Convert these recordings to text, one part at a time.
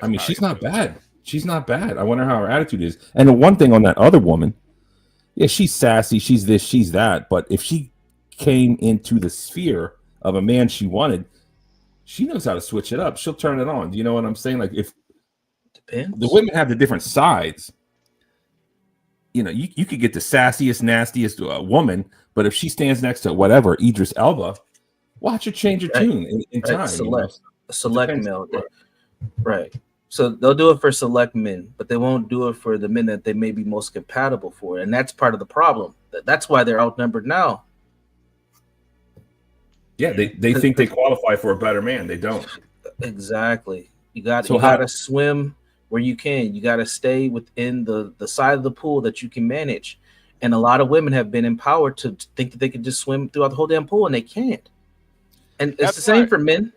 I mean, she's not bad. She's not bad. I wonder how her attitude is. And the one thing on that other woman, yeah, she's sassy. She's this, she's that. But if she came into the sphere of a man she wanted, she knows how to switch it up. She'll turn it on. Do you know what I'm saying? Like, if Depends. the women have the different sides, you know, you could get the sassiest, nastiest woman, but if she stands next to whatever Idris Elba, watch her change her tune in time. Select male, right? So they'll do it for select men, but they won't do it for the men that they may be most compatible for, and that's part of the problem. That's why they're outnumbered now. Yeah, they think they qualify for a better man. They don't. Exactly. You got to swim where you can. You got to stay within the side of the pool that you can manage. And a lot of women have been empowered to think that they can just swim throughout the whole damn pool, and they can't. And it's the same for men.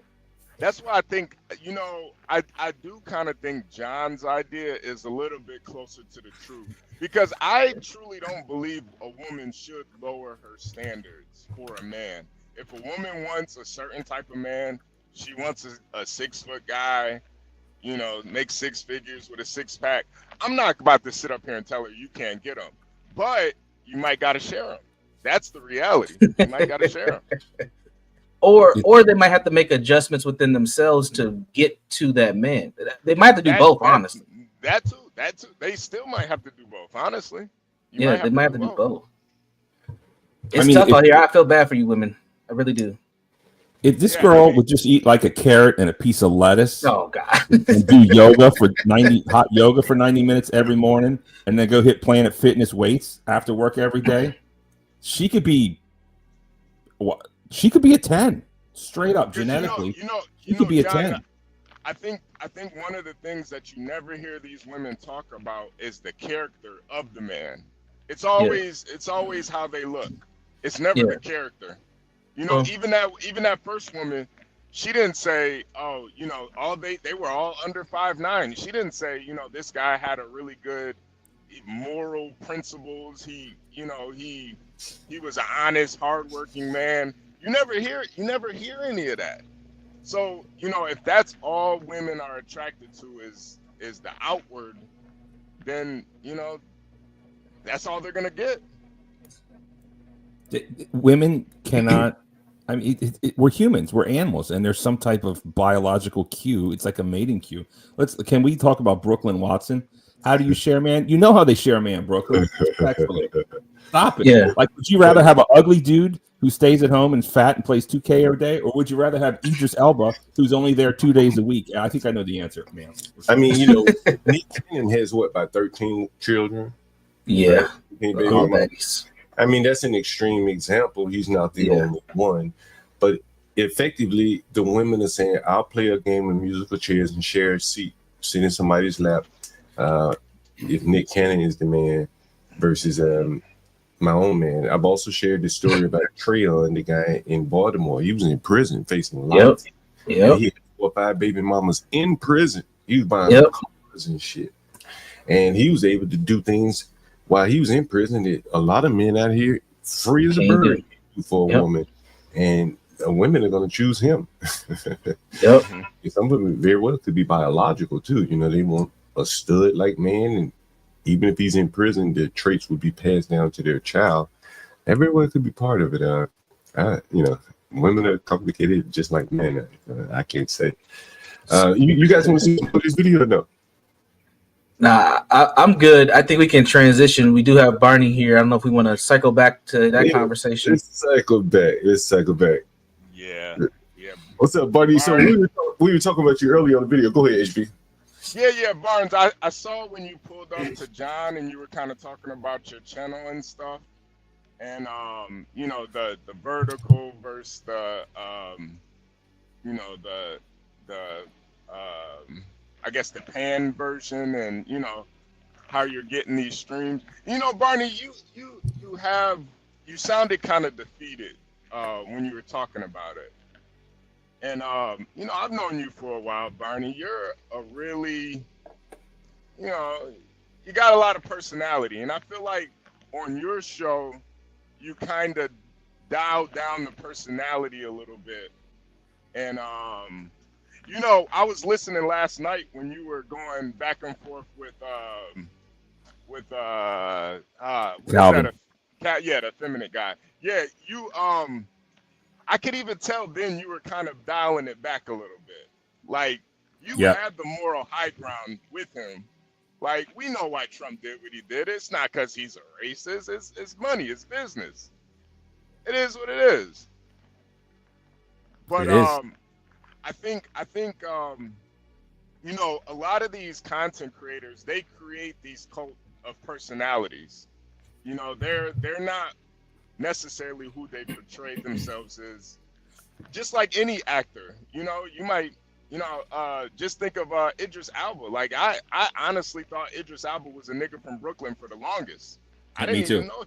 That's why I think, you know, I do kind of think John's idea is a little bit closer to the truth, because I truly don't believe a woman should lower her standards for a man. If a woman wants a certain type of man, she wants a 6-foot guy, you know, make 6 figures with a 6-pack. I'm not about to sit up here and tell her you can't get them, but you might got to share them. That's the reality. You might got to share them. Or they might have to make adjustments within themselves to get to that man. They might have to do both, honestly. That too. They still might have to do both, honestly. They might have to do both. It's tough out here. I feel bad for you women. I really do. If this girl would just eat like a carrot and a piece of lettuce, oh god, and do hot yoga for 90 minutes every morning, and then go hit Planet Fitness weights after work every day, she could be a 10 straight up genetically. She could be a 10. I think one of the things that you never hear these women talk about is the character of the man. It's always how they look. It's never the character. You know, even that first woman, she didn't say, oh, you know, they were all under 5'9". She didn't say, you know, this guy had a really good moral principles. He was an honest, hardworking man. You never hear any of that. So, you know, if that's all women are attracted to is the outward, then, you know, that's all they're gonna get. Women cannot. I mean, we're humans. We're animals, and there's some type of biological cue. It's like a mating cue. Can we talk about Brooklyn Watson? How do you share a man? You know how they share a man, Brooklyn. Stop it. Yeah. Like, would you rather have an ugly dude who stays at home and fat and plays 2K every day, or would you rather have Idris Elba who's only there 2 days a week? I think I know the answer, man. I mean, you know, Nick Cannon has about 13 children. Yeah. I mean, that's an extreme example. He's not the only one, but effectively, the women are saying, "I'll play a game of musical chairs and share a seat, sit in somebody's lap." If Nick Cannon is the man versus my own man. I've also shared this story about Trayon, the guy in Baltimore. He was in prison facing life. Yep. He had 4 or 5 baby mamas in prison. He was buying cars and shit, and he was able to do things while he was in prison that a lot of men out here free as a bird for a woman, and women are going to choose him. Some women very well could be biological too. You know, they want a stud like man, and even if he's in prison, the traits would be passed down to their child. Everyone could be part of it. You know, women are complicated just like men. I can't say. You guys want to see this video or no? Nah, I'm good. I think we can transition. We do have Barney here. I don't know if we want to cycle back to that conversation. Let's cycle back. Yeah. What's up, Barney? So we were talking about you earlier on the video. Go ahead, HB. Yeah, Barnes. I saw when you pulled up to John and you were kind of talking about your channel and stuff, and you know, the vertical versus the you know, the I guess the pan version, and you know how you're getting these streams. You know, Barney, you sounded kind of defeated when you were talking about it. And, you know, I've known you for a while, Barney. You're a really, you know, you got a lot of personality. And I feel like on your show, you kind of dialed down the personality a little bit. And You know, I was listening last night when you were going back and forth with what is Calvin. that? Yeah, the feminine guy. Yeah, you I could even tell then you were kind of dialing it back a little bit. Like you had the moral high ground with him. Like we know why Trump did what he did. It's not because he's a racist. It's money. It's business. It is what it is. But I think you know, a lot of these content creators, they create these cult of personalities. You know, they're not necessarily who they portray themselves as. Just like any actor, you know, you might, you know, just think of Idris Elba. Like I honestly thought Idris Elba was a nigga from Brooklyn for the longest. I didn't even know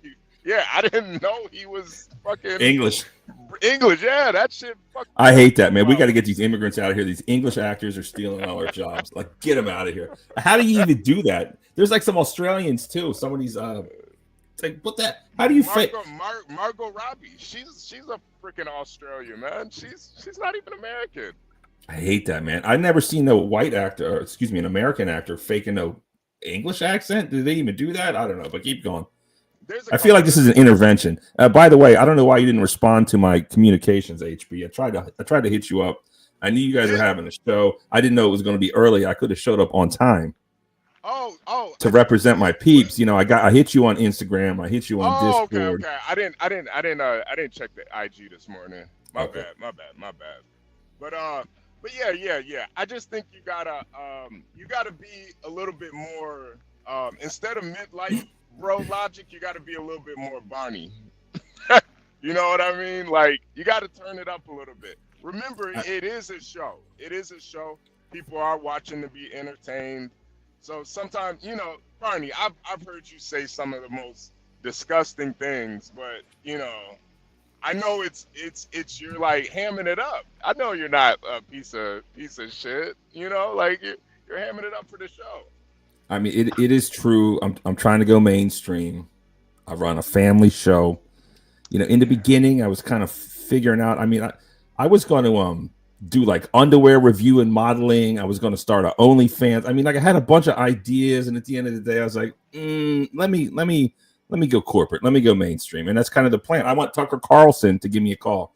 I didn't know he was fucking English. Yeah, that shit. I hate that, man. We got to get these immigrants out of here. These English actors are stealing all our jobs. Like, get them out of here. How do you even do that? There's like some Australians too. Some of these, like, what that? How do you fit? Margot Robbie. She's a freaking Australian, man. She's not even American. I hate that, man. I've never seen a white actor, or excuse me, an American actor faking no English accent. Do they even do that? I don't know, but keep going. I feel like this is an intervention. By the way, I don't know why you didn't respond to my communications, HB. I tried to hit you up. I knew you guys were having a show. I didn't know it was going to be early. I could have showed up on time. To represent my peeps. You know, I hit you on Instagram. I hit you on Discord. Okay. I didn't check the IG this morning. My bad. But yeah. I just think you gotta be a little bit more instead of midlife bro logic, you gotta be a little bit more Barney. You know what I mean? Like you gotta turn it up a little bit. Remember, it is a show. People are watching to be entertained. So sometimes, you know, Barney, I've heard you say some of the most disgusting things, but you know, I know it's you're like hamming it up. I know you're not a piece of shit. You know, like you're hamming it up for the show. I mean, it is true. I'm trying to go mainstream. I run a family show. You know, in the beginning, I was kind of figuring out. I mean, I was going to do like underwear review and modeling. I was going to start a OnlyFans. I mean, like I had a bunch of ideas, and at the end of the day, I was like, let me go corporate. Let me go mainstream, and that's kind of the plan. I want Tucker Carlson to give me a call,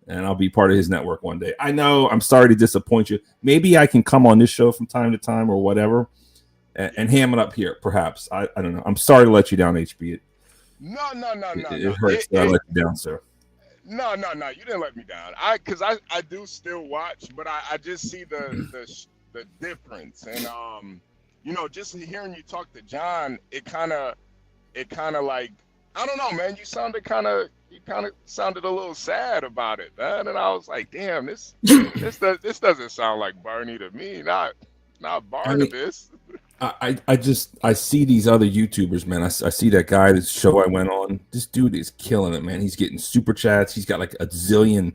and I'll be part of his network one day. I know. I'm sorry to disappoint you. Maybe I can come on this show from time to time or whatever. And ham it up here, perhaps. I don't know. I'm sorry to let you down, HB. No. It hurts that I let you down, sir. No. You didn't let me down. Because I do still watch, but I just see the difference. And you know, just hearing you talk to John, it kind of like, I don't know, man. You sounded a little sad about it, man. And I was like, damn, this doesn't sound like Barney to me. Not Barnabas. I see these other YouTubers, man. I see that guy, this show I went on. This dude is killing it, man. He's getting super chats. He's got like a zillion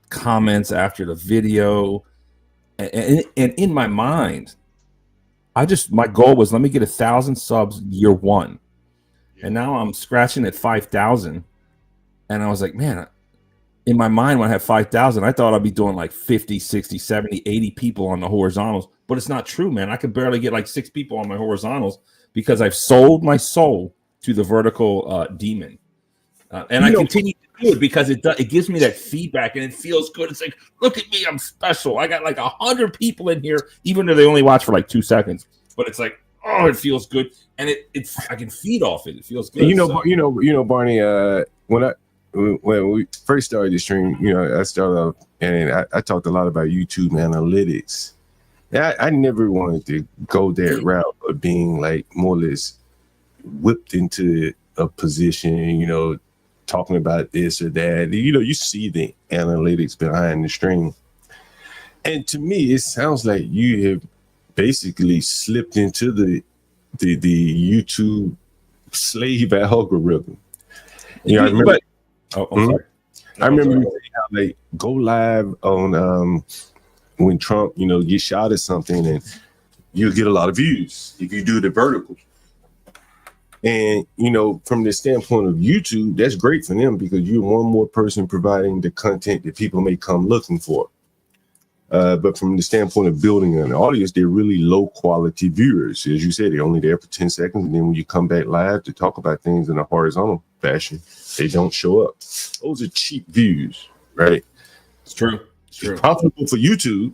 comments after the video. And in my mind, my goal was, let me get 1,000 subs year one. And now I'm scratching at 5,000. And I was like, man, in my mind, when I had 5,000, I thought I'd be doing like 50, 60, 70, 80 people on the horizontals. But it's not true, man. I could barely get like 6 people on my horizontals because I've sold my soul to the vertical demon. And I continue to do it because it gives me that feedback and it feels good. It's like, look at me, I'm special. I got like 100 people in here, even though they only watch for like 2 seconds. But it's like, oh, it feels good. And I can feed off it. It feels good. You know, Barney, when we first started the stream, you know, I started off and I talked a lot about YouTube analytics. I never wanted to go that route of being like more or less whipped into a position, you know, talking about this or that. You know, you see the analytics behind the stream. And to me, it sounds like you have basically slipped into the YouTube slave algorithm. You know, I remember. Sorry. I remember you saying how they go live on when Trump, you know, gets shot at something, and you'll get a lot of views if you do the vertical. And you know, from the standpoint of YouTube, that's great for them because you're one more person providing the content that people may come looking for. But from the standpoint of building an audience, they're really low quality viewers. As you said, they're only there for 10 seconds. And then when you come back live to talk about things in a horizontal fashion, they don't show up. Those are cheap views, right? It's true. It's profitable for YouTube,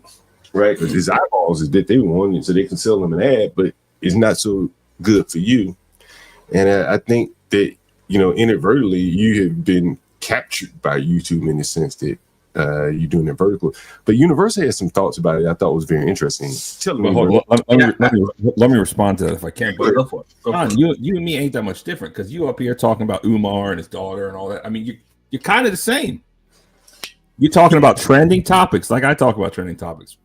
right? Because his eyeballs is that they want, so they can sell them an ad, but it's not so good for you. And I think that, inadvertently, you have been captured by YouTube in the sense that you're doing it vertical. But Universal has some thoughts about it I thought was very interesting. Tell me. Let me respond to that if I can. But go for it. John, you and me ain't that much different because you up here talking about Umar and his daughter and all that. I mean, you're kind of the same. You're talking about trending topics like I talk about trending topics.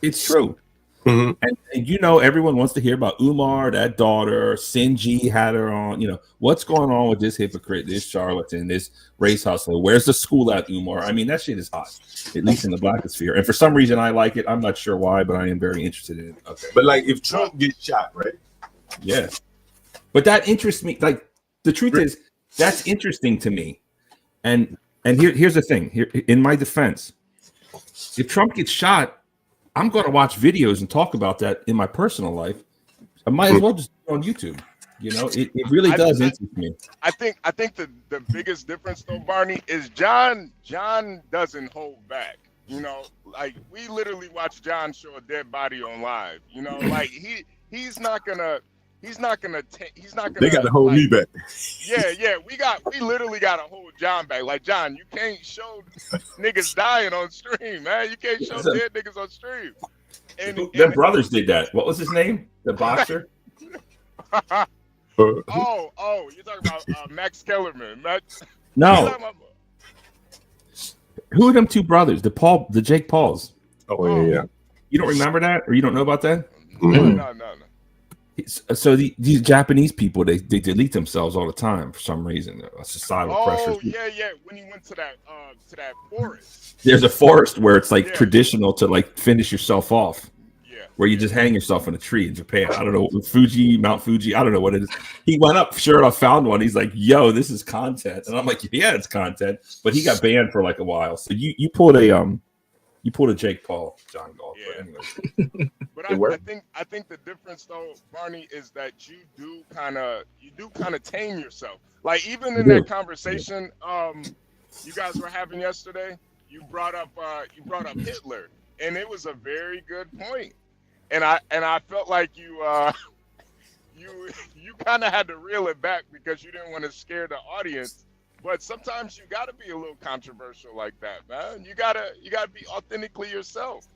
It's true. Mm-hmm. And everyone wants to hear about Umar, that daughter, Sinji had her on, what's going on with this hypocrite, this charlatan, this race hustler. Where's the school at, Umar? I mean, that shit is hot, at least in the blackosphere. And for some reason, I like it. I'm not sure why, but I am very interested in it. Okay. But like if Trump gets shot, right? Yeah. But that interests me. Like the truth is, that's interesting to me. And here's the thing. Here, in my defense, if Trump gets shot, I'm going to watch videos and talk about that in my personal life. I might as well just do it on YouTube. It really does interest me. I think the biggest difference though, Barney, is John doesn't hold back. Like we literally watch John show a dead body on live. Like he's not gonna. They got to hold me back. Yeah. We literally got to hold John back. Like John, you can't show niggas dying on stream, man. You can't show dead niggas on stream. Their brothers did that. What was his name? The boxer. You're talking about Max Kellerman. No. Who are them two brothers? The Jake Pauls. Oh yeah. You don't remember that, or you don't know about that? No. So these Japanese people, they delete themselves all the time for some reason. Societal pressure. Oh yeah. When you went to that forest. There's a forest where it's like traditional to like finish yourself off. Yeah. Where you just hang yourself in a tree in Japan. I don't know, Mount Fuji. I don't know what it is. He went up, sure enough, found one. He's like, "Yo, this is content," and I'm like, "Yeah, it's content." But he got banned for like a while. So you pulled a Jake Paul, John Galt. Yeah. But anyway. But I think the difference though, Barney, is that you do kind of tame yourself. Like even in that conversation you guys were having yesterday, you brought up Hitler, and it was a very good point. And I felt like you kind of had to reel it back because you didn't want to scare the audience. But sometimes you got to be a little controversial like that, man. You gotta be authentically yourself.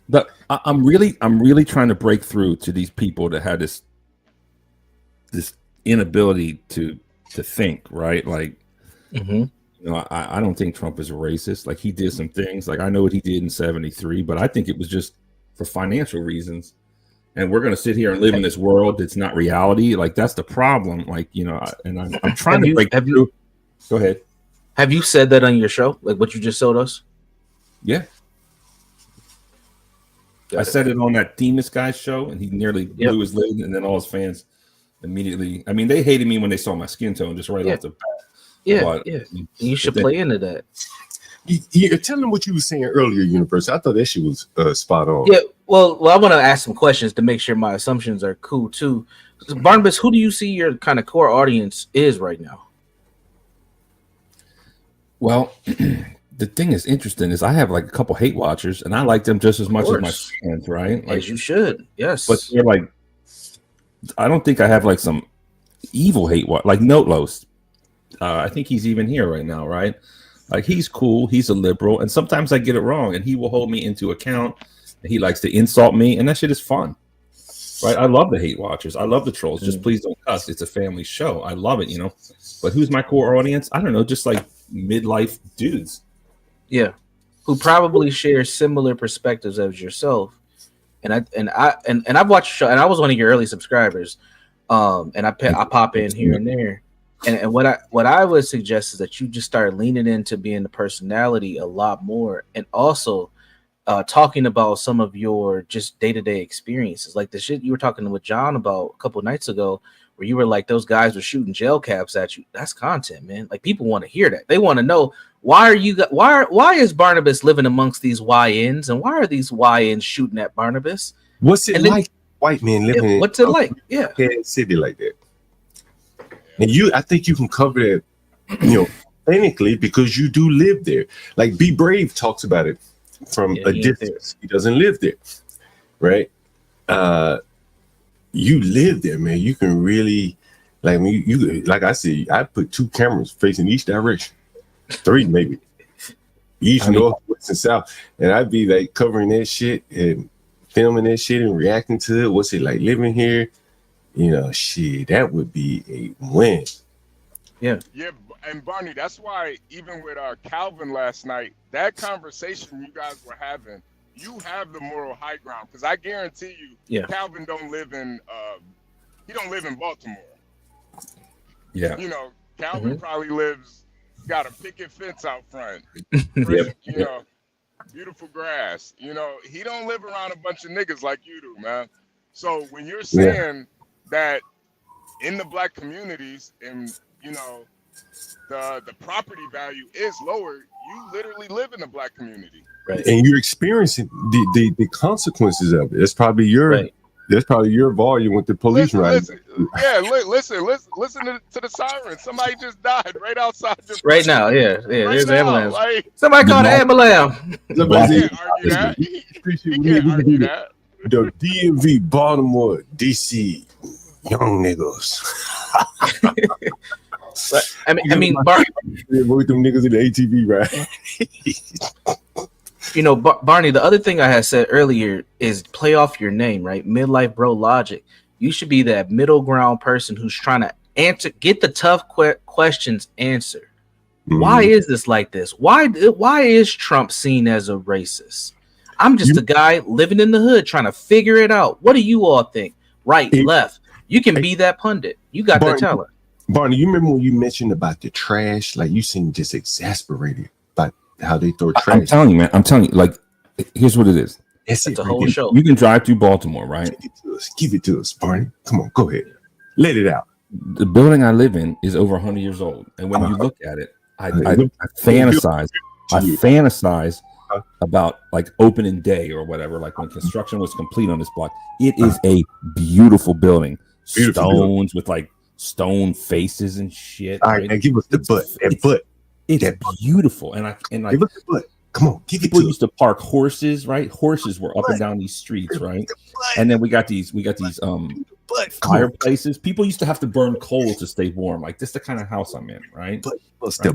But I'm really trying to break through to these people that had this inability to think, right? Like, I don't think Trump is a racist. Like he did some things. Like I know what he did in '73, but I think it was just for financial reasons. And we're gonna sit here and live in this world that's not reality. Like that's the problem. Like and I'm trying to break through. Go ahead. Have you said that on your show? Like what you just showed us? Yeah. I said it on that Demas guy's show, and he nearly blew his lid, and then all his fans immediately. I mean, they hated me when they saw my skin tone just right off the bat. Yeah, but, you should play into that. You tell them what you were saying earlier, Universe. I thought that shit was spot on. Yeah, well, I want to ask some questions to make sure my assumptions are cool too. Barnabas, who do you see your kind of core audience is right now? Well, the thing is interesting is I have like a couple hate watchers, and I like them just as much as my fans, right? Like as you should, yes. But they're like, I don't think I have like some evil hate watch like Notlos. I think he's even here right now, right? Like he's cool, he's a liberal, and sometimes I get it wrong, and he will hold me into account. And he likes to insult me, and that shit is fun, right? I love the hate watchers, I love the trolls. Just please don't cuss. It's a family show. I love it, But who's my core audience? I don't know, just like midlife dudes. Yeah, who probably share similar perspectives as yourself. And I've watched the show, and I was one of your early subscribers. And I pop in here and there. And what I would suggest is that you just start leaning into being the personality a lot more, and also talking about some of your just day-to-day experiences, like the shit you were talking with John about a couple of nights ago, where you were like, those guys were shooting gel caps at you. That's content, man. Like, people want to hear that. They want to know, why is Barnabas living amongst these YNs, and why are these YNs shooting at Barnabas? What's it like, white men living in what's it like? Yeah, city like that? And I think you can cover that, authentically, because you do live there. Like Be Brave talks about it from a distance. He doesn't live there, right? You live there, man. You can really, like, you like I said, I put 2 cameras facing each direction, 3 maybe, east, north, west, and south, and I'd be like covering that shit and filming that shit and reacting to it. What's it like living here? Shit, that would be a win. Yeah. And Barney, that's why even with Calvin last night, that conversation you guys were having, you have the moral high ground, because I guarantee you, Calvin don't live in Baltimore. Yeah. Calvin probably got a picket fence out front. Beautiful grass. He don't live around a bunch of niggas like you do, man. So when you're saying that in the black communities, and the property value is lower, you literally live in the black community, right? And you're experiencing the consequences of it. That's probably your volume with the police listen to the siren. Somebody just died right outside. Right now, there's an ambulance. Like, somebody called an ambulance. Somebody can't argue that. He can't argue that. The DMV, Baltimore, DC, young niggas. But, I mean, with them niggas in the ATV, right? Barney, the other thing I had said earlier is play off your name, right? Midlife Bro Logic. You should be that middle ground person who's trying to get the tough questions answered. Mm-hmm. Why is this like this? Why is Trump seen as a racist? I'm just a guy living in the hood trying to figure it out. What do you all think? Right, left. You can be that pundit. You got the talent. Barney, you remember when you mentioned about the trash? Like, you seem just exasperated by how they throw trash. I'm telling you, man. Like, here's what it is. It's a whole show. You can drive through Baltimore, right? Give it to us, Barney. Come on, go ahead. Let it out. The building I live in is over 100 years old. And when you look at it, I fantasize about like opening day or whatever, like when construction was complete on this block. It is a beautiful building. Stones with like stone faces and shit. All right, and give us the butt. It's beautiful. And like give us the butt. Come on, people used to park horses, right? Horses were up and down these streets, right? And then we got these fireplaces. People used to have to burn coal to stay warm. Like, this is the kind of house I'm in, right? The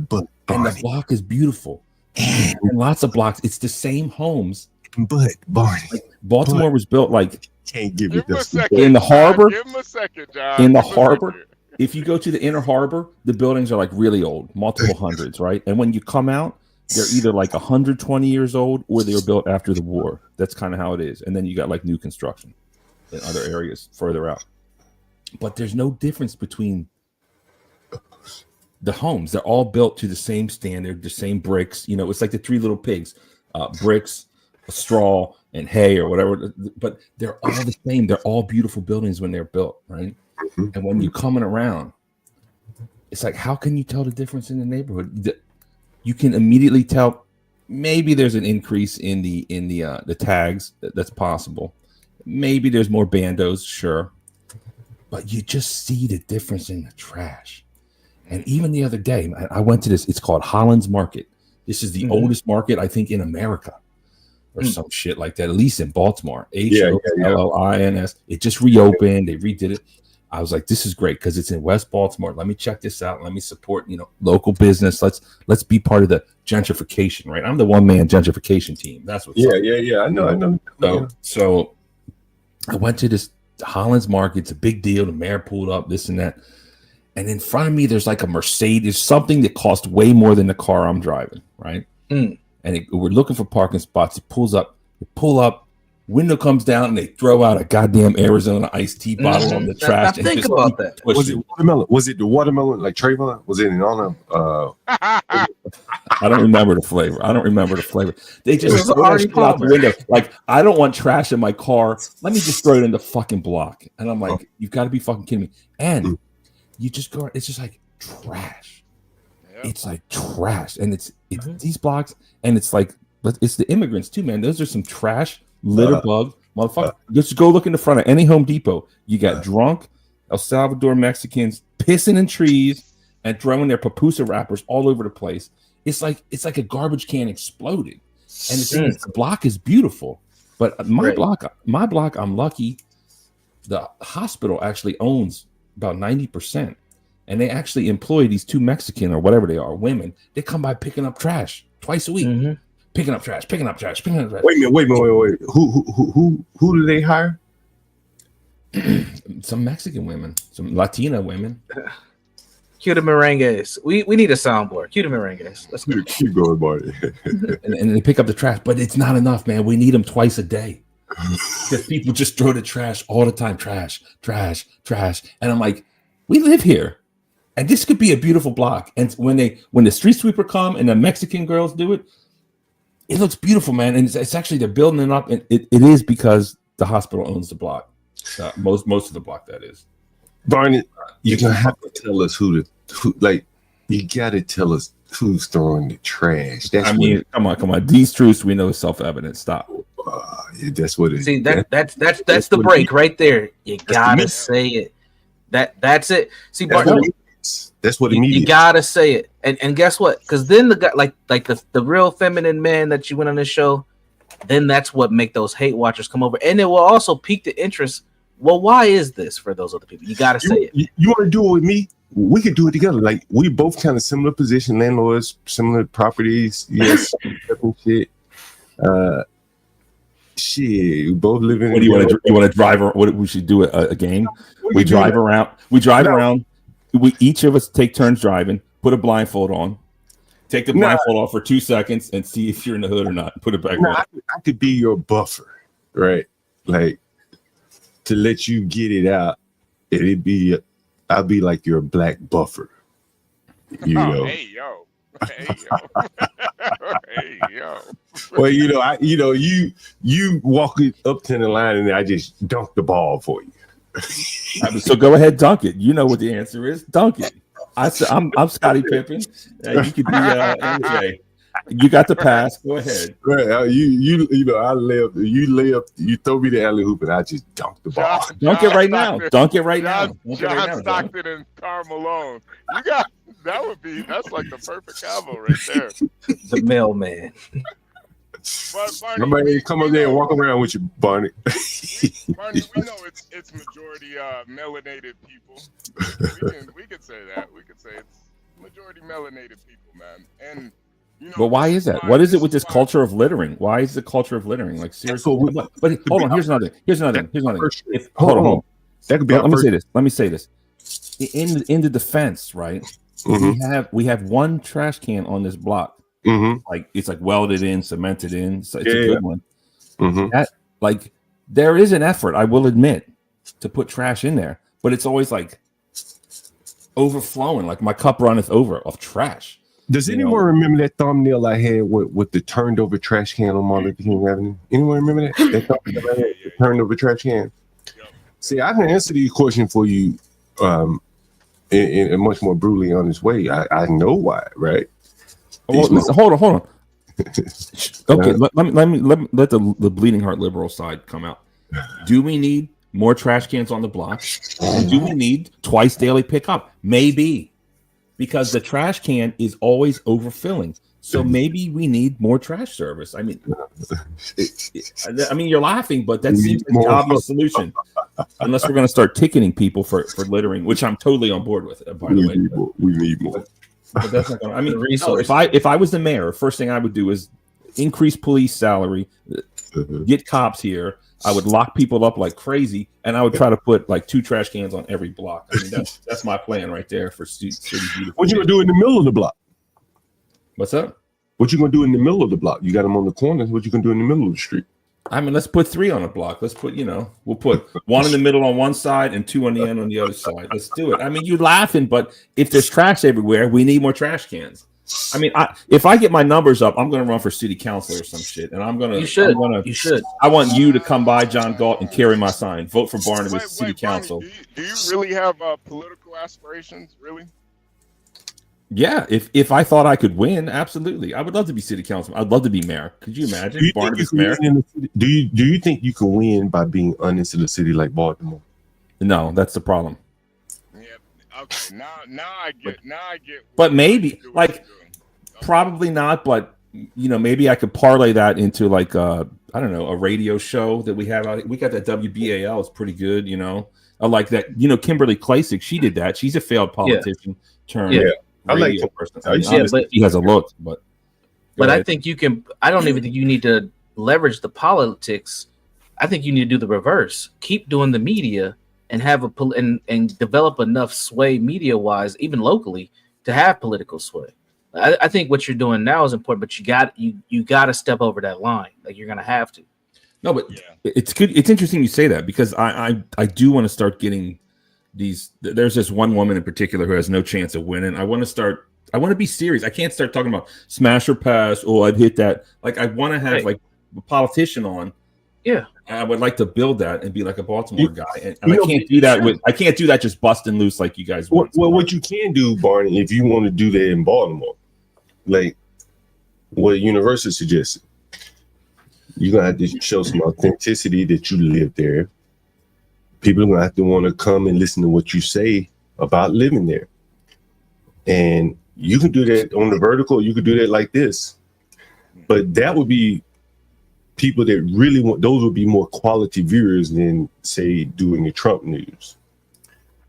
butt. And the block is beautiful. And lots of blocks. It's the same homes. But Barney, like, Baltimore was built like can't give it this in the harbor. Give him a second, John. In the harbor. If you go to the inner harbor, the buildings are like really old, multiple hundreds, right? And when you come out, they're either like 120 years old or they were built after the war. That's kind of how it is. And then you got like new construction in other areas further out. But there's no difference between the homes. They're all built to the same standard, the same bricks. It's like the Three Little Pigs, bricks, straw, and hay or whatever. But they're all the same. They're all beautiful buildings when they're built, right? And when you're coming around, it's like, how can you tell the difference in the neighborhood? You can immediately tell maybe there's an increase in the tags. That's possible. Maybe there's more bandos, sure. But you just see the difference in the trash. And even the other day, I went to this, it's called Holland's Market. This is the oldest market, I think, in America or some shit like that, at least in Baltimore. HOLLINS. It just reopened. They redid it. I was like, this is great because it's in West Baltimore. Let me check this out. Let me support, local business. Let's be part of the gentrification, right? I'm the one-man gentrification team. That's what. I know. So I went to this Holland's Market. It's a big deal. The mayor pulled up, this and that. And in front of me, there's like a Mercedes, something that cost way more than the car I'm driving, right? And we're looking for parking spots. It pulls up. You pull up, window comes down and they throw out a goddamn Arizona iced tea bottle on the trash. Now think about that. Was it watermelon? Was it the watermelon like Trayvon? Was it in honor of I don't remember the flavor. They just throw that shit out the window. Like, I don't want trash in my car. Let me just throw it in the fucking block. And I'm like, you've got to be fucking kidding me. And you just go, it's just like trash. Yep. It's like trash. And it's these blocks, and it's like, it's the immigrants too, man. Those are some trash litter bug motherfucker. Just go look in the front of any Home Depot. You got drunk El Salvador Mexicans pissing in trees and throwing their papusa wrappers all over the place. It's like a garbage can exploded. And the block is beautiful, but my block, I'm lucky. The hospital actually owns about 90%, and they actually employ these 2 Mexican or whatever they are women. They come by picking up trash twice a week. Picking up trash. Wait a minute. Who do they hire? Some Mexican women, some Latina women. Cue the merengues. We need a soundboard. Cue the merengues. Let's go. Keep going, Marty. and they pick up the trash, but it's not enough, man. We need them twice a day. Because people just throw the trash all the time. Trash. And I'm like, we live here. And this could be a beautiful block. And when the street sweeper come and the Mexican girls do it, it looks beautiful, man. And it's actually, they're building it up. And it is because the hospital owns the block. Most of the block, that is. Barney, you're going to have to tell us who you got to tell us who's throwing the trash. Come on. These truths we know is self-evident. Stop. That's what it is. See, that's the break right there. You got to say it. That's it. See, Barney, that's what it means. You gotta say it, and guess what? Because then the guy, like the real feminine man that you went on this show, then that's what make those hate watchers come over, and it will also pique the interest. Well, why is this for those other people? You gotta say it. You want to do it with me? We could do it together. Like, we both kind of similar position, landlords, similar properties, yes, shit. Shit, we both live in. What do you want to? You want to drive? What we should do a game? We drive around. We each of us take turns driving. Put a blindfold on. Take the blindfold off for 2 seconds and see if you're in the hood or not. Put it back on. I could be your buffer, right? Like, to let you get it out. I'll be like your black buffer. You know. Hey yo. Well, you walk it up to the line and I just dunk the ball for you. So go ahead, dunk it. You know what the answer is. Dunk it. I'm Scottie Pippen. You could be MJ. You got the pass. Go ahead. Right. I lay up. You lay up. You throw me the alley hoop, and I just dunk the ball. Dunk it right now. Dunk it right now. John Stockton and Karl Malone. That's like the perfect combo right there. The mailman. Somebody come up there and walk around with you, Barney. Barney, we know it's majority melanated people. We could say that. We could say it's majority melanated people, man. And but why is that? What is it with this culture of littering? Why is the culture of littering? Like, seriously. But hold on. Here's another thing. Hold on. That could be. Let me say this. In the defense, right? Mm-hmm. We have one trash can on this block. Mm-hmm. Like, it's like welded in, cemented in. So it's a good one. Mm-hmm. There is an effort, I will admit, to put trash in there, but it's always like overflowing. Like, my cup runneth over of trash. Does anyone remember that thumbnail I had with the turned over trash can on Martin Luther King Avenue? Anyone remember that? That thumbnail I had, the turned over trash can. Yep. See, I can answer the question for you in a much more brutally honest way. I know why, right? Hold on. Okay, let the bleeding heart liberal side come out. Do we need more trash cans on the block? And do we need twice daily pickup? Maybe. Because the trash can is always overfilling. So maybe we need more trash service. I mean, you're laughing, but that seems like the obvious solution. Unless we're going to start ticketing people for littering, which I'm totally on board with, by the way. We need more. But that's not going to. I mean, if I was the mayor, first thing I would do is increase police salary, get cops here. I would lock people up like crazy, and I would try to put like 2 trash cans on every block. I mean, that's my plan right there for city. What you gonna do in the middle of the block? What's up? What you gonna do in the middle of the block? You got them on the corners. What you gonna do in the middle of the street? I mean, let's put 3 on a block. Let's put, we'll put 1 in the middle on one side and 2 on the end on the other side. Let's do it. I mean, you're laughing, but if there's trash everywhere, we need more trash cans. I mean, if I get my numbers up, I'm going to run for city council or some shit, and I'm going to. You should. You should. I want you to come by, John Galt, and carry my sign. Vote for Barnabas City Council. Barney, do you really have political aspirations? Really? Yeah, if I thought I could win, absolutely. I would love to be city councilman. I'd love to be mayor. Could you imagine Barnabas mayor? Do you think you can win by being honest in a city like Baltimore? No, that's the problem. Yeah. Okay. Now I get. But maybe, probably not. But maybe I could parlay that into like I don't know, a radio show that we have out. We got that WBAL. It's pretty good. Like that. Kimberly Klasick. She did that. She's a failed politician. Yeah. I like the person. But he has a look, but I think you can. I don't even think you need to leverage the politics. I think you need to do the reverse. Keep doing the media and have and develop enough sway media wise, even locally, to have political sway. I think what you're doing now is important, but you got to step over that line. Like you're gonna have to. No, but it's good. It's interesting you say that because I do want to start getting. There's this one woman in particular who has no chance of winning. I want to be serious. I can't start talking about smash or pass. Oh, I've hit that. Like I want to have like a politician on. Yeah. I would like to build that and be like a Baltimore guy. And I can't do that I can't do that just busting loose like you guys want. Well, what you can do, Barney, if you want to do that in Baltimore, like what University suggested, you're gonna have to show some authenticity that you live there. People are going to have to want to come and listen to what you say about living there. And you can do that on the vertical. You could do that like this. But that would be people that really want, those would be more quality viewers than, say, doing the Trump news,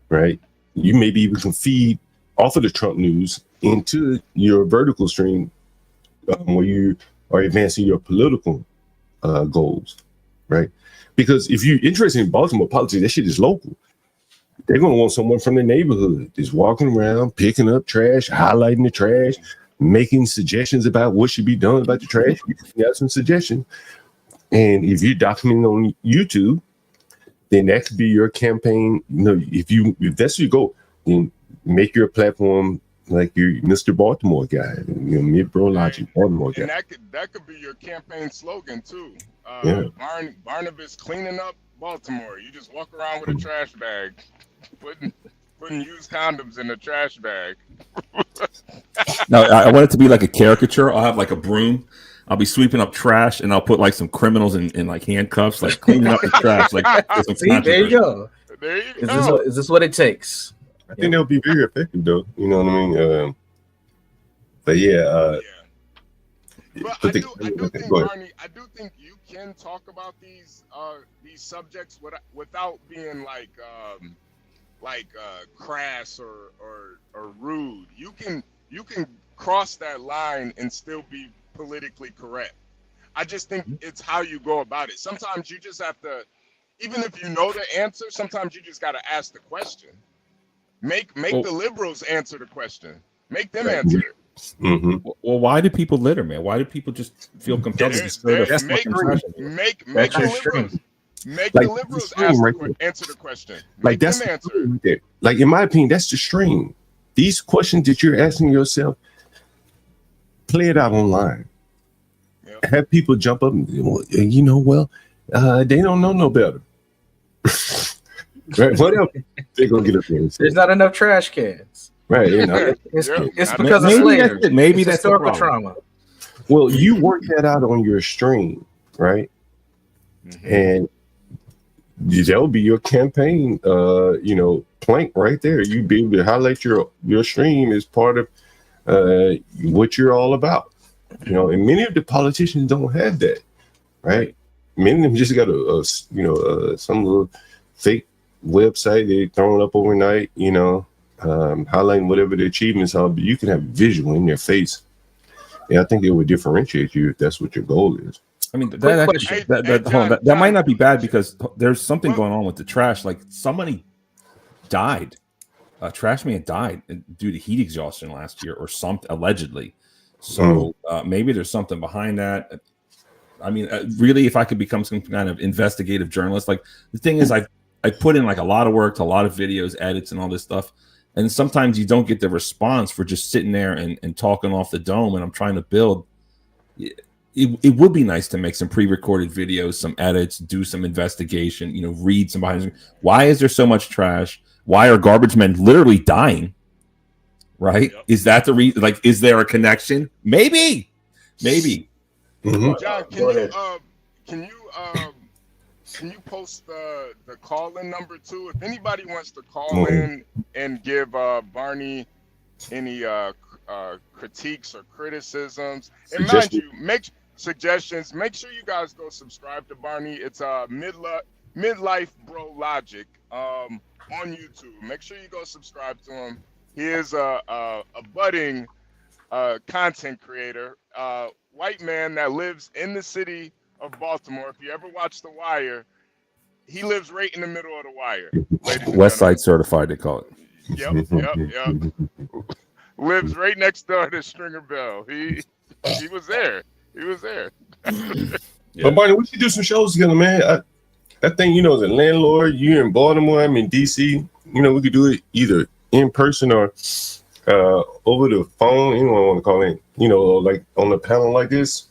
right? You maybe even can feed off of the Trump news into your vertical stream where you are advancing your political goals, right? Because if you're interested in Baltimore politics, that shit is local. They're going to want someone from the neighborhood just walking around, picking up trash, highlighting the trash, making suggestions about what should be done about the trash. You got some suggestions. And if you're documenting on YouTube, then that could be your campaign. If that's your goal, then make your platform like your Mr. Baltimore guy, mid-bro logic Baltimore guy. And that could be your campaign slogan too. Barnabas cleaning up Baltimore. You just walk around with a trash bag, putting used condoms in the trash bag. No, I want it to be like a caricature. I'll have like a broom. I'll be sweeping up trash, and I'll put like some criminals in like handcuffs, like cleaning up the trash. Like see, there you go. There you go. Is this what it takes? I think that'll be very effective, though. You know what I mean? But yeah. But I do think, Barney, I do think you can talk about these subjects without being like crass or rude. You can cross that line and still be politically correct. I just think it's how you go about it. Sometimes you just have to, even if you know the answer, sometimes you just got to ask the question. Make the liberals answer the question. Make them answer it. Mm-hmm. Well, why do people litter, man? Why do people just feel compelled to disturb? Make the liberals answer the question. Like that's them answer it. Like in my opinion, that's the stream. These questions that you're asking yourself, play it out online. Yep. Have people jump up and they don't know no better. Right? What else? They're gonna get up there. There's not enough trash cans. Right. It's because of slavery. Maybe that's historical trauma. Well, you work that out on your stream, right? Mm-hmm. And that'll be your campaign, plank right there. You be able to highlight your stream as part of what you're all about. And many of the politicians don't have that, right? Many of them just got some little fake website they throwing up overnight, highlighting whatever the achievements are, but you can have visual in their face. And I think it would differentiate you if that's what your goal is. I mean, that might not be bad because there's something going on with the trash. Like somebody died, a trash man died due to heat exhaustion last year or something, allegedly. So maybe there's something behind that. I mean, really, if I could become some kind of investigative journalist, like the thing is, I put in like a lot of work to a lot of videos, edits, and all this stuff. And sometimes you don't get the response for just sitting there and talking off the dome. And I'm trying to build. It would be nice to make some pre-recorded videos, some edits, do some investigation, read some behind. Why is there so much trash? Why are garbage men literally dying? Right? Yep. Is that the reason? Like, is there a connection? Maybe. Mm-hmm. John, can you post the call-in number too? If anybody wants to call in and give Barney any critiques or criticisms, and mind you, make suggestions. Make sure you guys go subscribe to Barney. It's Midlife Bro Logic on YouTube. Make sure you go subscribe to him. He is a budding content creator, white man that lives in the city of Baltimore. If you ever watch The Wire, he lives right in the middle of The Wire. West Side Certified, they call it. Yep. Lives right next door to Stringer Bell. He was there. But Barney, we should do some shows together, man. I think, as a landlord, you're in Baltimore, I'm in DC. We could do it either in person or over the phone. You don't want to call in, like on a panel like this.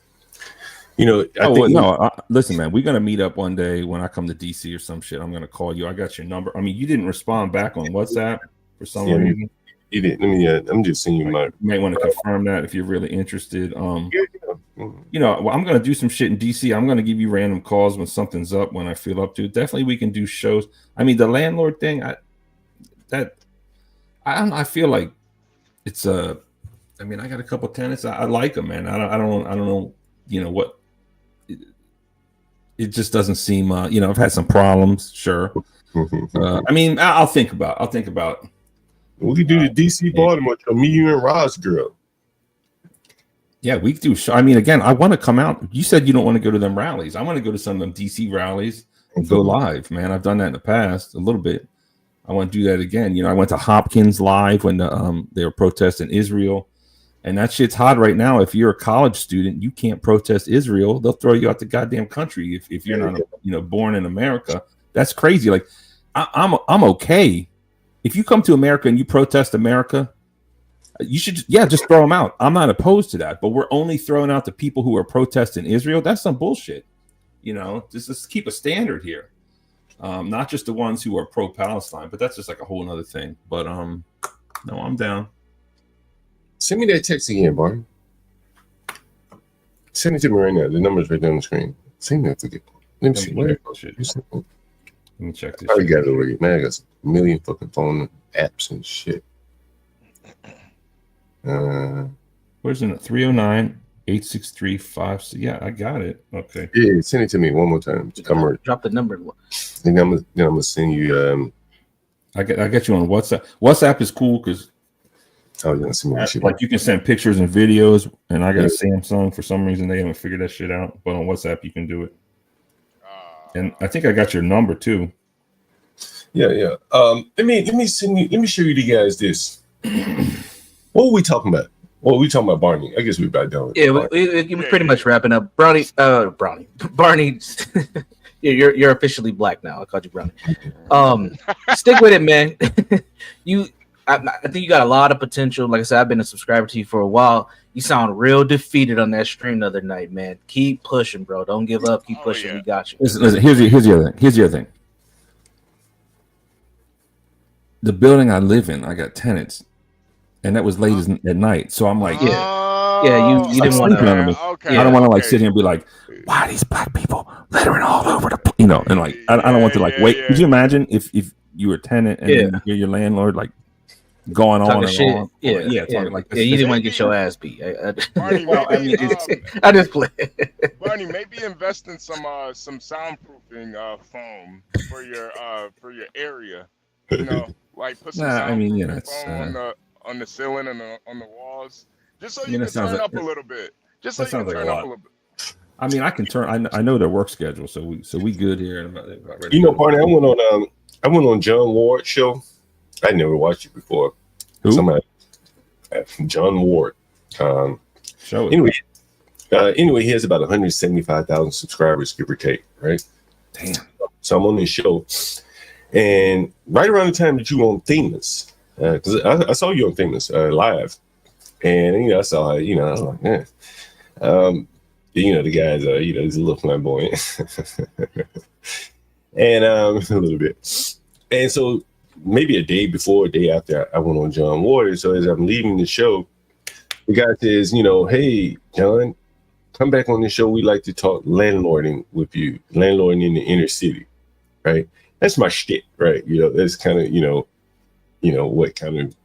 Listen, man, we're gonna meet up one day when I come to DC or some shit. I'm gonna call you. I got your number. I mean, you didn't respond back on WhatsApp for some reason. You didn't. I'm just seeing you. You may want to confirm that if you're really interested. I'm gonna do some shit in DC. I'm gonna give you random calls when something's up, when I feel up to it. Definitely, we can do shows. I mean, the landlord thing. I feel like it's I mean, I got a couple tenants. I like them, man. I don't know. What? It just doesn't seem. I've had some problems. Sure. I mean, I'll think about. We could do the DC Baltimore show. Me, you, and Roz girl. Yeah, we do. I mean, again, I want to come out. You said you don't want to go to them rallies. I want to go to some of them DC rallies and go live, man. I've done that in the past a little bit. I want to do that again. I went to Hopkins live when they were protesting Israel, and that shit's hot right now. If you're a college student, you can't protest Israel. They'll throw you out the goddamn country if you're not born in America. That's crazy. Like I'm okay. If you come to America and you protest America, you should just throw them out. I'm not opposed to that, but we're only throwing out the people who are protesting Israel. That's some bullshit. Just keep a standard here. Not just the ones who are pro-Palestine, but that's just like a whole other thing. But no, I'm down. Send me that text again, Barney. Send it to me right now. The number's right down the screen. Send that to me. Let me see. Let me check this. I got it already, man. I got a million fucking phone apps and shit. Where's it? 309-863-56. Yeah, I got it. Okay. Yeah, send it to me one more time. Drop the number. Then I'm gonna send you. I get you on WhatsApp. WhatsApp is cool because like you can send pictures and videos, and I got a Samsung. For some reason, they haven't figured that shit out. But on WhatsApp, you can do it. And I think I got your number too. Yeah. Let me show you guys this. What were we talking about? Well, we talking about Barney. I guess we're about done. Yeah, we're pretty much wrapping up. Barney. Yeah, you're officially black now. I called you Brownie. Stick with it, man. I think you got a lot of potential. Like I said, I've been a subscriber to you for a while. You sound real defeated on that stream the other night, man. Keep pushing, bro. Don't give up. Keep pushing. Yeah. We got you. Listen, here's the other thing. Here's the other thing. The building I live in, I got tenants, and that was late at night. So I'm like, you didn't want to. Okay, I don't want to like sit here and be like, why are these black people littering all over the, and like I don't want to like wait. Could you imagine if you were a tenant and then you're your landlord like going talking on shit. and on? Talking like this. Yeah, you didn't want to get your ass beat. Barney, I just play. Barney, maybe invest in some soundproofing foam for your area. Like put some foam on the ceiling and on the walls, just so you can turn up a little bit. Just so you can turn up a little bit. I mean, I can turn. I know their work schedule, so we good here. Barney, I went on John Ward's show. I never watched it before. Who? Somebody, John Ward. Show it. Anyway, Anyway, he has about 175,000 subscribers, give or take, right? Damn. So I'm on this show, and right around the time that you were on Famous, because I saw you on Famous live, and I saw, I was like, man, the guy's, he's a little flamboyant, and a little bit, and so maybe a day before, a day after, I went on John Waters. So as I'm leaving the show, the guy says, hey, John, come back on the show. We like to talk landlording with you, landlording in the inner city, right? That's my shit, right? That's kind of, what kind of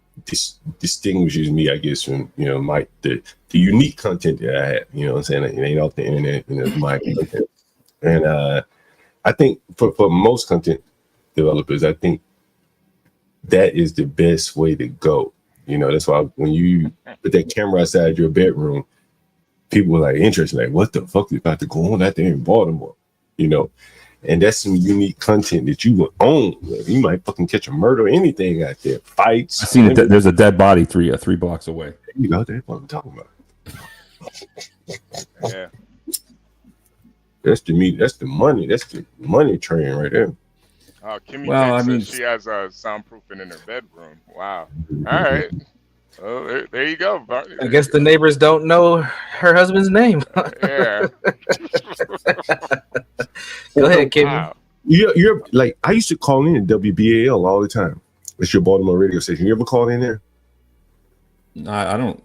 distinguishes me, I guess, from, the unique content that I have, what I'm saying? It ain't off the internet, my content. And I think for most content developers, I think that is the best way to go. That's why when you put that camera outside your bedroom, people were like interested, like, what the fuck is about to go on out there in Baltimore? And that's some unique content that you would own. You might fucking catch a murder or anything out there. Fights. I've seen it. There's a dead body three blocks away. That's what I'm talking about. Yeah. That's the money. That's the money train right there. Kimmy says she has soundproofing in her bedroom. Wow. All right. Oh, there you go. I guess the neighbors don't know her husband's name. Yeah. Go ahead, Kimmy. Wow. You're like, I used to call in WBAL all the time. It's your Baltimore radio station. You ever call in there? I don't.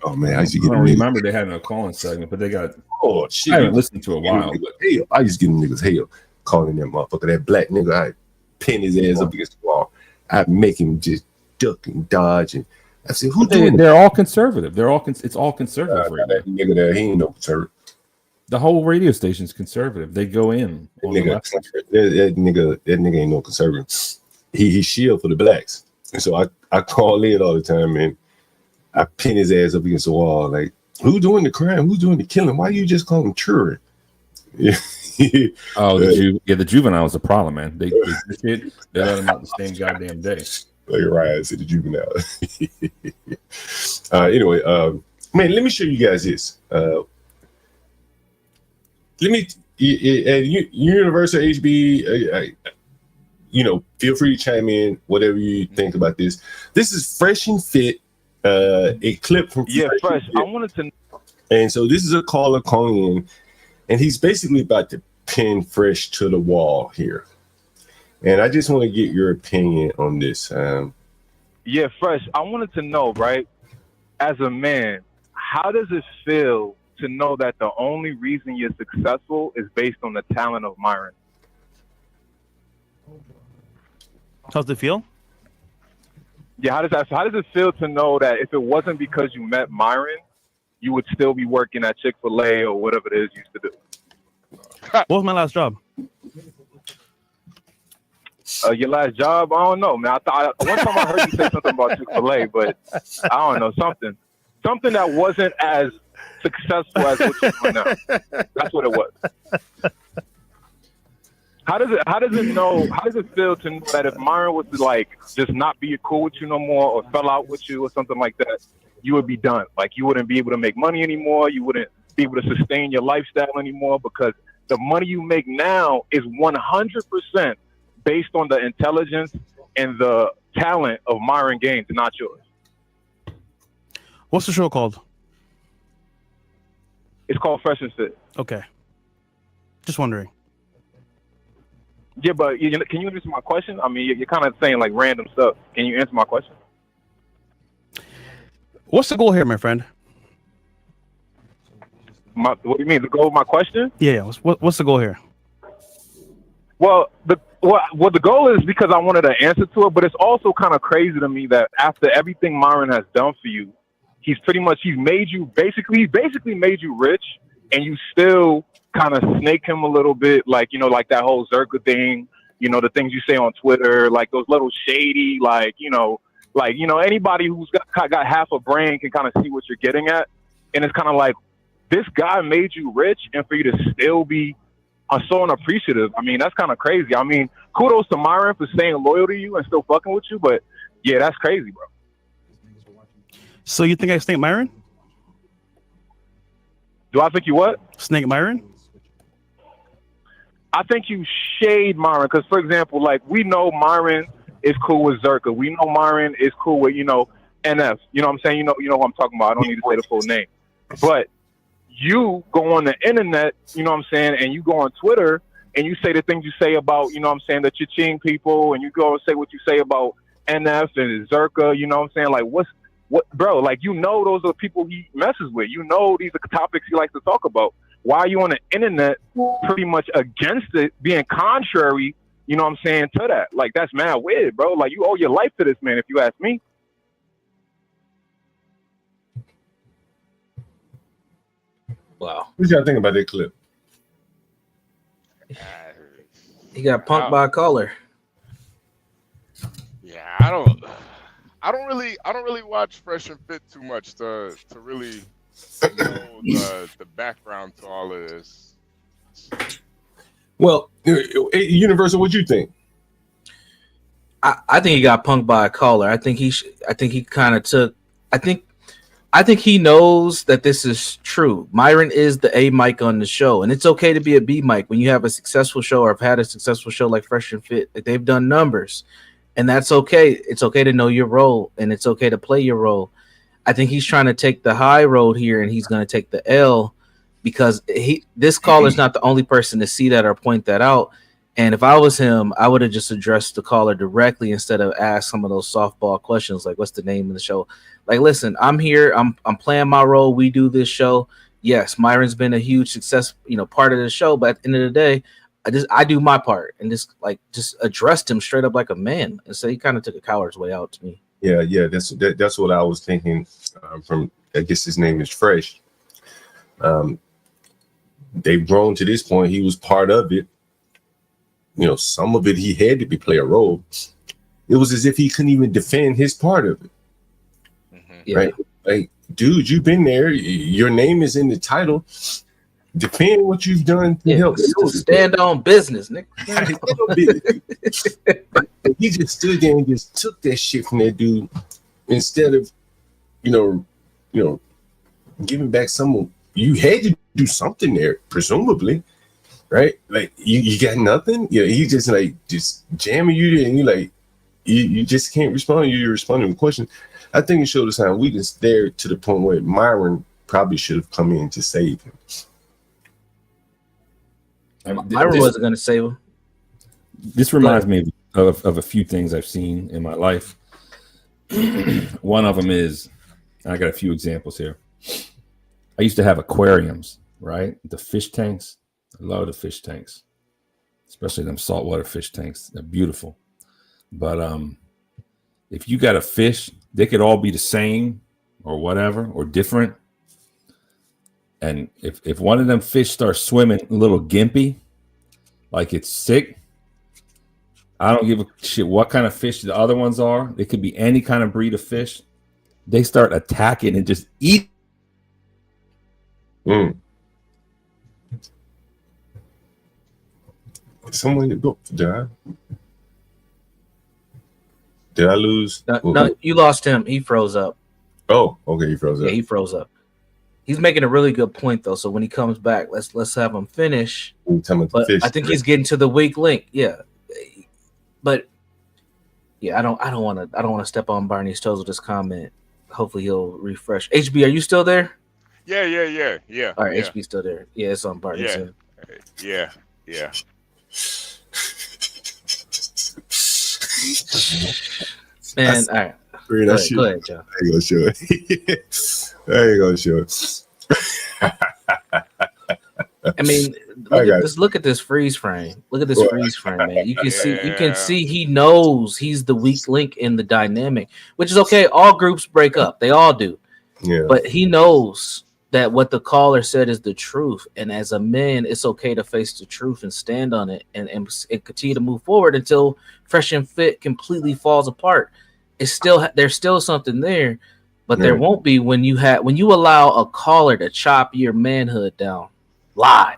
Oh man, I used to I don't remember they had a call-in segment, but they got. Oh shit! I haven't listened to a while. Hell, I used to give them niggas hell calling that motherfucker. That black nigga, I pin his ass up against the wall. I make him just duck and dodge, and I said, "Who doing?" They're all conservative. They're all. It's all conservative. Right that nigga there, he ain't no conservative. The whole radio station's conservative. They go in. That nigga ain't no conservative. He shield for the blacks, and so I call in all the time, and I pin his ass up against the wall, like, who doing the crime? Who's doing the killing? Why you just call him children? Yeah. The juvenile is a problem, man. They let him out the same goddamn day. Like Ryan said, the juvenile. Anyway, man, let me show you guys this. Universal HB, feel free to chime in, whatever you think about this. This is Fresh and Fit, a clip from Fresh. I wanted to. And so this is a caller calling in, and he's basically about to pin Fresh to the wall here. And I just want to get your opinion on this. Fresh. I wanted to know, right? As a man, how does it feel to know that the only reason you're successful is based on the talent of Myron? How's it feel? Yeah, how does it feel to know that if it wasn't because you met Myron, you would still be working at Chick-fil-A or whatever it is you used to do? What was my last job? Your last job? I don't know, man. One time I heard you say something about Chick-fil-A, but I don't know, something that wasn't as successful as what you're doing now. That's what it was. How does it feel to know that if Myron was to like just not be cool with you no more or fell out with you or something like that, you would be done? Like you wouldn't be able to make money anymore, you wouldn't be able to sustain your lifestyle anymore, because the money you make now is 100% based on the intelligence and the talent of Myron Gaines, not yours. What's the show called? It's called Fresh and Fit. Okay. Just wondering. Yeah, but can you answer my question? I mean, you're kind of saying like random stuff. Can you answer my question? What's the goal here, my friend? What do you mean? The goal of my question? Yeah. What's the goal here? Well, the goal is because I wanted an answer to it, but it's also kind of crazy to me that after everything Myron has done for you, he's made you basically made you rich, and you still kind of snake him a little bit, like that whole Zerka thing, the things you say on Twitter, like those little shady, anybody who's got half a brain can kind of see what you're getting at, and it's kind of like this guy made you rich, and for you to still be so unappreciative. I mean, that's kind of crazy. I mean, kudos to Myron for staying loyal to you and still fucking with you, but yeah, that's crazy, bro. So you think I stink Myron? Do I think you what? Snake Myron? I think you shade Myron because, for example, like we know Myron is cool with Zerka. We know Myron is cool with, NF. You know what I'm saying? You know who I'm talking about. I don't need to say the full name. But you go on the internet, you know what I'm saying, and you go on Twitter and you say the things you say about, you know what I'm saying, the Cha-Ching people, and you go and say what you say about NF and Zerka, you know what I'm saying? Like, what, bro, like, those are people he messes with. These are topics he likes to talk about. Why are you on the internet pretty much against it, being contrary, you know what I'm saying, to that? Like, that's mad weird, bro. Like, you owe your life to this man, if you ask me. Wow. What y'all think about that clip? He got punked by a caller. Yeah, I don't really watch Fresh and Fit too much to really know the background to all of this. Well, Universal, what you think? I think he got punked by a caller. I think he kind of took. I think he knows that this is true. Myron is the A mic on the show, and it's okay to be a B mic when you have a successful show or have had a successful show like Fresh and Fit. Like, they've done numbers, and that's okay. It's okay to know your role, and it's okay to play your role. I think he's trying to take the high road here, and he's going to take the L because this caller is not the only person to see that or point that out. And if I was him, I would have just addressed the caller directly instead of ask some of those softball questions like, "What's the name of the show?" Like, listen, I'm here. I'm playing my role. We do this show. Yes, Myron's been a huge success, part of the show. But at the end of the day, I do my part and just addressed him straight up like a man. And so he kind of took a coward's way out to me. Yeah, that's what I was thinking. From, I guess his name is Fresh. They've grown to this point. He was part of it. Some of it he had to play a role. It was as if he couldn't even defend his part of it. Yeah. Right? Like, dude, you've been there. Your name is in the title. Defend what you've done to help. Stand on business, Nick. He just stood there and just took that shit from that dude instead of, giving back some. You had to do something there, presumably, right? Like, you got nothing. He just jamming you, and you just can't respond. You're responding with questions. I think it showed a sign of weakness there to the point where Myron probably should have come in to save him. Myron wasn't going to save him. This reminds me of a few things I've seen in my life. One of them is, I got a few examples here. I used to have aquariums, right? The fish tanks. I love the fish tanks, especially them saltwater fish tanks. They're beautiful. But if you got a fish, they could all be the same or whatever or different. And if one of them fish starts swimming a little gimpy, like it's sick, I don't give a shit what kind of fish the other ones are. It could be any kind of breed of fish. They start attacking and just eat. Someone go. Did I lose? No, you lost him. He froze up. Oh, okay, he froze up. Yeah, he froze up. He's making a really good point though. So when he comes back, let's have him finish. But I think he's getting to the weak link. Yeah, but yeah, I don't want to step on Barney's toes with this comment. Hopefully he'll refresh. HB, are you still there? Yeah. All right, HB's still there. Yeah, it's on Barney's. Yeah. Man, all right. Go ahead, John. I ain't gonna show it. I mean, look at this freeze frame. Look at this freeze frame, man. You can see he knows he's the weak link in the dynamic, which is okay. All groups break up. They all do. Yeah. But he knows that what the caller said is the truth. And as a man, it's okay to face the truth and stand on it and continue to move forward until Fresh and Fit completely falls apart. There's still something there, but there won't be when you allow a caller to chop your manhood down live.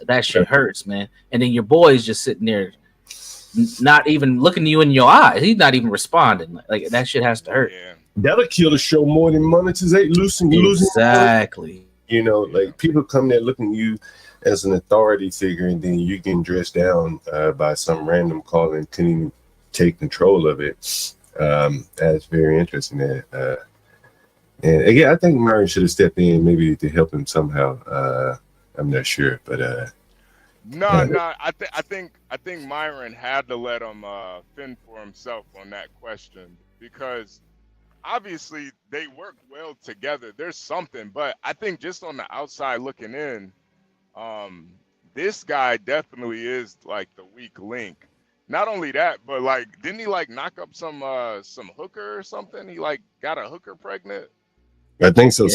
That shit hurts, man. And then your boy's just sitting there, not even looking you in your eyes. He's not even responding. Like, that shit has to hurt. Yeah. That'll kill the show more than monetization. Losing. Exactly. You know, like people come there looking at you as an authority figure, and then you getting dressed down by some random call and couldn't even take control of it. That's very interesting. And again, I think Myron should have stepped in maybe to help him somehow. I'm not sure, but no. I think Myron had to let him fend for himself on that question, because obviously they work well together. There's something, but I think just on the outside looking in, this guy definitely is like the weak link. Not only that, but like, didn't he like knock up some hooker or something? He like got a hooker pregnant. I think so.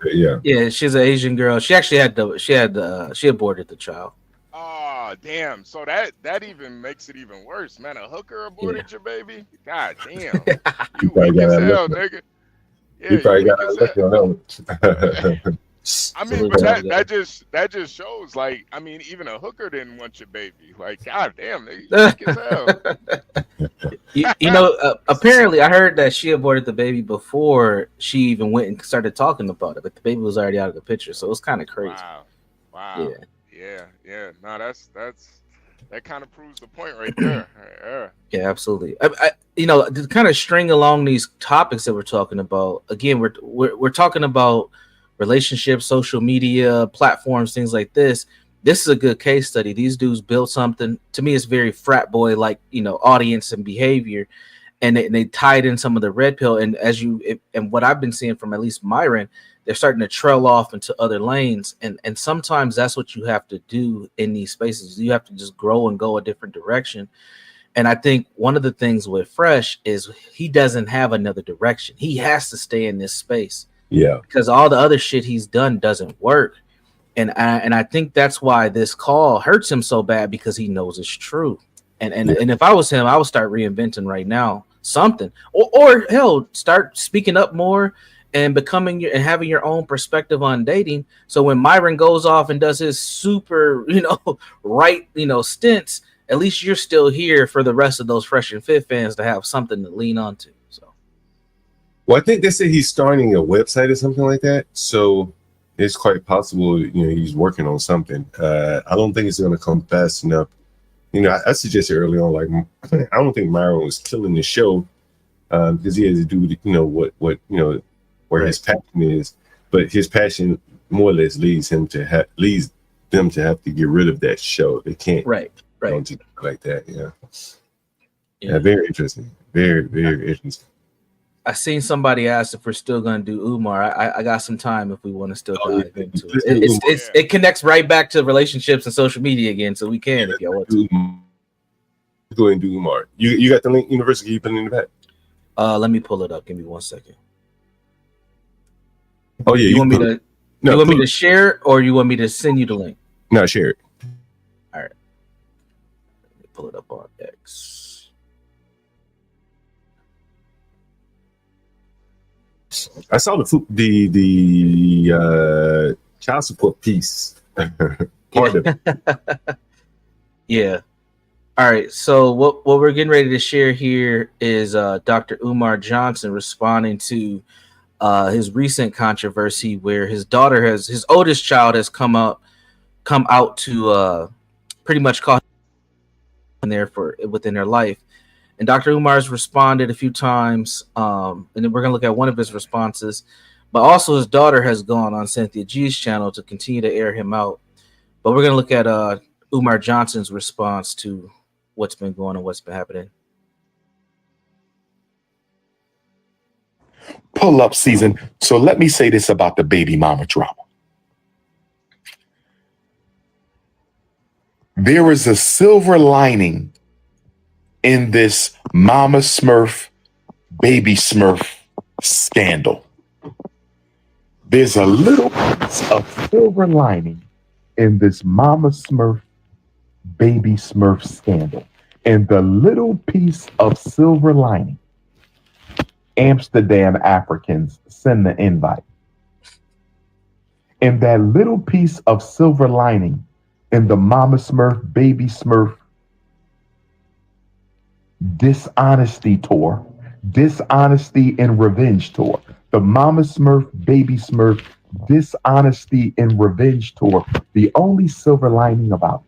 Yeah, she's an Asian girl. She actually she aborted the child. Oh, damn. So that even makes it even worse, man. A hooker aborted your baby? God damn. You weak as hell, nigga. Yeah, you probably got lucky on that one. I mean, but that just shows, like, I mean, even a hooker didn't want your baby. Like, god damn, nigga, weak as hell. you know, apparently I heard that she aborted the baby before she even went and started talking about it. Like, the baby was already out of the picture, so it was kind of crazy. Wow. Yeah. No, that kind of proves the point right there. Yeah, absolutely. I you know, to kind of string along these topics that we're talking about. Again, we're talking about relationships, social media platforms, things like this. This is a good case study. These dudes built something. To me, it's very frat boy like, you know, audience and behavior, and they tied in some of the red pill. And and what I've been seeing from at least Myron, they're starting to trail off into other lanes. And sometimes that's what you have to do in these spaces. You have to just grow and go a different direction. And I think one of the things with Fresh is he doesn't have another direction. He has to stay in this space. Yeah, because all the other shit he's done doesn't work. And I think that's why this call hurts him so bad, because he knows it's true. And if I was him, I would start reinventing right now something, or hell, start speaking up more and becoming and having your own perspective on dating. So when Myron goes off and does his super, stints, at least you're still here for the rest of those Fresh and Fit fans to have something to lean onto. So, well, I think they say he's starting a website or something like that. So it's quite possible, he's working on something. I don't think it's going to come fast enough. I suggested early on, like, I don't think Myron was killing the show because he has to do, where his passion is. But his passion more or less leads them to have to get rid of that show. They can't do like that. Yeah. Very interesting. Very, very interesting. I seen somebody ask if we're still going to do Umar. I got some time if we want to still dive into it. It connects right back to relationships and social media again, so we can if y'all want to. Go ahead and do Umar. You got the link, University, you put it in the back? Let me pull it up. Give me 1 second. Oh yeah, you want me to share it, or you want me to send you the link? No, share it. All right. Let me pull it up on X. I saw the child support piece part of it. Yeah. All right. So what we're getting ready to share here is Dr. Umar Johnson responding to his recent controversy where his oldest child has come out to pretty much call in there within their life. And Dr. Umar's responded a few times, and then we're going to look at one of his responses. But also his daughter has gone on Cynthia G's channel to continue to air him out. But we're going to look at Umar Johnson's response to what's been going on, what's been happening. Pull-up season. So let me say this about the baby mama drama. There is a silver lining in this Mama Smurf, Baby Smurf scandal. There's a little piece of silver lining in this Mama Smurf, Baby Smurf scandal. And the little piece of silver lining, Amsterdam Africans send the invite. And that little piece of silver lining in the Mama Smurf, Baby Smurf dishonesty tour, dishonesty and revenge tour, the Mama Smurf, Baby Smurf dishonesty and revenge tour, the only silver lining about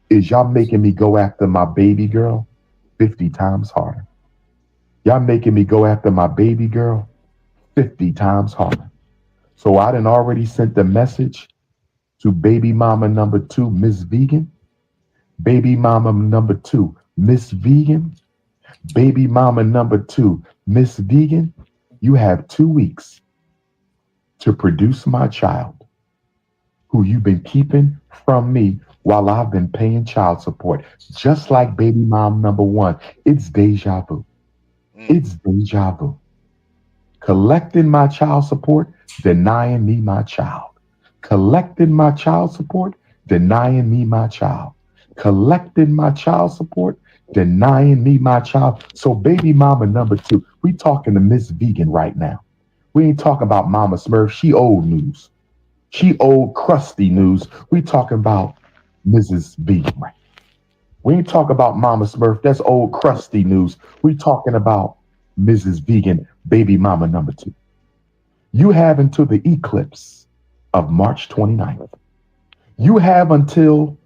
it is y'all making me go after my baby girl 50 times harder. Y'all making me go after my baby girl 50 times harder. So I done already sent the message to baby mama number 2, Miss Vegan. Baby mama number 2, Miss Vegan. Baby mama number 2, Miss Vegan. You have 2 weeks to produce my child who you've been keeping from me while I've been paying child support. Just like baby mom number 1. It's deja vu. It's deja vu. Collecting my child support, denying me my child. Collecting my child support, denying me my child. Collecting my child support, denying me my child. So baby mama number 2, we talking to Miss Vegan right now. We ain't talking about Mama Smurf. She old news. She old crusty news. We talking about Mrs. Vegan right now. We ain't talking about Mama Smurf. That's old crusty news. We talking about Mrs. Vegan, baby mama number 2. You have until the eclipse of March 29th. You have until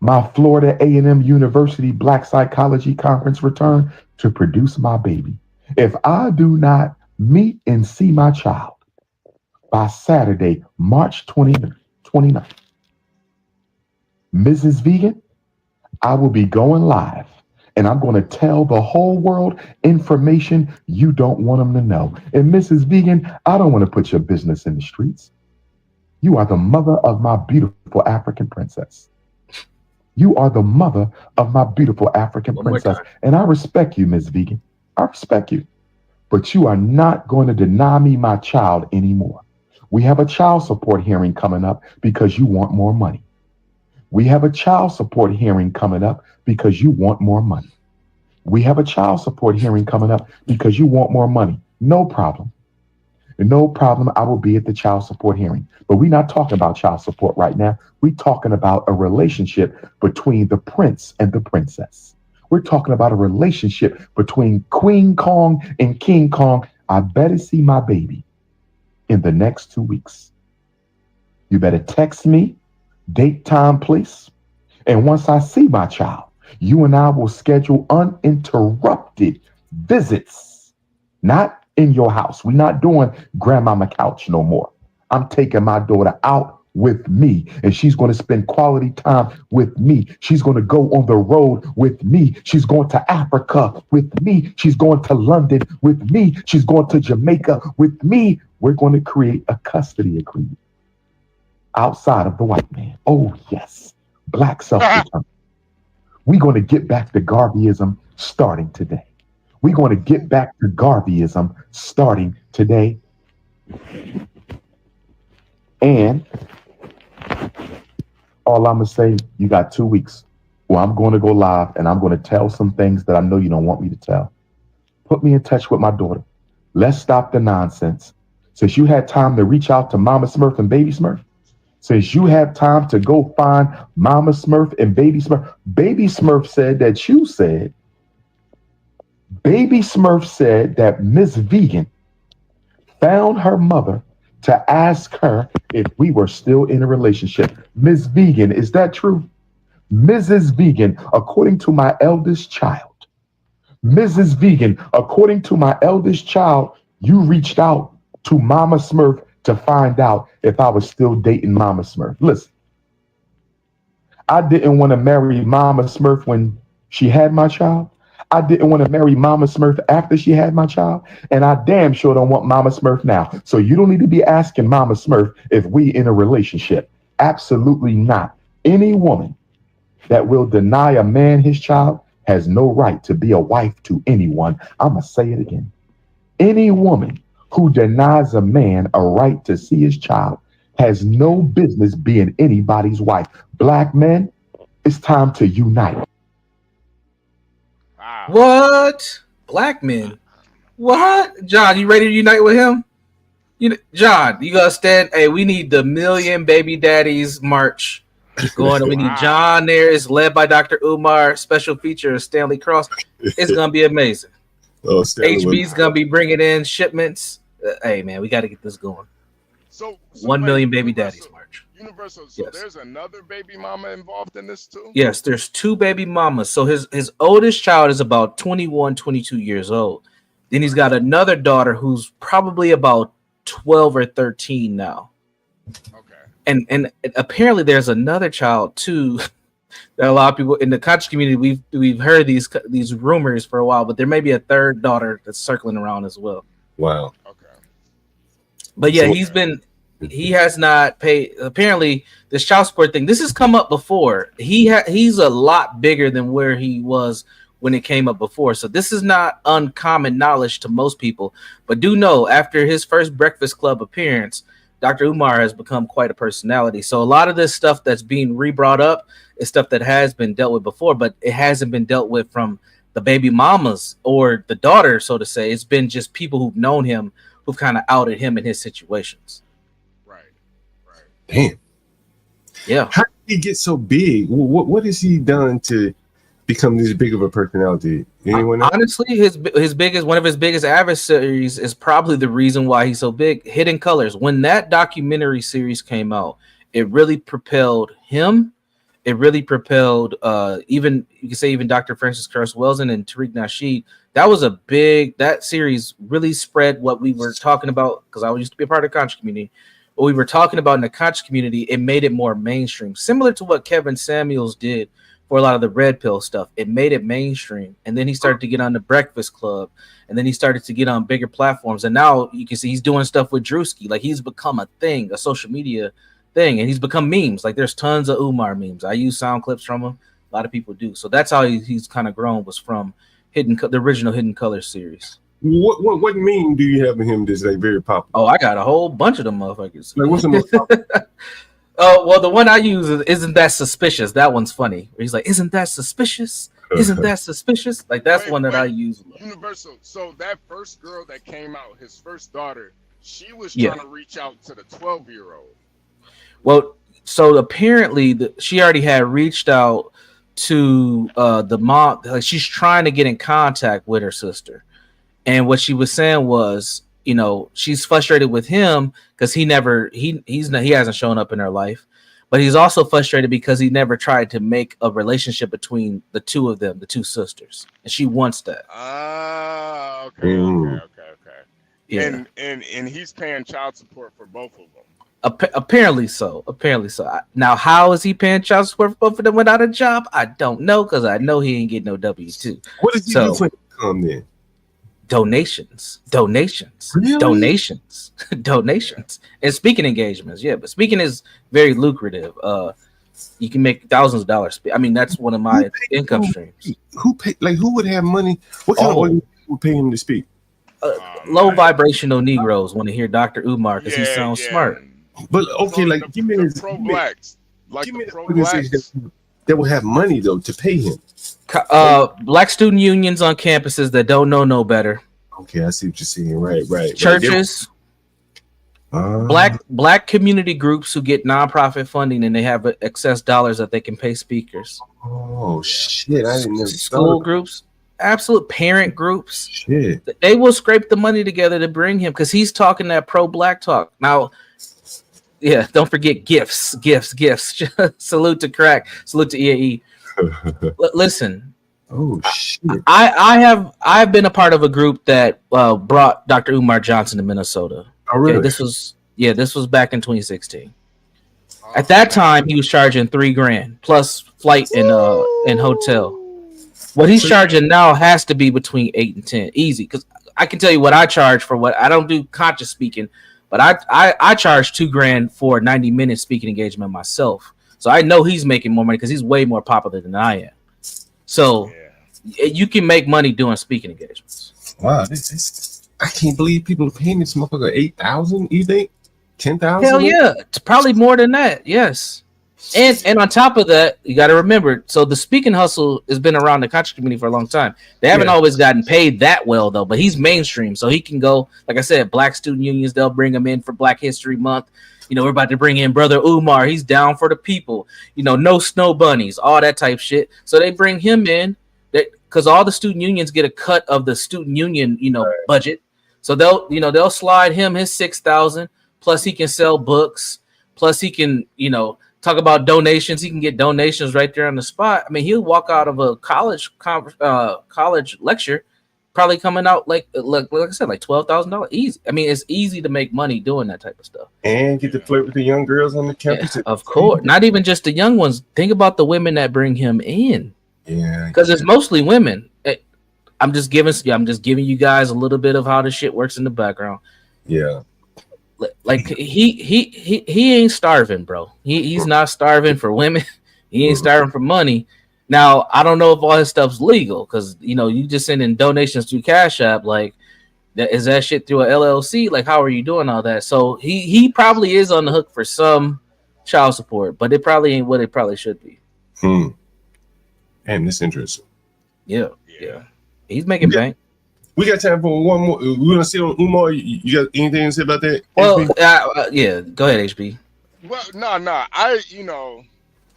my Florida A&M University Black Psychology Conference return to produce my baby. If I do not meet and see my child by Saturday, March 29th, Mrs. Vegan, I will be going live and I'm going to tell the whole world information you don't want them to know. And Mrs. Vegan, I don't want to put your business in the streets. You are the mother of my beautiful African princess. You are the mother of my beautiful African princess. And I respect you, Miss Vegan. I respect you. But you are not going to deny me my child anymore. We have a child support hearing coming up because you want more money. We have a child support hearing coming up because you want more money. We have a child support hearing coming up because you want more money. No problem. No problem. I will be at the child support hearing. But we're not talking about child support right now. We're talking about a relationship between the prince and the princess. We're talking about a relationship between Queen Kong and King Kong. I better see my baby in the next 2 weeks. You better text me, date, time, place. And once I see my child, you and I will schedule uninterrupted visits. Not in your house. We're not doing grandmama couch no more. I'm taking my daughter out with me, and she's going to spend quality time with me. She's going to go on the road with me. She's going to Africa with me. She's going to London with me. She's going to Jamaica with me. We're going to create a custody agreement outside of the white man. Oh, yes. Black self-determination. We're going to get back to Garveyism starting today. We're going to get back to Garveyism starting today. And all I'm going to say, you got 2 weeks where I'm going to go live and I'm going to tell some things that I know you don't want me to tell. Put me in touch with my daughter. Let's stop the nonsense. Since you had time to reach out to Mama Smurf and Baby Smurf, since you have time to go find Mama Smurf and Baby Smurf, Baby Smurf said that you said, Baby Smurf said that Miss Vegan found her mother to ask her if we were still in a relationship. Miss Vegan, is that true? Mrs. Vegan, according to my eldest child, Mrs. Vegan, according to my eldest child, you reached out to Mama Smurf to find out if I was still dating Mama Smurf. Listen, I didn't want to marry Mama Smurf when she had my child. I didn't want to marry Mama Smurf after she had my child. And I damn sure don't want Mama Smurf now. So you don't need to be asking Mama Smurf if we in a relationship. Absolutely not. Any woman that will deny a man his child has no right to be a wife to anyone. I'm going to say it again. Any woman who denies a man a right to see his child has no business being anybody's wife. Black men, it's time to unite. Wow. What? Black men? What? John, you ready to unite with him? John, you gotta stand. Hey, we need the Million Baby Daddies March going. We need John there. It's led by Dr. Umar. Special feature Stanley Cross. It's gonna be amazing. HB's gonna be bringing in shipments. Hey man, we got to get this going. So 1 million baby daddies march. Universal. So there's another baby mama involved in this too? Yes, there's 2 baby mamas. So his oldest child is about 21, 22 years old. Then he's got another daughter who's probably about 12 or 13 now. Okay. And apparently there's another child too. That a lot of people in the conscious community we've heard these rumors for a while, but there may be a third daughter that's circling around as well. Wow. Okay. But yeah, he has not paid. Apparently, this child support thing, this has come up before. He's a lot bigger than where he was when it came up before. So this is not uncommon knowledge to most people. But do know, after his first Breakfast Club appearance, Dr. Umar has become quite a personality. So a lot of this stuff that's being re-brought up is stuff that has been dealt with before, but it hasn't been dealt with from the baby mamas or the daughter, so to say. It's been just people who've known him, who've kind of outed him in his situations. Damn. Yeah. How did he get so big? What has he done to become this big of a personality? Anyone else? Honestly, one of his biggest adversaries is probably the reason why he's so big. Hidden Colors. When that documentary series came out, it really propelled him. It really propelled even Dr. Francis Wells and Tariq Nasheed. That series really spread what we were talking about, because I used to be a part of the conscious community. What we were talking about in the conscious community, it made it more mainstream, similar to what Kevin Samuels did for a lot of the red pill stuff. It made it mainstream, and then he started to get on the Breakfast Club, and then he started to get on bigger platforms, and now you can see he's doing stuff with Drewski. Like, he's become a thing, a social media thing, and he's become memes. Like, there's tons of Umar memes. I use sound clips from him. A lot of people do. So that's how he's kind of grown, was from the original Hidden Colors series. What meme do you have of him that's like very popular? Oh, I got a whole bunch of them motherfuckers. Like, what's the most popular? Oh, well, the one I use is "Isn't That Suspicious?" That one's funny. Where he's like, "Isn't that suspicious? Isn't that suspicious?" Like, that's one that I use. Universal. So that first girl that came out, his first daughter, she was trying to reach out to the 12-year-old. Well, so apparently she already had reached out to the mom. Like, she's trying to get in contact with her sister. And what she was saying was, she's frustrated with him because he hasn't shown up in her life, but he's also frustrated because he never tried to make a relationship between the two of them, the two sisters, and she wants that. Okay. Yeah. And he's paying child support for both of them. Apparently so. Now, how is he paying child support for both of them without a job? I don't know, because I know he ain't getting no W-2. What does he do for income then? Donations, really? donations, and speaking engagements. Yeah, but speaking is very lucrative. You can make thousands of dollars. I mean, that's one of my income streams. Who would have money? What kind of organization would pay him to speak? Low vibrational Negroes want to hear Dr. Umar because he sounds smart. But okay, give me the pro-blacks. That will have money though to pay him. Black student unions on campuses that don't know no better. Okay, I see what you're saying. Right. Churches, black community groups who get nonprofit funding and they have excess dollars that they can pay speakers. Oh shit! I didn't know. School groups, absolute parent groups. Shit, they will scrape the money together to bring him because he's talking that pro-black talk now. Yeah, don't forget gifts. Salute to Crack. Salute to EAE. Listen. Oh shit! I've been a part of a group that brought Dr. Umar Johnson to Minnesota. Oh really? Okay, this was back in 2016. At that time, he was charging $3,000 plus flight and hotel. What he's charging now has to be between 8 and 10, easy. Because I can tell you what I charge for what I don't do conscious speaking. But I charge $2,000 for a 90-minute speaking engagement myself. So I know he's making more money because he's way more popular than I am. So you can make money doing speaking engagements. Wow, I can't believe people are paying this motherfucker $8,000. You think 10,000? Hell yeah, it's probably more than that. Yes, and on top of that, you got to remember. So the speaking hustle has been around the conscious community for a long time. They haven't always gotten paid that well though. But he's mainstream, so he can go. Like I said, black student unions, they'll bring him in for Black History Month. We're about to bring in Brother Umar. He's down for the people. No snow bunnies, all that type shit. So they bring him in because all the student unions get a cut of the student union, budget. So they'll slide him his 6,000. Plus he can sell books. Plus he can, talk about donations. He can get donations right there on the spot. I mean, he'll walk out of a college lecture, probably coming out like I said, like $12,000 easy. I mean, it's easy to make money doing that type of stuff. And get to flirt with the young girls on the campus. Yeah, of course, not even just the young ones. Think about the women that bring him in. Yeah, because it's mostly women. I'm just giving you guys a little bit of how the shit works in the background. Yeah. Like he ain't starving, bro. He's not starving for women. He ain't starving for money. Now I don't know if all his stuff's legal because you just sending donations through Cash App. Like, is that shit through a LLC? Like, how are you doing all that? So he probably is on the hook for some child support, but it probably ain't what it probably should be. And this interesting. Yeah. He's making bank. We got time for one more. We're gonna see on Umar. You got anything to say about that? Well, yeah. Go ahead, HB. Well, no.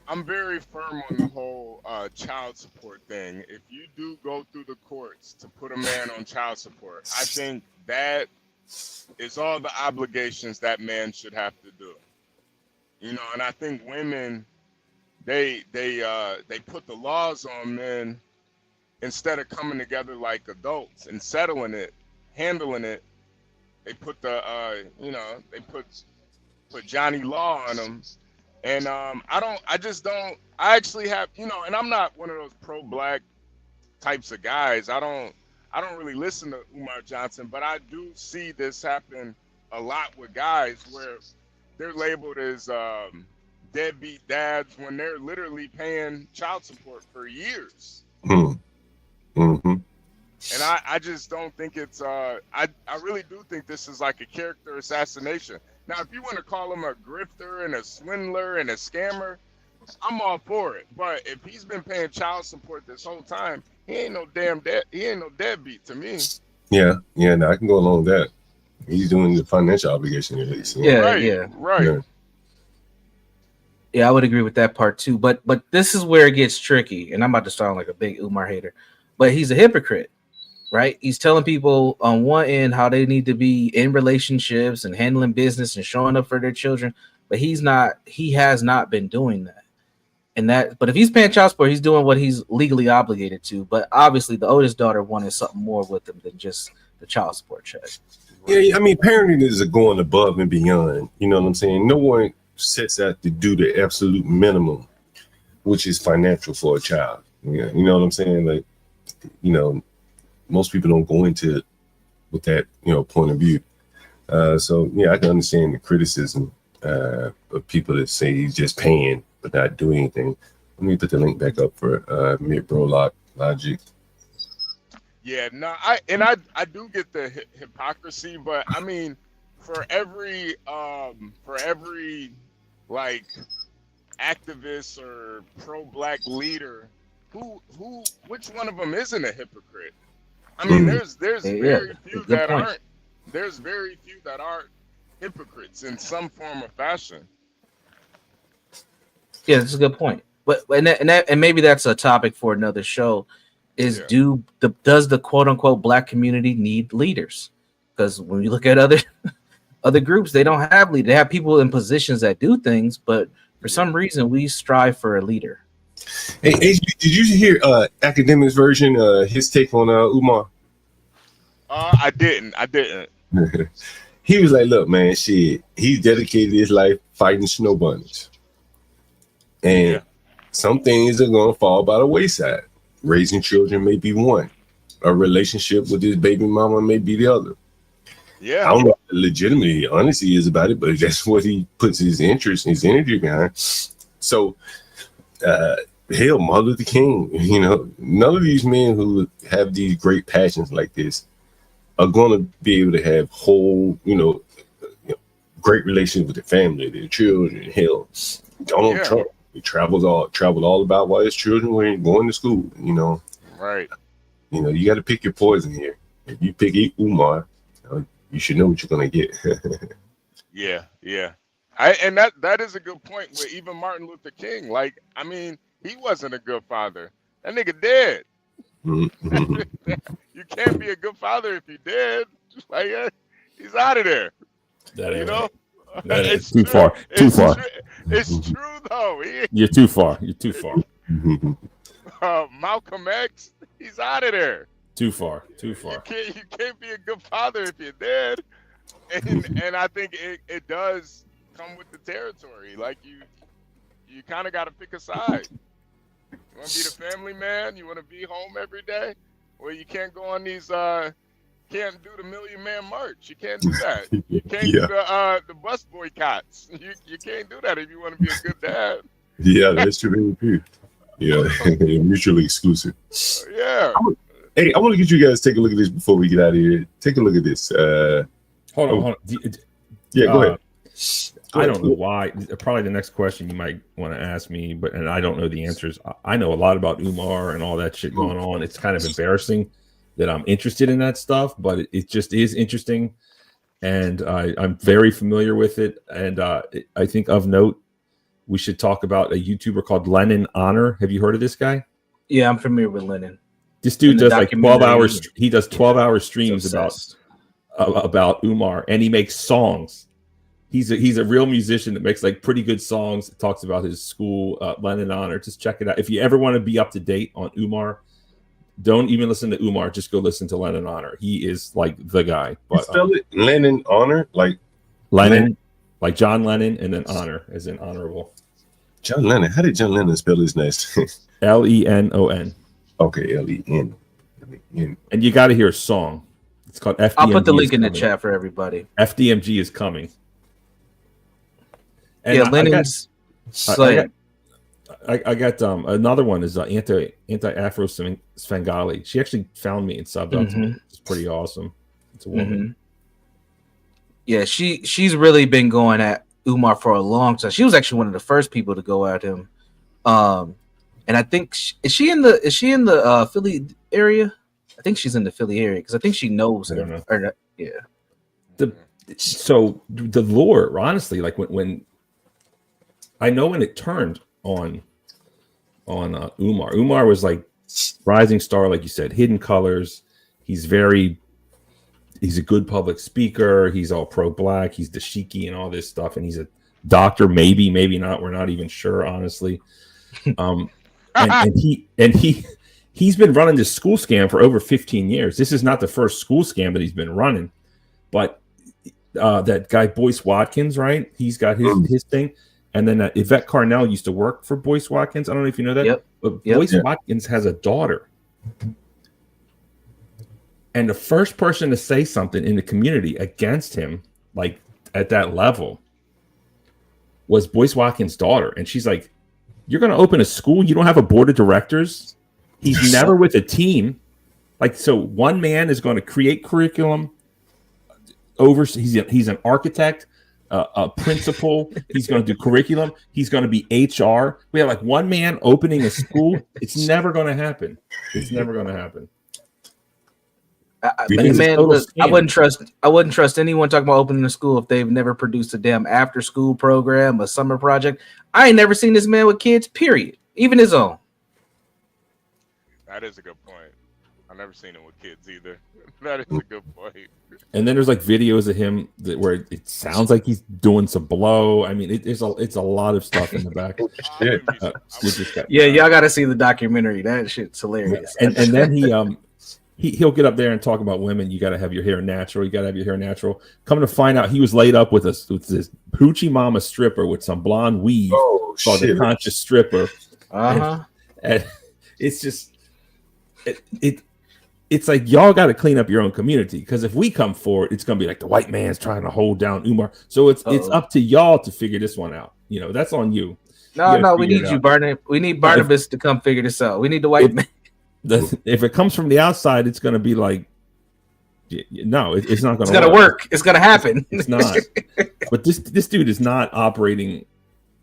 I'm very firm on the whole child support thing. If you do go through the courts to put a man on child support, I think that is all the obligations that man should have to do. And I think women, they put the laws on men. Instead of coming together like adults and settling it, handling it, they put they put Johnny Law on them. And I actually have, and I'm not one of those pro-black types of guys. I don't really listen to Umar Johnson, but I do see this happen a lot with guys where they're labeled as deadbeat dads when they're literally paying child support for years. Mm-hmm. And I just don't think it's I really do think this is like a character assassination. Now, if you want to call him a grifter and a swindler and a scammer, I'm all for it. But if he's been paying child support this whole time, he ain't no deadbeat to me. Yeah, no, I can go along with that. He's doing the financial obligation at least. Right. Yeah, I would agree with that part too. But this is where it gets tricky, and I'm about to sound like a big Umar hater. But he's a hypocrite, right? He's telling people on one end how they need to be in relationships and handling business and showing up for their children, but he has not been doing that. But if he's paying child support, he's doing what he's legally obligated to. But obviously the oldest daughter wanted something more with him than just the child support check. Yeah, I mean, parenting is going above and beyond. You know what I'm saying? No one sets out to do the absolute minimum, which is financial for a child. Yeah, you know what I'm saying? Like, most people don't go into it with that, point of view. So yeah, I can understand the criticism of people that say he's just paying but not doing anything. Let me put the link back up for mid-bro logic. Yeah, no, I do get the hypocrisy, but I mean, for every like activist or pro-black leader, which one of them isn't a hypocrite? I mean, there's very few that aren't. There's very few that aren't hypocrites in some form or fashion. Yeah, that's a good point. But and maybe that's a topic for another show. Does the quote unquote black community need leaders? Because when you look at other groups, they don't have leaders. They have people in positions that do things, but for some reason we strive for a leader. Hey, HB, did you hear Academic's version, his take on Umar? I didn't. He was like, look, man, shit, he's dedicated his life fighting snow bunnies. And some things are going to fall by the wayside. Raising children may be one. A relationship with his baby mama may be the other. Yeah. I don't know what the legitimately honesty is about it, but that's what he puts his interest and his energy behind. So, hell, Martin Luther King, none of these men who have these great passions like this are going to be able to have whole, great relations with their family, their children. Hell, Donald Trump, he traveled all about while his children were going to school. Right. You got to pick your poison here. If you pick Umar, you should know what you're gonna get. Yeah. And that is a good point. With even Martin Luther King, like, I mean, he wasn't a good father. That nigga dead. You You can't be a good father if you did. Like, he's out of there. That You know, that is it's too true. far. Too far. It's true though. You're too far. You're too far. Malcolm X, he's out of there. Too far. Too far. You can't be a good father if you did. And I think it does come with the territory. Like you kind of got to pick a side. You want to be the family man? You want to be home every day? Well, you can't go on these. Can't do the Million Man March. You can't do that. You can't do the bus boycotts. You can't do that if you want to be a good dad. Yeah, that's true. Yeah, mutually exclusive. Yeah. Hey, I want to get you guys to take a look at this before we get out of here. Take a look at this. Hold on. Yeah, go ahead. I don't know why. Probably the next question you might want to ask me, and I don't know the answers. I know a lot about Umar and all that shit going on. It's kind of embarrassing that I'm interested in that stuff, but it just is interesting, and I'm very familiar with it. And I think of note, we should talk about a YouTuber called Lennon Honor. Have you heard of this guy? Yeah, I'm familiar with Lennon. This dude does like 12 hours. He does 12-hour streams about Umar, and he makes songs. He's a real musician that makes like pretty good songs. Talks about his school. Lennon Honor. Just check it out. If you ever want to be up to date on Umar, don't even listen to Umar. Just go listen to Lennon Honor. He is like the guy. But spell it Lennon Honor, like Lennon, like John Lennon, and then Honor as in honorable. John Lennon. How did John Lennon spell his name? Lenon. Okay, Len. And you got to hear a song. It's called FDMG. I'll put the link in the chat for everybody. FDMG is coming. And yeah, Lennon's. I got another one is anti-Afro Svengali. She actually found me and subbed out to me. It's pretty awesome. It's a woman. Yeah, she's really been going at Umar for a long time. She was actually one of the first people to go at him. And I think is she in the Philly area? I think she's in the Philly area because I think she knows him. So the lore, honestly, like when I know when it turned on Umar. Umar was like rising star, like you said, Hidden Colors. He's a good public speaker. He's all pro-black. He's dashiki and all this stuff, and he's a doctor. Maybe not. We're not even sure, honestly. And he's been running this school scam for over 15 years. This is not the first school scam that he's been running, but that guy Boyce Watkins, right? He's got his thing. And then Yvette Carnell used to work for Boyce Watkins. I don't know if you know that. Yep. But Boyce Watkins has a daughter. And the first person to say something in the community against him, like at that level, was Boyce Watkins' daughter. And she's like, you're going to open a school? You don't have a board of directors? He's never with a team. Like, so one man is going to create curriculum. He's an architect. A principal, he's going to do curriculum, he's going to be HR. We have like one man opening a school. It's never going to happen. It's never going to happen. I wouldn't trust anyone talking about opening a school if they've never produced a damn after school program, a summer project. I ain't never seen this man with kids, period. Even his own. That is a good point. I've never seen him with kids either. That is a good point. And then there's like videos of him where it sounds like he's doing some blow. I mean, it's a lot of stuff in the back. Yeah, y'all got to see the documentary. That shit's hilarious. And then he'll get up there and talk about women. You got to have your hair natural. You got to have your hair natural. Come to find out, he was laid up with this hoochie mama stripper with some blonde weave called the conscious stripper. And it's just it's like y'all got to clean up your own community, because if we come forward, it's gonna be like the white man's trying to hold down Umar. So it's up to y'all to figure this one out. You know, that's on you. No, we need you, Barnabas. We need Barnabas to come figure this out. We need the white man. If it comes from the outside, it's gonna be like, no, it's not gonna. It's gonna work. It's gonna happen. It's not. But this dude is not operating.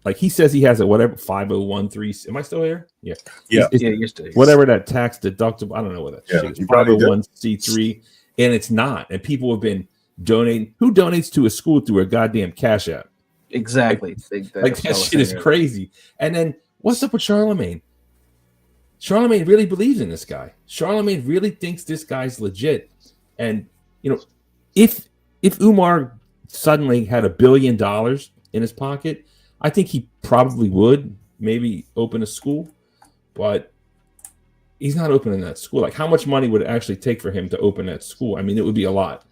Like he says he has a whatever 501(c). Am I still here? Yeah. You're still here. Whatever that tax deductible. I don't know what that shit is. 501(c)(3), and it's not. And people have been donating. Who donates to a school through a goddamn Cash App? Exactly. Like that shit is crazy. And then what's up with Charlemagne? Charlemagne really believes in this guy. Charlemagne really thinks this guy's legit. And, you know, if Umar suddenly had $1 billion in his pocket, I think he probably would maybe open a school, but he's not opening that school. Like, how much money would it actually take for him to open that school? I mean, it would be a lot,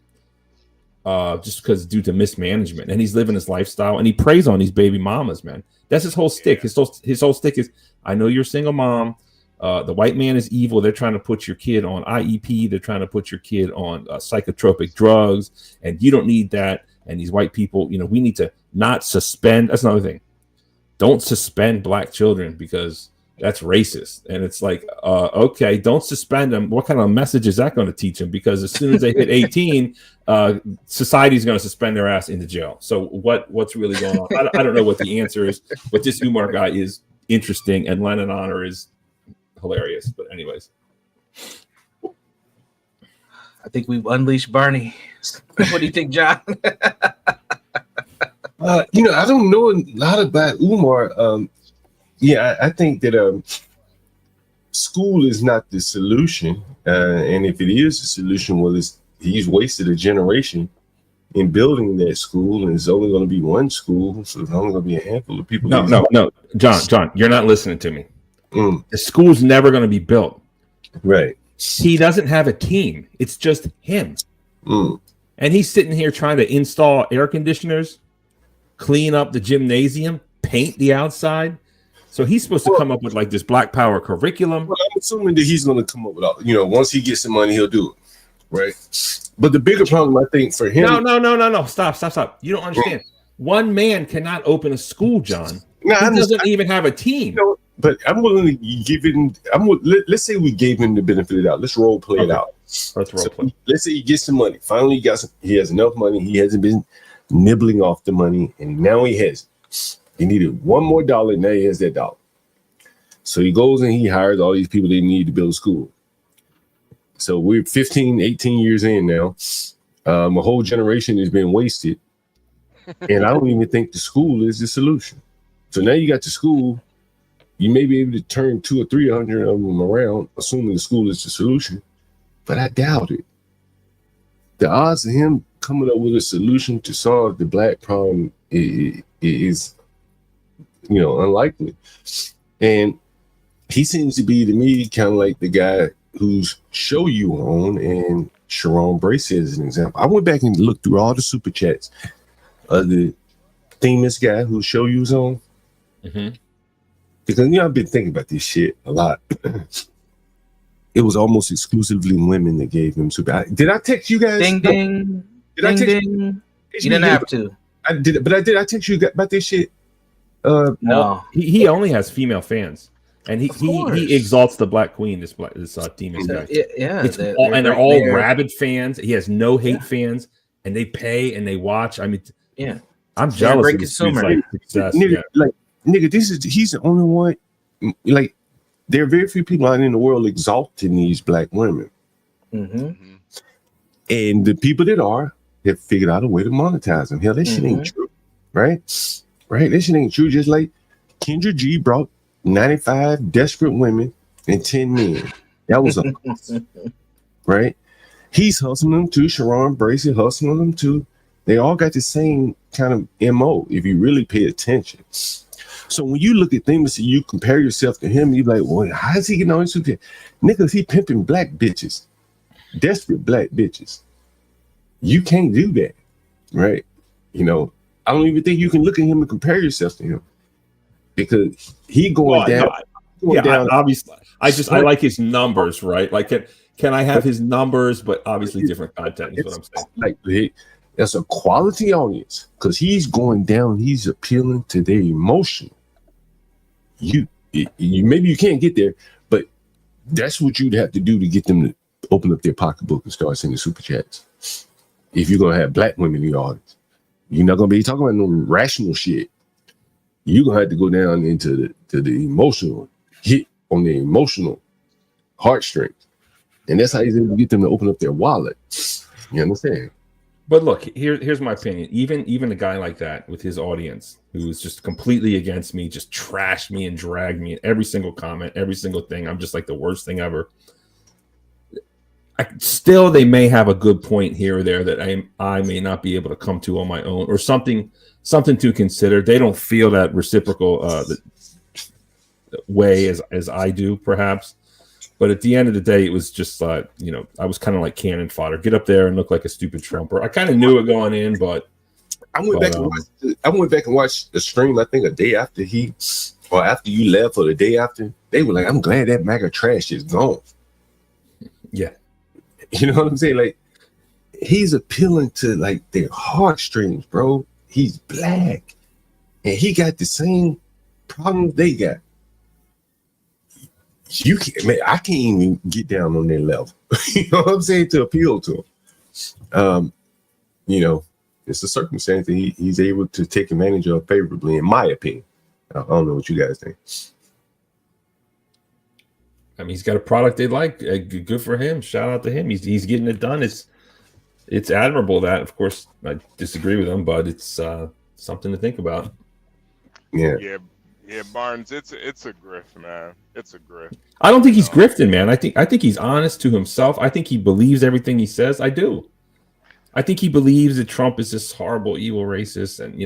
just because due to mismanagement. And he's living his lifestyle, and he preys on these baby mamas, man. That's his whole stick. His whole stick is, I know you're a single mom. The white man is evil. They're trying to put your kid on IEP. They're trying to put your kid on psychotropic drugs, and you don't need that. And these white people, you know, we need to not suspend. That's another thing. Don't suspend black children because that's racist. And it's like, okay, don't suspend them. What kind of message is that going to teach them? Because as soon as they hit 18, society's going to suspend their ass into jail. So what's really going on? I don't know what the answer is, but this Umar guy is interesting, and Lennon Honor is hilarious. But anyways, I think we've unleashed Barney. What do you think, John? You know, I don't know a lot about Umar. I think that school is not the solution, and if it is the solution, well, he's wasted a generation in building that school, and it's only going to be one school, so it's only going to be a handful of people. No, John, you're not listening to me. The school's never going to be built. Right. He doesn't have a team. It's just him. And he's sitting here trying to install air conditioners, clean up the gymnasium, paint the outside. So he's supposed to come up with like this Black Power curriculum. Well, I'm assuming that he's going to come up with all, you know, once he gets some money, he'll do it. Right. But the bigger problem, I think, for him. No. Stop. You don't understand. One man cannot open a school, John. No, he doesn't even have a team. You know, but I'm willing to give him. Let's say we gave him the benefit of the doubt. Let's role play it out. Let's say he gets some money. Finally, he has enough money. He hasn't been nibbling off the money, and now he has. He needed one more dollar. Now he has that dollar. So he goes and he hires all these people they need to build a school. So we're 15, 18 years in now. A whole generation has been wasted, and I don't even think the school is the solution. So now you got the school. You may be able to turn 200 or 300 of them around, assuming the school is the solution, but I doubt it. The odds of him coming up with a solution to solve the black problem is, you know, unlikely. And he seems to be, to me, kind of like the guy whose show you on, and Sharon Bracey is an example. I went back and looked through all the super chats of the famous guy whose show you was on. Because, you know, I've been thinking about this shit a lot. It was almost exclusively women that gave him super. Did I text you guys? Ding, ding. Did I text you? You didn't have to. I did, but I text you about this shit. No. He only has female fans. And he exalts the Black Queen, this demon guy. Yeah. They're all rabid fans. He has no hate fans, and they pay and they watch. I mean, yeah. I'm jealous of this dude's, like, success. Nigga, he's the only one. Like, there are very few people out in the world exalting these black women. And the people that are have figured out a way to monetize them. Hell, that shit ain't true. Right? That shit ain't true. Just like Kendra G brought 95 desperate women and 10 men. That was a right? He's hustling them too. Sharon Bracey hustling them too. They all got the same kind of MO if you really pay attention. So when you look at things and you compare yourself to him, you're like, well, how is he getting on his super? Niggas, he pimping black bitches, desperate black bitches. You can't do that, right? You know, I don't even think you can look at him and compare yourself to him, because he going down. Obviously. I like his numbers, right? Like, can I have his numbers, but obviously different content is what I'm saying. Like, that's a quality audience, because he's going down. He's appealing to their emotion. You maybe you can't get there, but that's what you'd have to do to get them to open up their pocketbook and start sending super chats. If you're gonna have black women in the audience, you're not gonna be talking about no rational shit. You're gonna have to go down into the emotional, hit on the emotional heartstrings, and that's how he's able to get them to open up their wallet. You understand? But look, here's my opinion. Even a guy like that with his audience who is just completely against me, just trashed me and dragged me in every single comment, every single thing. I'm just like the worst thing ever. Still, they may have a good point here or there that I may not be able to come to on my own, or something to consider. They don't feel that reciprocal way as I do, perhaps. But at the end of the day, it was just I was kind of like cannon fodder. Get up there and look like a stupid Trumper. I kind of knew it going in, but I went back and watched the stream. I think a day after after you left, or the day after, they were like, "I'm glad that MAGA trash is gone." Yeah, you know what I'm saying? Like, he's appealing to like their heartstrings, bro. He's black, and he got the same problems they got. You can't, man. I can't even get down on their level. You know what I'm saying? To appeal to him, it's a circumstance that he's able to take advantage of favorably, in my opinion. I don't know what you guys think. I mean, he's got a product they like. Good for him. Shout out to him. He's getting it done. It's admirable that. Of course, I disagree with him, but it's something to think about. Yeah, Barnes. It's a grift, man. It's a grift. I don't think he's grifting, man. I think he's honest to himself. I think he believes everything he says. I do. I think he believes that Trump is this horrible, evil racist, and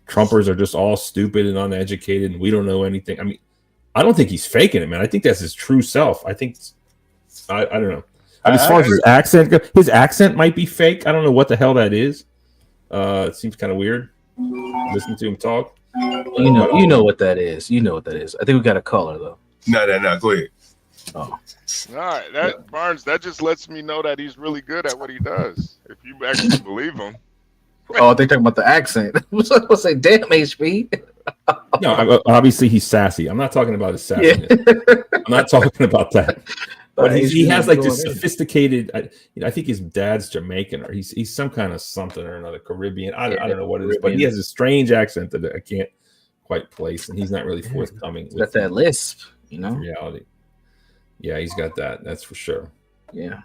Trumpers are just all stupid and uneducated, and we don't know anything. I mean, I don't think he's faking it, man. I think that's his true self. I think I don't know. I mean, as far as his accent might be fake. I don't know what the hell that is. It seems kind of weird. Listen to him talk. You know what that is. You know what that is. I think we got a caller though. No. Go ahead. Oh. All right, Barnes. That just lets me know that he's really good at what he does. If you actually believe him. Oh, they're talking about the accent. I was going to say, damn, HB. No, obviously he's sassy. I'm not talking about his sassiness. Yeah. I'm not talking about that. But he has like this sophisticated. I think his dad's Jamaican, or he's some kind of something or another, Caribbean. I don't know what it is, but he has a strange accent that I can't quite place, and he's not really forthcoming. He's got that lisp, reality. Yeah, he's got that. That's for sure. Yeah.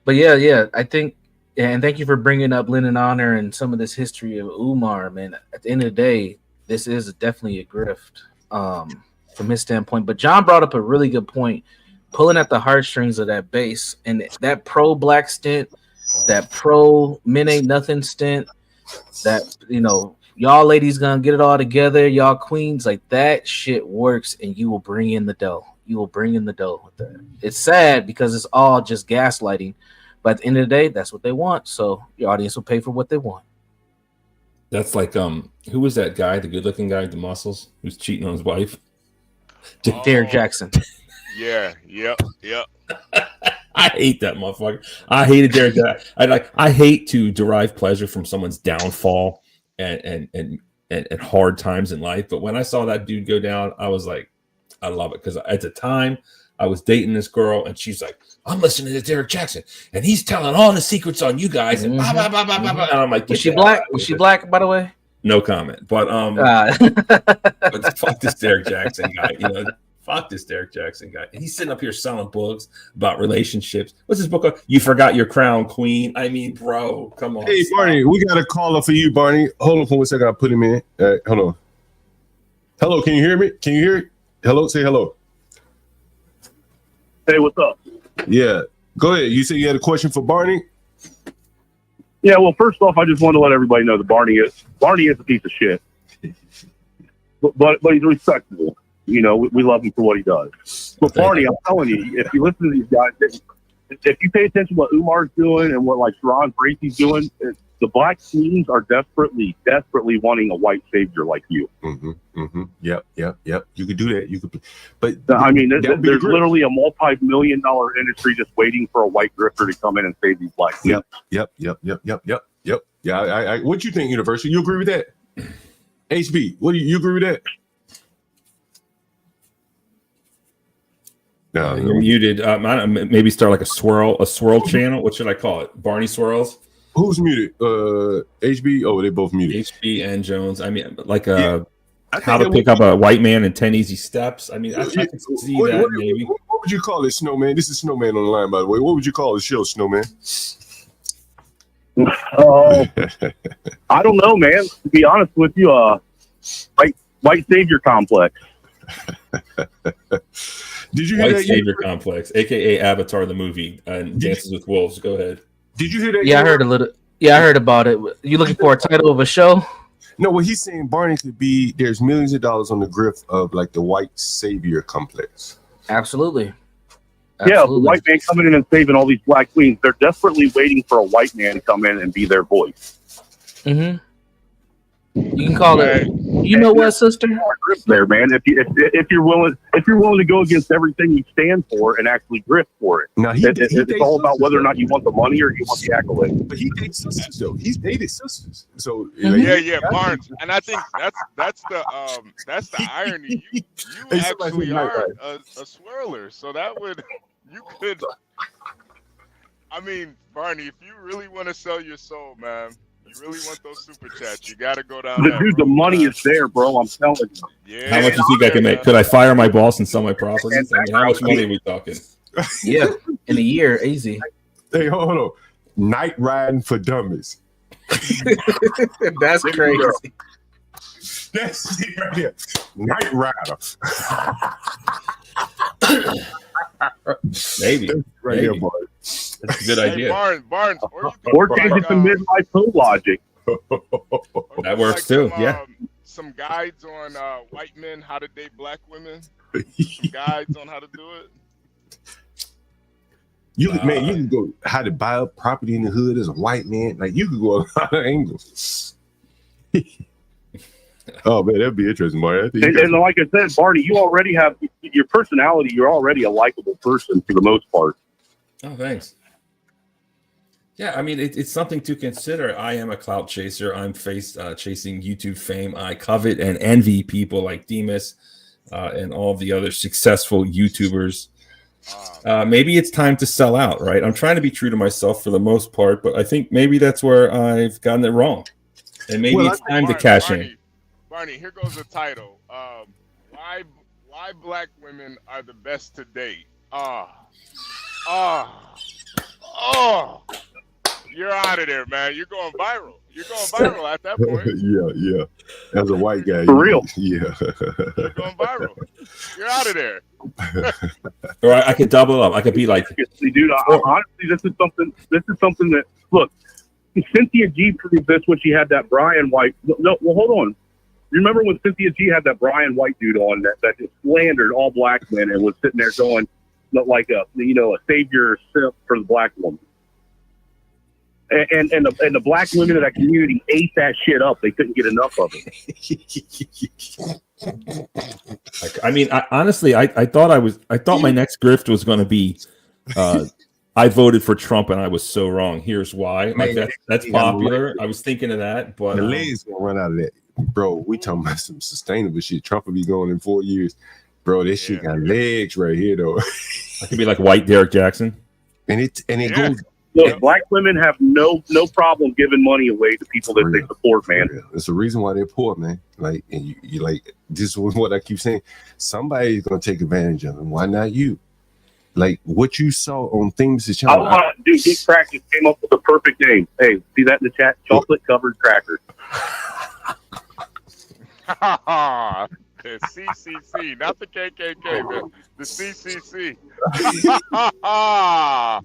But yeah. I think. And thank you for bringing up Lynn Honor and some of this history of Umar, man. At the end of the day, this is definitely a grift from his standpoint. But John brought up a really good point, pulling at the heartstrings of that base and that pro-black stint, that pro-men ain't nothing stint, that, y'all ladies gonna get it all together, y'all queens, like that shit works, and you will bring in the dough. You will bring in the dough with that. It's sad because it's all just gaslighting. But at the end of the day, that's what they want. So your audience will pay for what they want. That's like who was that guy, the good-looking guy with the muscles, who's cheating on his wife? Derek Jackson. Yeah. Yep. I hate that motherfucker. I hated Derek Jackson. I hate to derive pleasure from someone's downfall and hard times in life. But when I saw that dude go down, I was like, I love it, because at the time I was dating this girl, and she's like, I'm listening to Derek Jackson, and he's telling all the secrets on you guys, and blah, blah, blah, blah, blah, blah. And I'm like, was she black? Was she black, by the way? No comment. But but fuck this Derek Jackson guy. Fuck this Derek Jackson guy. And he's sitting up here selling books about relationships. What's his book called? You Forgot Your Crown, Queen. I mean, bro, come on. Hey, Barney, we got a caller for you, Barney. Hold on for 1 second. I'll put him in. All right, hold on. Hello, can you hear me? Can you hear it? Hello, say hello. Hey, what's up? Yeah, go ahead. You said you had a question for Barney? Yeah, well, first off, I just want to let everybody know that Barney is a piece of shit. But he's respectable. We love him for what he does. But Barney, I'm telling you, if you listen to these guys, if you pay attention to what Umar's doing and what like Sharon Bracey's doing, the black teens are desperately wanting a white savior like you. Yep. You could do that. You could, but I mean, there's literally a multi-million-dollar industry just waiting for a white grifter to come in and save these black teens. Yep. Yeah. What you think, Universal? You agree with that? HB, what do you agree with that? No, you're muted. Maybe start like a swirl channel. What should I call it? Barney Swirls. Who's muted? HB. Oh, they both muted. HB and Jones. I mean, like how to pick up a white man in 10 easy steps. I mean, I can see that maybe. What would you call it, Snowman? This is Snowman on the line, by the way. What would you call the show, Snowman? Oh, I don't know, man. To be honest with you, white savior complex. Did you hear White that? Savior Complex, aka Avatar the movie and Dances with Wolves. Go ahead. Did you hear that? Yeah, I heard a little. Yeah, I heard about it. You looking for a title of a show? No, what he's saying, Barney could be. There's millions of dollars on the grift of like the white savior complex. Absolutely. Yeah, the white man coming in and saving all these black queens. They're desperately waiting for a white man to come in and be their voice. Mm-hmm. You can call it. You know what, sister? There, man. If you're willing to go against everything you stand for and actually grift for it. Now it's all about whether or not you want the money or you want the accolade. But he dates sisters though. He's dated sisters. So yeah, Barnes. And I think that's the irony. You actually are a swirler. So that would you could. I mean, Barney, if you really want to sell your soul, man. You really want those super chats? You got to go down. The money is there, bro. I'm telling you. Yeah. How much do you think I can make? Could I fire my boss and sell my properties? I mean, how much money are we talking? Yeah, in a year, easy. Hey, hold on. Night riding for dummies. That's crazy. That's it right there. Night rider. Maybe. Right Maybe. there, boy. That's a good idea. Barnes, or change it to midlife poo logic. That works too. Yeah. Some guides on white men how to date black women. Some guides on how to do it. You can go how to buy up property in the hood as a white man. Like you could go a lot of angles. Oh man, that'd be interesting, Mario. And like I said, Barney, you already have your personality. You're already a likable person for the most part. Oh, thanks. Yeah, I mean, it's something to consider. I am a clout chaser. I'm chasing YouTube fame. I covet and envy people like Demas and all the other successful YouTubers. Maybe it's time to sell out, right? I'm trying to be true to myself for the most part, but I think maybe that's where I've gotten it wrong. And maybe it's time to cash in. Barney, here goes the title. Why black women are the best to date? You're out of there, man. You're going viral. You're going viral at that point. Yeah. As a white guy. For real. Yeah. You're going viral. You're out of there. Or I could double up. I could be like, dude, honestly, this is something that, look, Cynthia G proved this when she had that Brian White. No, well, hold on. Remember when Cynthia G had that Brian White dude on that just slandered all black men and was sitting there going like a savior simp for the black woman. And the black women of that community ate that shit up. They couldn't get enough of it. I mean, honestly, I thought my next grift was going to be, I voted for Trump and I was so wrong. Here's why. Like that's popular. I was thinking of that, but the legs gonna run out of that, bro. We talking about some sustainable shit. Trump will be going in 4 years, bro. This shit got legs right here, though. I could be like white Derek Jackson, and it goes. Look, black women have no problem giving money away to people that they support, man. It's the reason why they're poor, man. Like, and you like, this is what I keep saying. Somebody's gonna take advantage of them. Why not you? Like what you saw on things that y'all. Dude, Dick Practice came up with the perfect name. Hey, see that in the chat? Chocolate covered crackers. The CCC, not the KKK, but the CCC.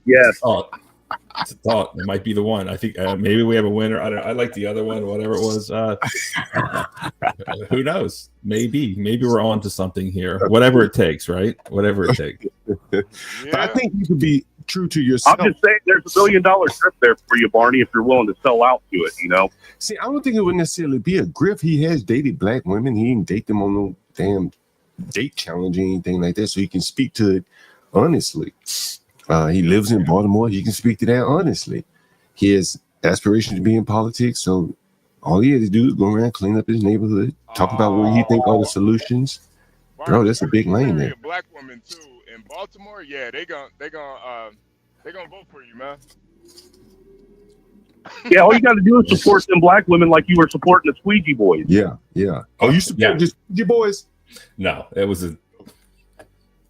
Yes. Oh, it's a thought. It might be the one. I think maybe we have a winner. I like the other one, whatever it was. Who knows? Maybe we're on to something here. Whatever it takes, right? Whatever it takes. But I think you could be true to yourself. I'm just saying there's $1 billion trip there for you, Barney, if you're willing to sell out to it, you know? See, I don't think it would necessarily be a grift. He has dated black women. He didn't date them on no damn date challenge or anything like that, so he can speak to it honestly. He lives in Baltimore. He can speak to that honestly. He has aspirations to be in politics, so all he had to do is go around, clean up his neighborhood, talk about where he think are the solutions. Bro, that's a big lane there. Black women too in Baltimore. Yeah, they gonna vote for you, man. Yeah, all you got to do is support them black women like you were supporting the Squeegee Boys. Yeah. Oh, you support the Squeegee Boys? No, it was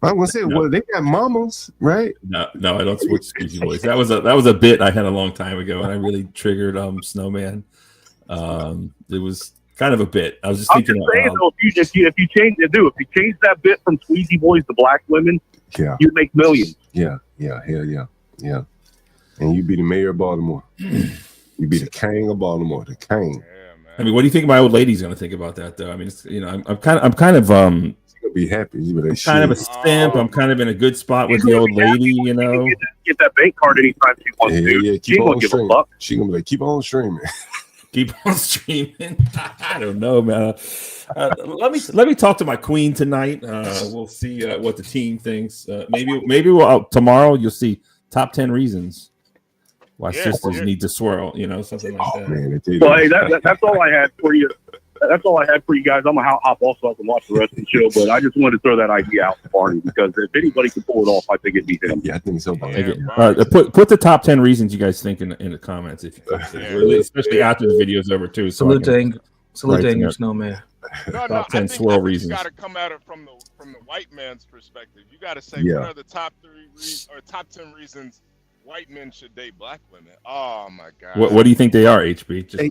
I was gonna say, well, they got mamas, right? No, I don't switch squeezy boys. That was a bit I had a long time ago, and I really triggered Snowman. It was kind of a bit. I was just thinking. Though, if you change that bit from squeezy boys to black women, you'd make millions. Yeah, hell yeah. And you'd be the mayor of Baltimore. You'd be the king of Baltimore, the king. I mean, what do you think my old lady's going to think about that, though? I mean, it's, I'm kind of She'll be happy. Kind of a simp. I'm kind of in a good spot with the old lady, you know. Get that bank card anytime she wants to. Yeah, She won't give a fuck. She gonna be like, keep on streaming. Keep on streaming. I don't know, man. Let me talk to my queen tonight. We'll see what the team thinks. Maybe we'll tomorrow. You'll see top 10 reasons why sisters need to swirl. You know, something like that. Man, well, hey, that's all I had for you. That's all I had for you guys. I'm gonna hop off so I can watch the rest of the show, but I just wanted to throw that idea out to Barney because if anybody can pull it off, I think it'd be him. Yeah, I think so. Put the top 10 reasons you guys think in the comments, if you could, especially after the video's over too. So salute to English Snowman. Top 10 swirl reasons. You got to come at it from the white man's perspective. You got to say what are the top 3 reasons or top 10 reasons white men should date black women. Oh my god. What do you think they are, HB? Hey,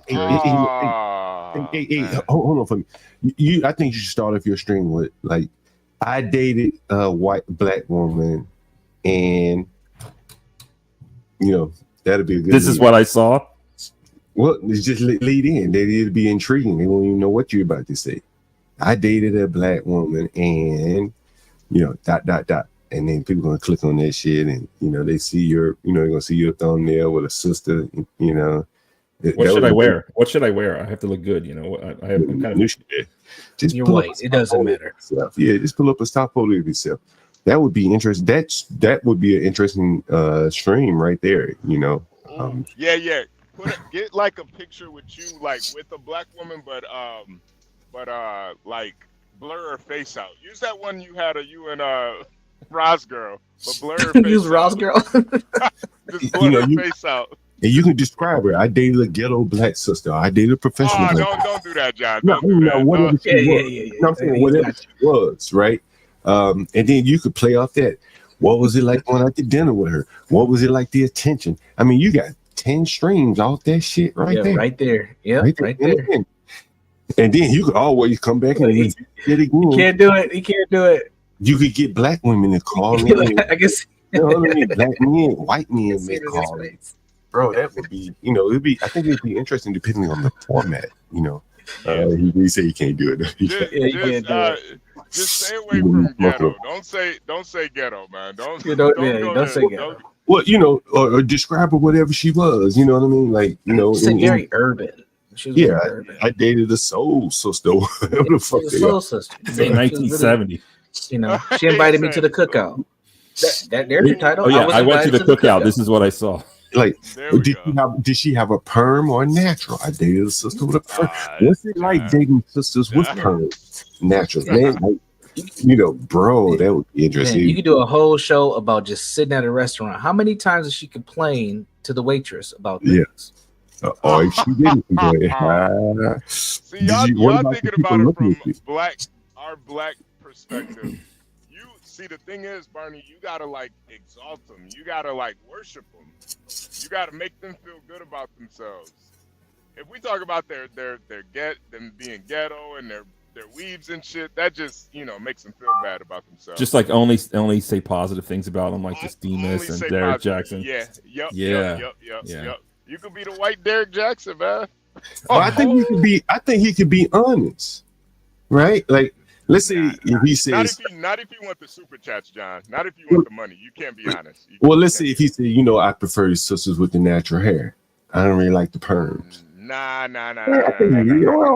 hold on for me. I think you should start off your stream with like, I dated a black woman, and you know that'll be a good. This is what I saw. Well, it's just lead in. It'll be intriguing. They won't even know what you're about to say. I dated a black woman, and you know, ... And then people gonna click on that shit, and you know they see they're gonna see your thumbnail with a sister. You know, what should I wear? What should I wear? I have to look good. You know, I have kind of. Just you're white. It doesn't matter. Yeah, just pull up a stop photo of yourself. That would be interesting. That would be an interesting stream right there. You know. Yeah. Get like a picture with you, like with a black woman, but like blur her face out. Use that one you had you and Roz girl, but blur her face use Roz girl. Just blur her face out. And you can describe her. I dated a ghetto black sister. I dated a professional. Don't do that, John. Whatever she was. I'm saying whatever she was, right? And then you could play off that. What was it like going out to dinner with her? What was it like the attention? I mean, you got 10 streams off that shit right there. Right there. Yeah, right there. And then you could always come back and get it again. He can't do it. You could get black women to call in. I guess. You know what I mean? Black men, white men may call in. Bro, that would be, I think it'd be interesting depending on the format, you know. He say he can't do it. Just stay away from ghetto. Don't say ghetto, man. Don't say ghetto. Well, you know, or describe her whatever she was, you know what I mean? Like, you know, it's very urban. Yeah, I dated a soul sister. Whatever the fuck they soul sister. 1970. You know, she invited me to the cookout. There's your title. Oh yeah, I went to the cookout. This is what I saw. Like, did she have a perm or a natural? I dated a sister with a perm. What's it like dating sisters with perm? Natural, man. Like, you know, bro, that would be interesting. Man, you could do a whole show about just sitting at a restaurant. How many times did she complain to the waitress about things? Or if she didn't complain. See, y'all thinking about it from our black perspective. See, the thing is, Barney, you gotta like exalt them. You gotta like worship them. You gotta make them feel good about themselves. If we talk about them being ghetto and their weaves and shit, that just makes them feel bad about themselves. Just like only say positive things about them, like this Demas and Derek Jackson. Yep. You could be the white Derek Jackson, man. Well, I think he could be honest, right? Like. Let's say if he says, not if you want the super chats, John. Not if you want the money. You can't be honest. Let's say if he said, I prefer sisters with the natural hair. I don't really like the perms. Nah.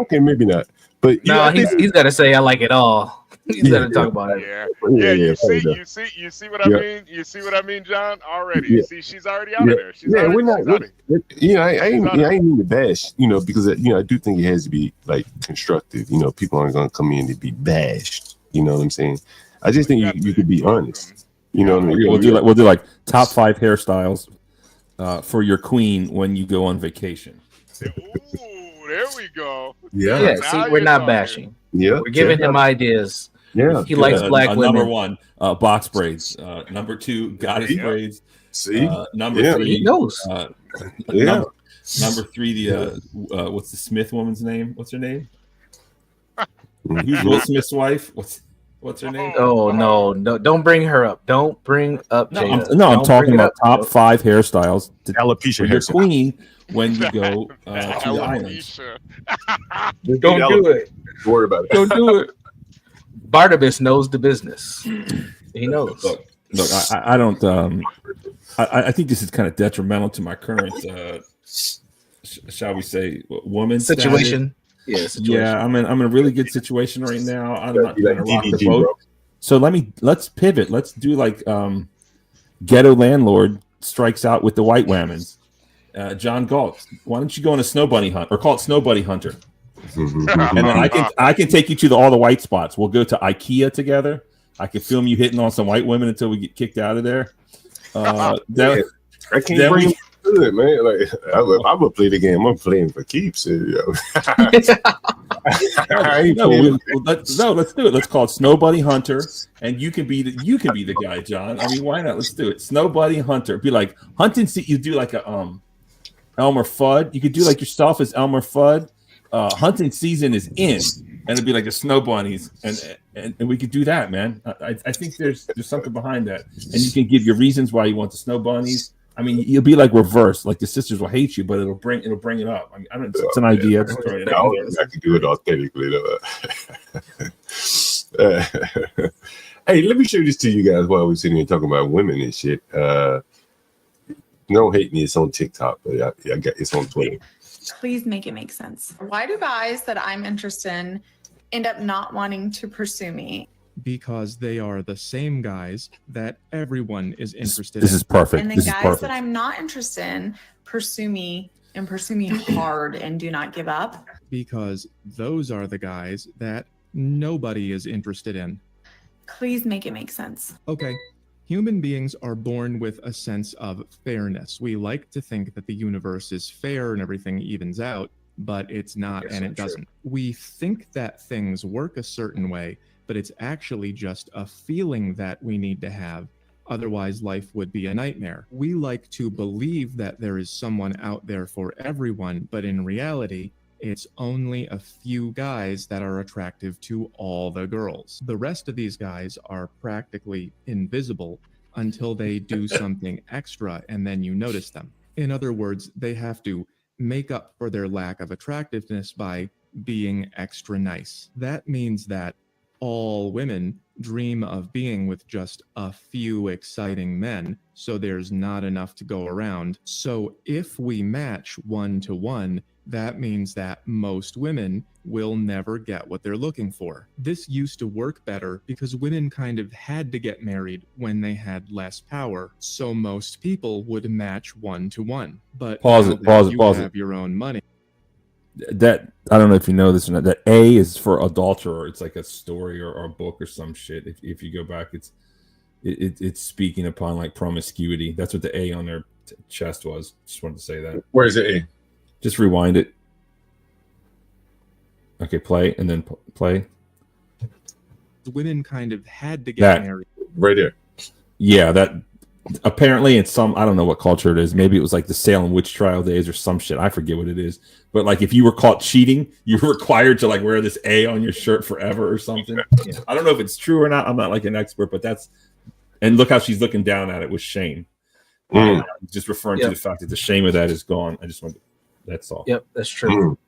Okay, maybe not. But he's got to say I like it all. He's got to talk about it. Yeah. You see what I mean? You see what I mean, John? Already. You see, she's already out of there. We're not. I ain't mean to bash. Because I do think it has to be like constructive. People aren't gonna come in to be bashed. You know what I'm saying? I just think you could be honest. You know what I mean? We'll do like top 5 hairstyles for your queen when you go on vacation. Ooh, there we go. Yeah. See, we're not bashing. Yeah, we're giving him ideas. Yeah. He likes black women. Number one, box braids. Number two, goddess braids. See, number three, he knows. Number three, the what's the Smith woman's name? What's her name? Who's Will Smith's wife? What's her name? Oh no, don't bring her up. Don't bring up Jada. I'm talking about top 5 hairstyles to Alopecia your queen when you go to the islands. Don't do it. Don't worry about it. Don't do it. Barnabas knows the business. He knows. Look, I don't. I think this is kind of detrimental to my current, shall we say, woman situation. Status. Yeah, situation. Yeah, I'm in a really good situation right now. I'm not going to rock the boat. Bro. So let's pivot. Let's do like Ghetto Landlord strikes out with the white whammons. John Galt, why don't you go on a snow bunny hunt or call it Snow Bunny Hunter? And then I can take you to all the white spots. We'll go to IKEA together. I can film you hitting on some white women until we get kicked out of there. I can't bring him to it, man. Like I'm gonna play the game. I'm playing for keeps. Let's do it. Let's call it Snow Bunny Hunter, and you can be the guy, John. I mean, why not? Let's do it. Snow Bunny Hunter. Be like hunting. You do like a Elmer Fudd. You could do like yourself as Elmer Fudd. Hunting season is in, and it'd be like the snow bunnies, and we could do that, man. I think there's something behind that, and you can give your reasons why you want the snow bunnies. I mean, you'll be like reverse, like the sisters will hate you, but it'll bring it up. I mean, I don't. It's an idea. I can do it authentically, though. Hey, let me show this to you guys while we're sitting here talking about women and shit. Don't hate me. It's on TikTok, but I got it's on Twitter. Please make it make sense. Why do guys that I'm interested in end up not wanting to pursue me? Because they are the same guys that everyone is interested in. This is perfect. And the guys that I'm not interested in pursue me hard and do not give up. Because those are the guys that nobody is interested in. Please make it make sense. Okay. Human beings are born with a sense of fairness. We like to think that the universe is fair and everything evens out, but it's not, and it doesn't. We think that things work a certain way, but it's actually just a feeling that we need to have. Otherwise, life would be a nightmare. We like to believe that there is someone out there for everyone, but in reality, it's only a few guys that are attractive to all the girls. The rest of these guys are practically invisible until they do something extra and then you notice them. In other words, they have to make up for their lack of attractiveness by being extra nice. That means that all women dream of being with just a few exciting men, so there's not enough to go around. So if we match 1-to-1, that means that most women will never get what they're looking for. This used to work better because women kind of had to get married when they had less power, so most people would match 1-to-1. But pause it. Have your own money. That I don't know if you know this or not. That A is for adulterer. It's like a story or a book or some shit. If you go back, it's speaking upon like promiscuity. That's what the A on their chest was. Just wanted to say that. Where is it A? Just rewind it. Okay, play and then play. Women kind of had to get married. Right there. Yeah, that apparently in some, I don't know what culture it is. Maybe it was like the Salem witch trial days or some shit. I forget what it is. But like if you were caught cheating, you were required to like wear this A on your shirt forever or something. Yeah. I don't know if it's true or not. I'm not like an expert, but that's, and look how she's looking down at it with shame. Just referring to the fact that the shame of that is gone. I just want to, that's all. Yep, that's true.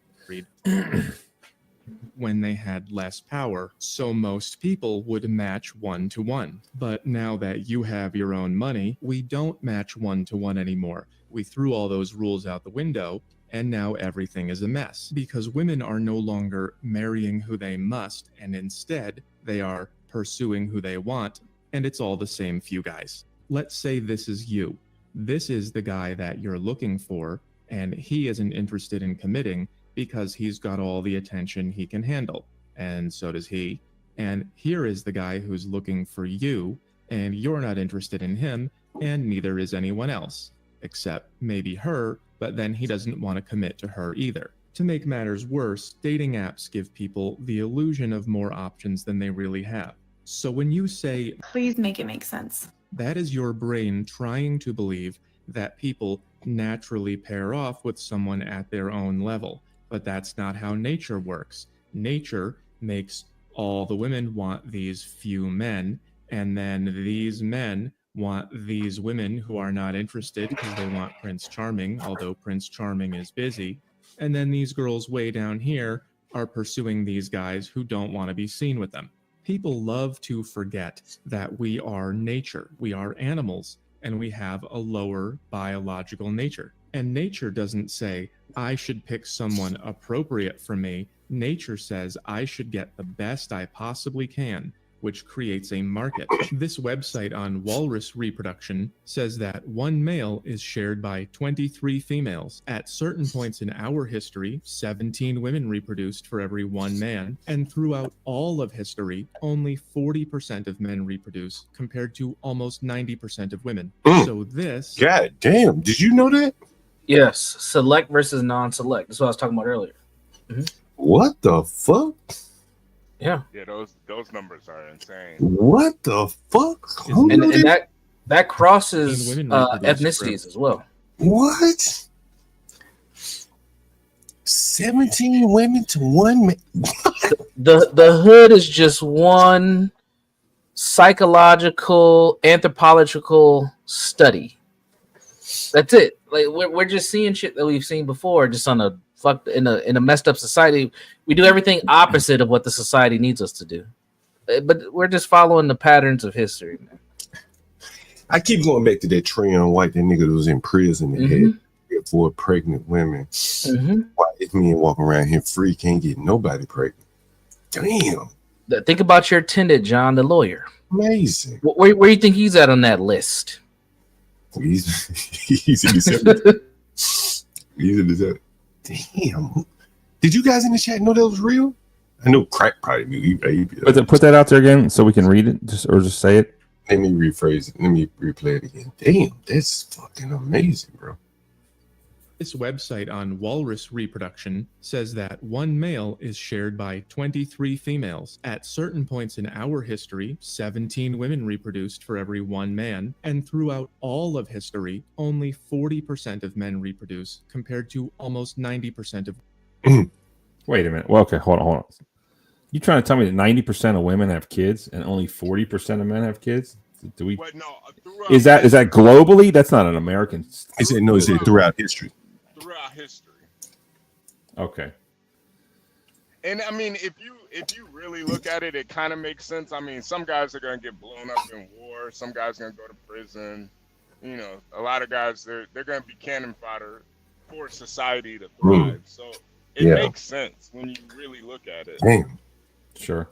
When they had less power, so most people would match 1-to-1. But now that you have your own money, we don't match 1-to-1 anymore. We threw all those rules out the window, and now everything is a mess. Because women are no longer marrying who they must, and instead, they are pursuing who they want, and it's all the same few guys. Let's say this is you. This is the guy that you're looking for, and he isn't interested in committing because he's got all the attention he can handle, and so does he. And here is the guy who's looking for you, and you're not interested in him, and neither is anyone else, except maybe her, but then he doesn't want to commit to her either. To make matters worse, dating apps give people the illusion of more options than they really have. So when you say, Please make it make sense. that is your brain trying to believe that people naturally pair off with someone at their own level. But that's not how nature works. Nature makes all the women want these few men, and then these men want these women who are not interested because they want Prince Charming, although Prince Charming is busy. And then these girls way down here are pursuing these guys who don't want to be seen with them. People love to forget that we are nature, we are animals, and we have a lower biological nature. And nature doesn't say, I should pick someone appropriate for me. Nature says, I should get the best I possibly can, which creates a market. This website on walrus reproduction says that one male is shared by 23 females. At certain points in our history, 17 women reproduced for every one man, and throughout all of history, only 40% of men reproduce, compared to almost 90% of women. So this... God damn, did you know that? Yes, select versus non-select. That's what I was talking about earlier. What the fuck? Yeah, those numbers are insane. What the fuck? And that crosses ethnicities as well. What? 17 women to one man. The hood is just one psychological, anthropological study. That's it. Like we're just seeing shit that we've seen before, just on a in a messed up society. We do everything opposite of what the society needs us to do, but we're just following the patterns of history, man. I keep going back to that Treon White, that nigga that was in prison and had 4 pregnant women. Why is men walking around here free, can't get nobody pregnant? Damn. Think about your attendant, John, the lawyer. Amazing. Where do you think he's at on that list? He's in the 70s. He's in the 70s. Damn. Did you guys in the chat know that was real? I know crack probably knew. Put that out there again so we can read it, just say it. Let me rephrase it. Let me replay it again. Damn, that's fucking amazing, bro. This website on walrus reproduction says that one male is shared by 23 females. At certain points in our history, 17 women reproduced for every one man, and throughout all of history, only 40% of men reproduce, compared to almost 90% of... Wait a minute. Well, okay, hold on. You trying to tell me that 90% of women have kids and only 40% of men have kids? Do we? But no, is that globally? That's not an American. He said no. He said throughout history. Throughout history. Okay. And I mean, if you really look at it, it kind of makes sense. I mean, some guys are gonna get blown up in war. Some guys are gonna go to prison. You know, a lot of guys they're gonna be cannon fodder for society to thrive. So it makes sense when you really look at it. Damn. Sure.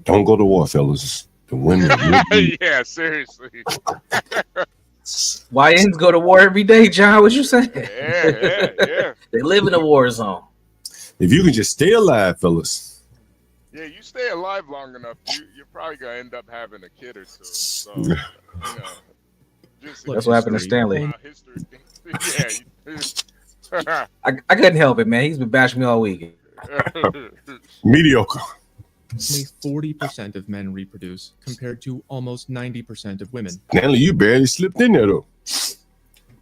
Don't go to war, fellas. The women. Yeah, seriously. YNs go to war every day, John. What you saying? Yeah. They live in a war zone. If you can just stay alive, fellas. Yeah, you stay alive long enough, you're probably gonna end up having a kid or two. So, you know, that's what happened to Stanley. Yeah. I couldn't help it, man. He's been bashing me all week. Mediocre. Only 40% of men reproduce, compared to almost 90% of women. Stanley, you barely slipped in there, though.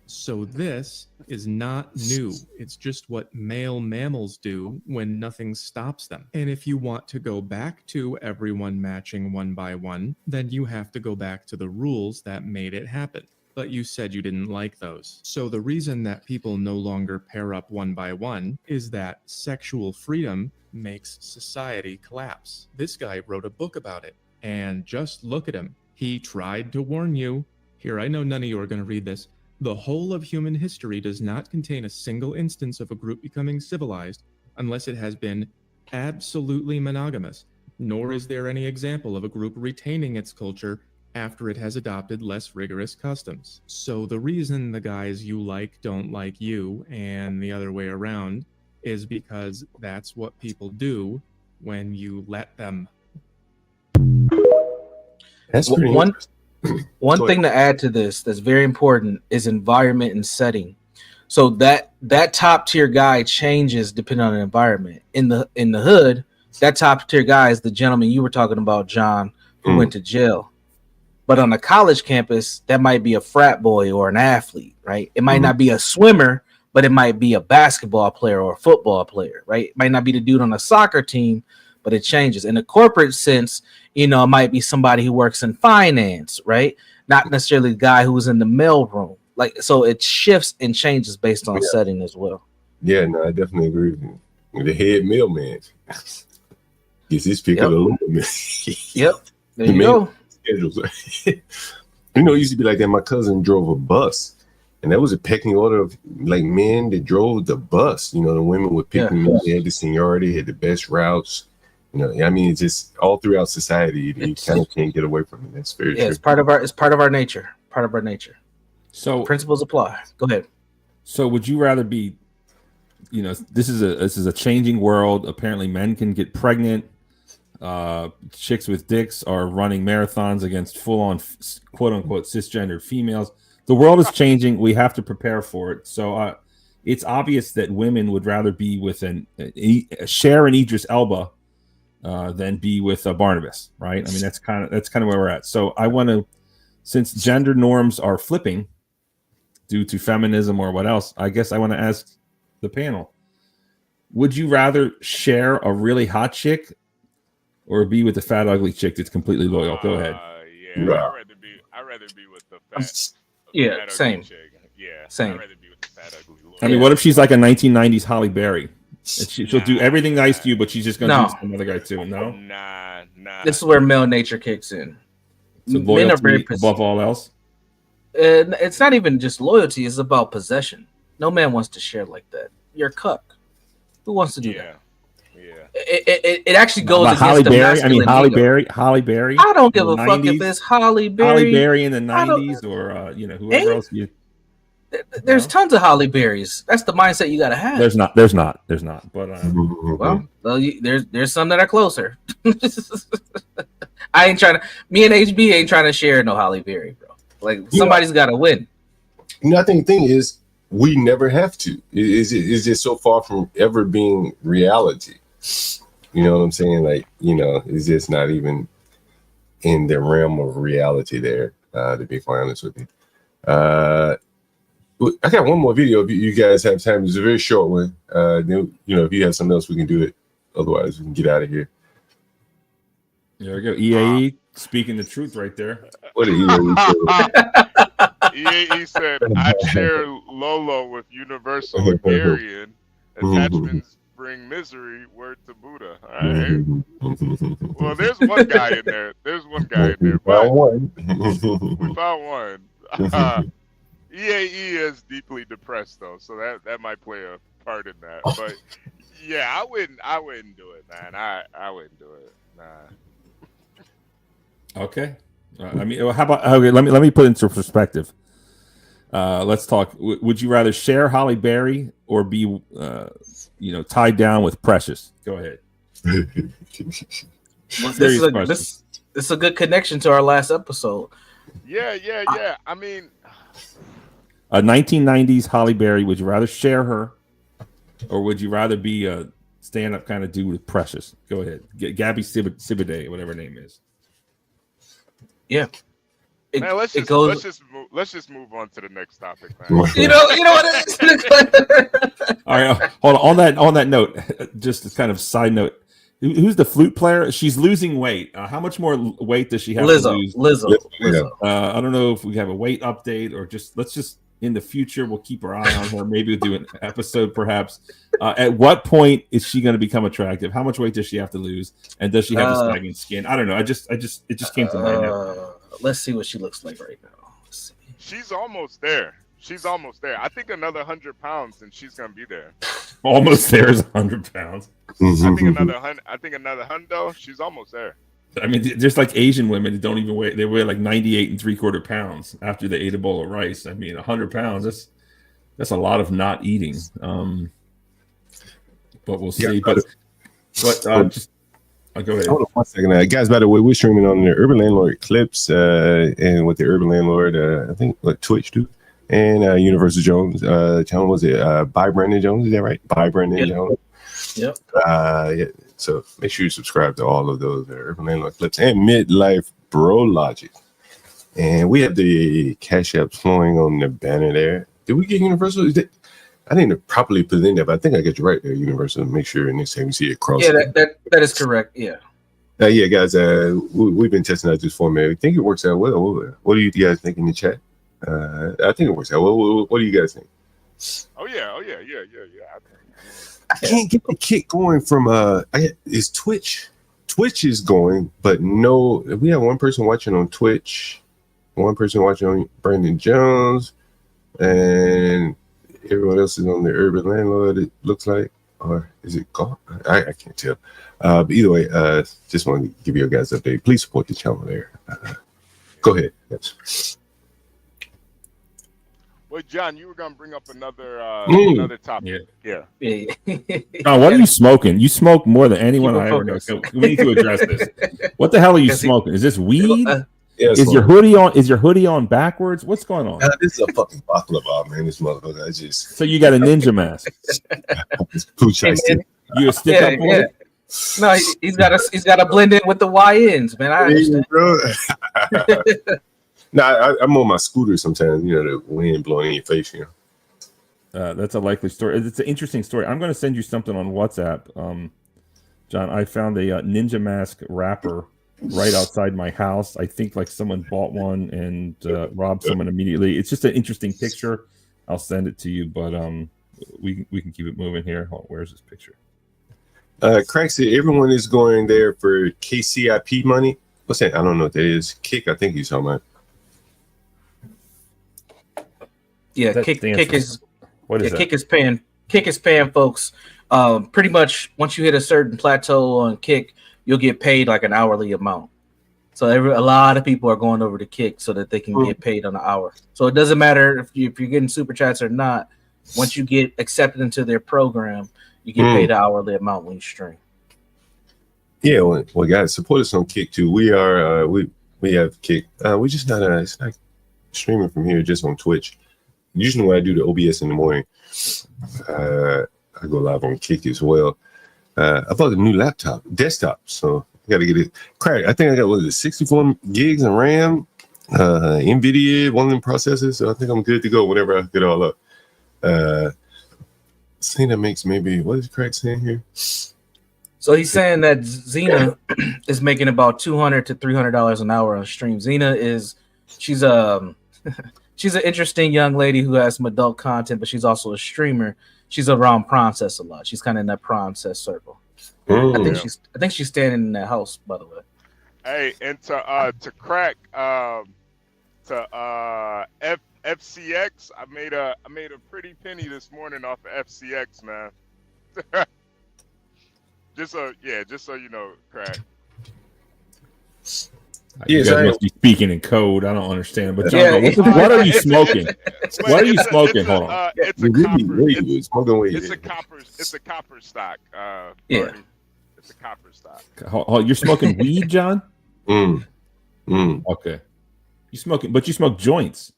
So this is not new. It's just what male mammals do when nothing stops them. And if you want to go back to everyone matching one by one, then you have to go back to the rules that made it happen. But you said you didn't like those. So the reason that people no longer pair up one by one is that sexual freedom makes society collapse. This guy wrote a book about it. And just look at him. He tried to warn you. Here, I know none of you are going to read this. The whole of human history does not contain a single instance of a group becoming civilized unless it has been absolutely monogamous, nor is there any example of a group retaining its culture after it has adopted less rigorous customs. So the reason the guys you like don't like you, and the other way around, is because that's what people do when you let them. That's pretty one thing to add to this that's very important is environment and setting. So that top tier guy changes depending on the environment. In the hood, that top tier guy is the gentleman you were talking about, John, who went to jail. But on a college campus, that might be a frat boy or an athlete, right? It might not be a swimmer, but it might be a basketball player or a football player, right? It might not be the dude on a soccer team, but it changes. In a corporate sense, it might be somebody who works in finance, right? Not necessarily the guy who's in the mail room. Like, so it shifts and changes based on setting as well. Yeah, no, I definitely agree with you. The head mailman gets his pick of the aluminum. Yep. There you go. Schedules. It used to be like that. My cousin drove a bus, and that was a pecking order of like men that drove the bus. The women would pick them up. They had the seniority, had the best routes. I mean, it's just all throughout society. You kind of can't get away from it. That's very true. It's part of our nature. Part of our nature. So principles apply. Go ahead. So would you rather be, this is a changing world. Apparently men can get pregnant. Chicks with dicks are running marathons against full-on quote unquote cisgendered females. The world is changing. We have to prepare for it. So it's obvious that women would rather be with Cher and Idris Elba than be with Barnabas, right? I mean, that's kind of where we're at. So I want to, since gender norms are flipping due to feminism or what else, I guess I want to ask the panel: would you rather share a really hot chick or be with the fat ugly chick that's completely loyal? Go ahead. I'd rather be with the fat. Fat same. Chick. Yeah, same. I'd rather be with the fat ugly loyal. I mean, what if she's like a 1990s Halle Berry? She'll do everything nice to you, but she's just gonna do some other guy too. No. Nah. This is where male nature kicks in. So loyalty are very above all else. It's not even just loyalty; it's about possession. No man wants to share like that. You're a cuck. Who wants to do that? Yeah. It actually goes against Halle the Berry. I mean, Halle ego. Berry. I don't give a fuck if it's Halle Berry. Halle Berry in the 90s or whoever else you. There's tons of Halle Berries. That's the mindset you gotta have. There's not. But there's some that are closer. I ain't trying to. Me and HB ain't trying to share no Halle Berry, bro. Like somebody's got to win. I think the thing is, we never have to. It's just so far from ever being reality. You know what I'm saying? Like, it's just not even in the realm of reality there. To be quite honest with you. I got one more video if you guys have time. It's a very short one. Then, if you have something else, we can do it. Otherwise, we can get out of here. There we go. EAE speaking the truth right there. What did EAE say? EAE said, I share Lolo with Universal Hungarian. Attachments bring misery. Word to Buddha. All right. Well, there's one guy in there. But we found one. EAE is deeply depressed though, so that might play a part in that. But yeah, I wouldn't do it, man. I wouldn't do it. Nah. Okay. I mean, how about let me put it into perspective. Let's talk. Would you rather share Halle Berry or be tied down with Precious? Go ahead. This is a good connection to our last episode. Yeah. I mean, a 1990s Halle Berry, would you rather share her or would you rather be a stand-up kind of dude with Precious? Go ahead. Gabby Sibiday, whatever her name is. Yeah. Man, let's just move on to the next topic, man. You know what it is? All right, hold on that note, just a kind of side note. Who's the flute player? She's losing weight. How much more weight does she have to lose? Lizzo. I don't know if we have a weight update or let's just in the future we'll keep our eye on her. Maybe we'll do an episode perhaps. At what point is she going to become attractive? How much weight does she have to lose? And does she have the sagging skin? I don't know. It just came to mind now. Let's see what she looks like right now. Let's see. She's almost there. I think another 100 pounds and she's gonna be there. Almost there is 100 pounds. I think another 100. She's almost there. I mean, there's like Asian women that don't even weigh. They weigh like 98 3/4 pounds after they ate a bowl of rice. I mean, 100 pounds. That's a lot of not eating. But we'll see. Yeah, go ahead. Hold on 1 second, guys. By the way, we're streaming on the Urban Landlord clips and with the Urban Landlord. I think Twitch too. And Universal Jones, channel was it by Brandon Jones? Is that right? By Brandon Jones. Yep. Yeah. So make sure you subscribe to all of those Urban Landlord clips and Midlife Bro Logic. And we have the Cash App flowing on the banner there. Did we get Universal? I didn't properly put it in there, but I think I got you right there, Universal. Make sure next time you see it cross. Yeah, that is correct. Yeah. Yeah, guys. We've been testing out this format. I think it works out well. What do you guys think in the chat? I think it works out well. What do you guys think? Oh yeah. I can't get the kick going from is Twitch. Twitch is going, but no. We have one person watching on Twitch, one person watching on Brandon Jones, and everyone else is on the Urban Landlord. It looks like, or is it Galt? I can't tell. But either way, just want to give you guys an update. Please support the channel there. Go ahead. Yes. Well, John, you were gonna bring up another topic. Yeah. John, what are you smoking? You smoke more than anyone I ever know. So we need to address this. What the hell are you smoking? Is this weed? Is your hoodie on? Is your hoodie on backwards? What's going on? This is a fucking baklava, man. This motherfucker. So you got a ninja mask? You a stick up boy? No, he's got to blend in with the YNs, man. I understand. No, I'm on my scooter sometimes. You know, the wind blowing in your face. You know, that's a likely story. It's an interesting story. I'm going to send you something on WhatsApp, John. I found a ninja mask wrapper right outside my house. I think like someone bought one and robbed someone immediately. It's just an interesting picture. I'll send it to you, but we can keep it moving here. Oh, where's this picture? Craig said everyone is going there for KCIP money. What's that? I don't know what that is. Kick, I think he's talking about. Yeah, Kick is what is Kick is paying folks. Pretty much once you hit a certain plateau on Kick, you'll get paid like an hourly amount. So a lot of people are going over to Kick so that they can get paid on an hour. So it doesn't matter if you're getting super chats or not. Once you get accepted into their program, you get paid an hourly amount when you stream. Yeah, well, guys, support us on Kick too. We are we have Kick. We're just not it's not streaming from here, just on Twitch. Usually when I do the OBS in the morning, I go live on Kick as well. I bought a new desktop, so I got to get it cracked. I think I got 64 gigs of RAM, NVIDIA, one of them processors, so I think I'm good to go whenever I get it all up. Cena makes maybe, what is Craig saying here? So he's saying that Xena is making about $200 to $300 an hour on stream. Xena she's an interesting young lady who has some adult content, but she's also a streamer. She's around Princess a lot. She's kind of in that Princess circle. I think she's standing in that house, by the way. Hey, and to crack FCX, I made a pretty penny this morning off of FCX, man. just so you know, crack. You guys must be speaking in code. I don't understand. But John, what are you smoking? What are you smoking? Hold on. It's a copper stock. It's a copper stock. Oh, you're smoking weed, John? Okay. You smoking, but you smoke joints.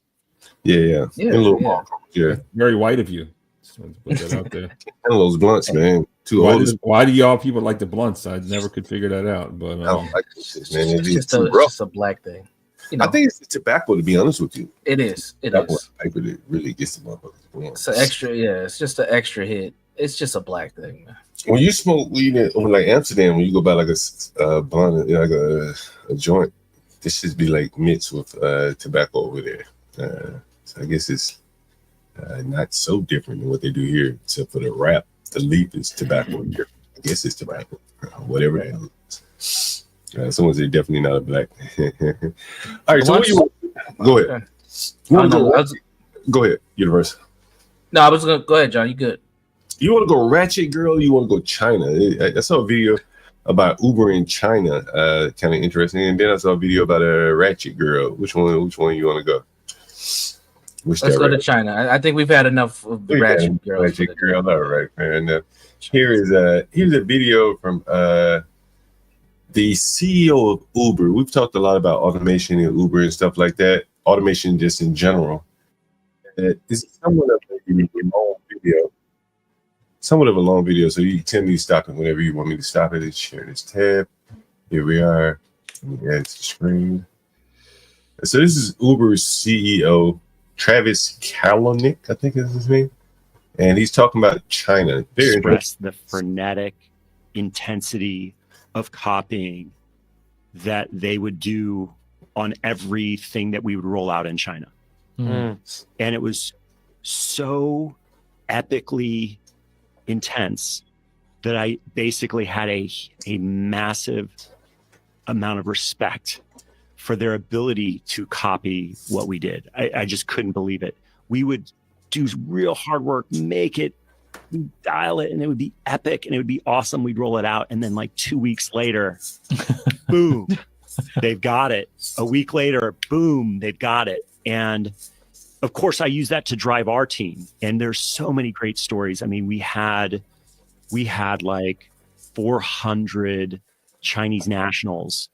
Yeah. Very white of you. Just wanted to put that out there. And those blunts, man. Why do y'all people like the blunts? I never could figure that out. But I don't like this shit, man. It's just a black thing. You know, I think it's the tobacco, to be honest with you. It is. It really gets the motherfuckers. It's an extra. Yeah, it's just an extra hit. It's just a black thing, man. When you smoke weed over like Amsterdam, when you go buy like a blunt, like a joint, this should be like mixed with tobacco over there. So I guess it's not so different than what they do here, except for the wrap. The leaf is tobacco here. I guess it's tobacco, whatever it is. Someone said definitely not a black. All right, so what you go ahead. Go ahead, Universe. No, I was gonna go ahead, John. You good? You want to go Ratchet Girl? Or you want to go China? I saw a video about Uber in China, kind of interesting, and then I saw a video about a Ratchet Girl. Which one you want to go? Let's go to China. I think we've had enough of the Ratchet Girl. Ratchet Girl, all right, man. Here's a video from the CEO of Uber. We've talked a lot about automation in Uber and stuff like that. Automation just in general. This is somewhat of a long video. Somewhat of a long video, so you can tell me to stop it whenever you want me to stop it and share this tab. Here we are. Add to the screen. So this is Uber's CEO, Travis Kalanick, I think is his name. And he's talking about China. Very express the frenetic intensity of copying that they would do on everything that we would roll out in China. And it was so epically intense that I basically had a massive amount of respect for their ability to copy what we did. I just couldn't believe it. We would do real hard work, make it, dial it, and it would be epic and it would be awesome. We'd roll it out. And then like 2 weeks later, boom, they've got it. A week later, boom, they've got it. And of course, I use that to drive our team. And there's so many great stories. I mean, we had like 400 Chinese nationals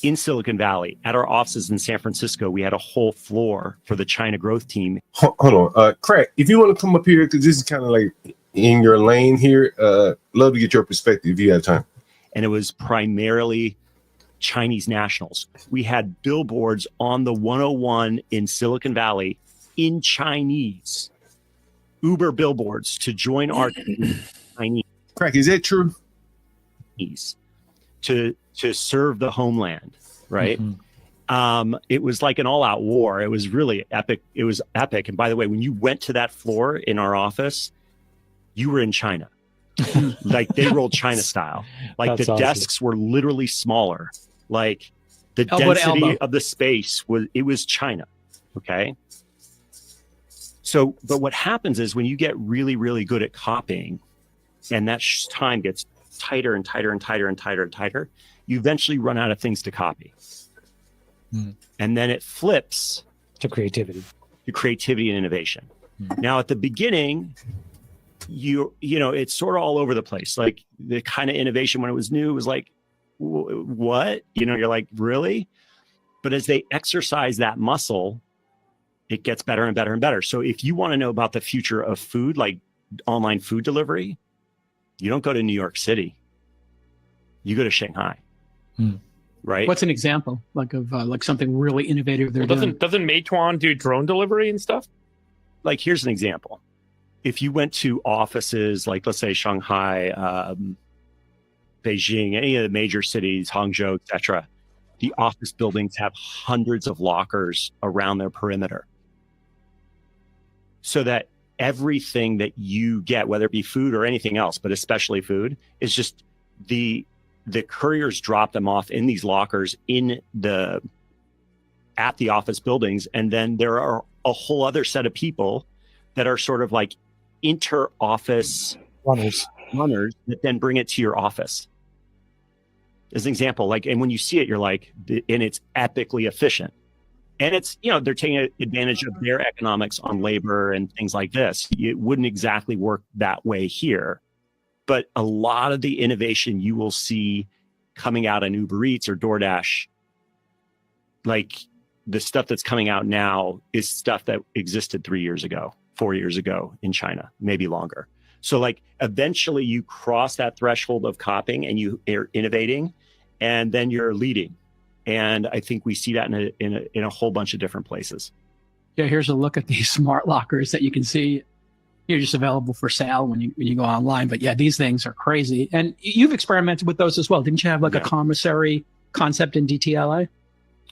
in Silicon Valley at our offices in San Francisco. We had a whole floor for the China growth team. Hold on, Crack, if you want to come up here, because this is kind of like in your lane here, love to get your perspective if you have time. And it was primarily Chinese nationals. We had billboards on the 101 in Silicon Valley in Chinese, Uber billboards to join our Chinese. Crack, is that true? To serve the homeland, right? It was like an all-out war. It was really epic. It was epic. And by the way, when you went to that floor in our office, you were in China. Like they rolled China style. Like the desks were literally smaller. Like the density of the space was China. Okay. So, but what happens is when you get really, really good at copying, and that time gets tighter and tighter and tighter and tighter and tighter, you eventually run out of things to copy. And then it flips to creativity and innovation. Now at the beginning, you know, it's sort of all over the place. Like the kind of innovation when it was new was like, what? You know, you're like, really? But as they exercise that muscle, it gets better and better and better. So if you want to know about the future of food, like online food delivery, you don't go to New York City. You go to Shanghai. Right? What's an example like of like something really innovative they're doing? Doesn't Meituan do drone delivery and stuff? Like here's an example. If you went to offices like let's say Shanghai, Beijing, any of the major cities, Hangzhou, etc., the office buildings have hundreds of lockers around their perimeter, so that everything that you get, whether it be food or anything else, but especially food, is just the couriers drop them off in these lockers at the office buildings. And then there are a whole other set of people that are sort of like inter-office runners that then bring it to your office. As an example, like, and when you see it, you're like, and it's epically efficient. And it's, you know, they're taking advantage of their economics on labor and things like this. It wouldn't exactly work that way here. But a lot of the innovation you will see coming out on Uber Eats or DoorDash, like the stuff that's coming out now is stuff that existed 3 years ago, 4 years ago in China, maybe longer. So like eventually you cross that threshold of copying and you are innovating, and then you're leading. And I think we see that in a whole bunch of different places. Yeah, here's a look at these smart lockers that you can see. You're just available for sale when you go online. But yeah, these things are crazy. And you've experimented with those as well. Didn't you have like a commissary concept in DTLA?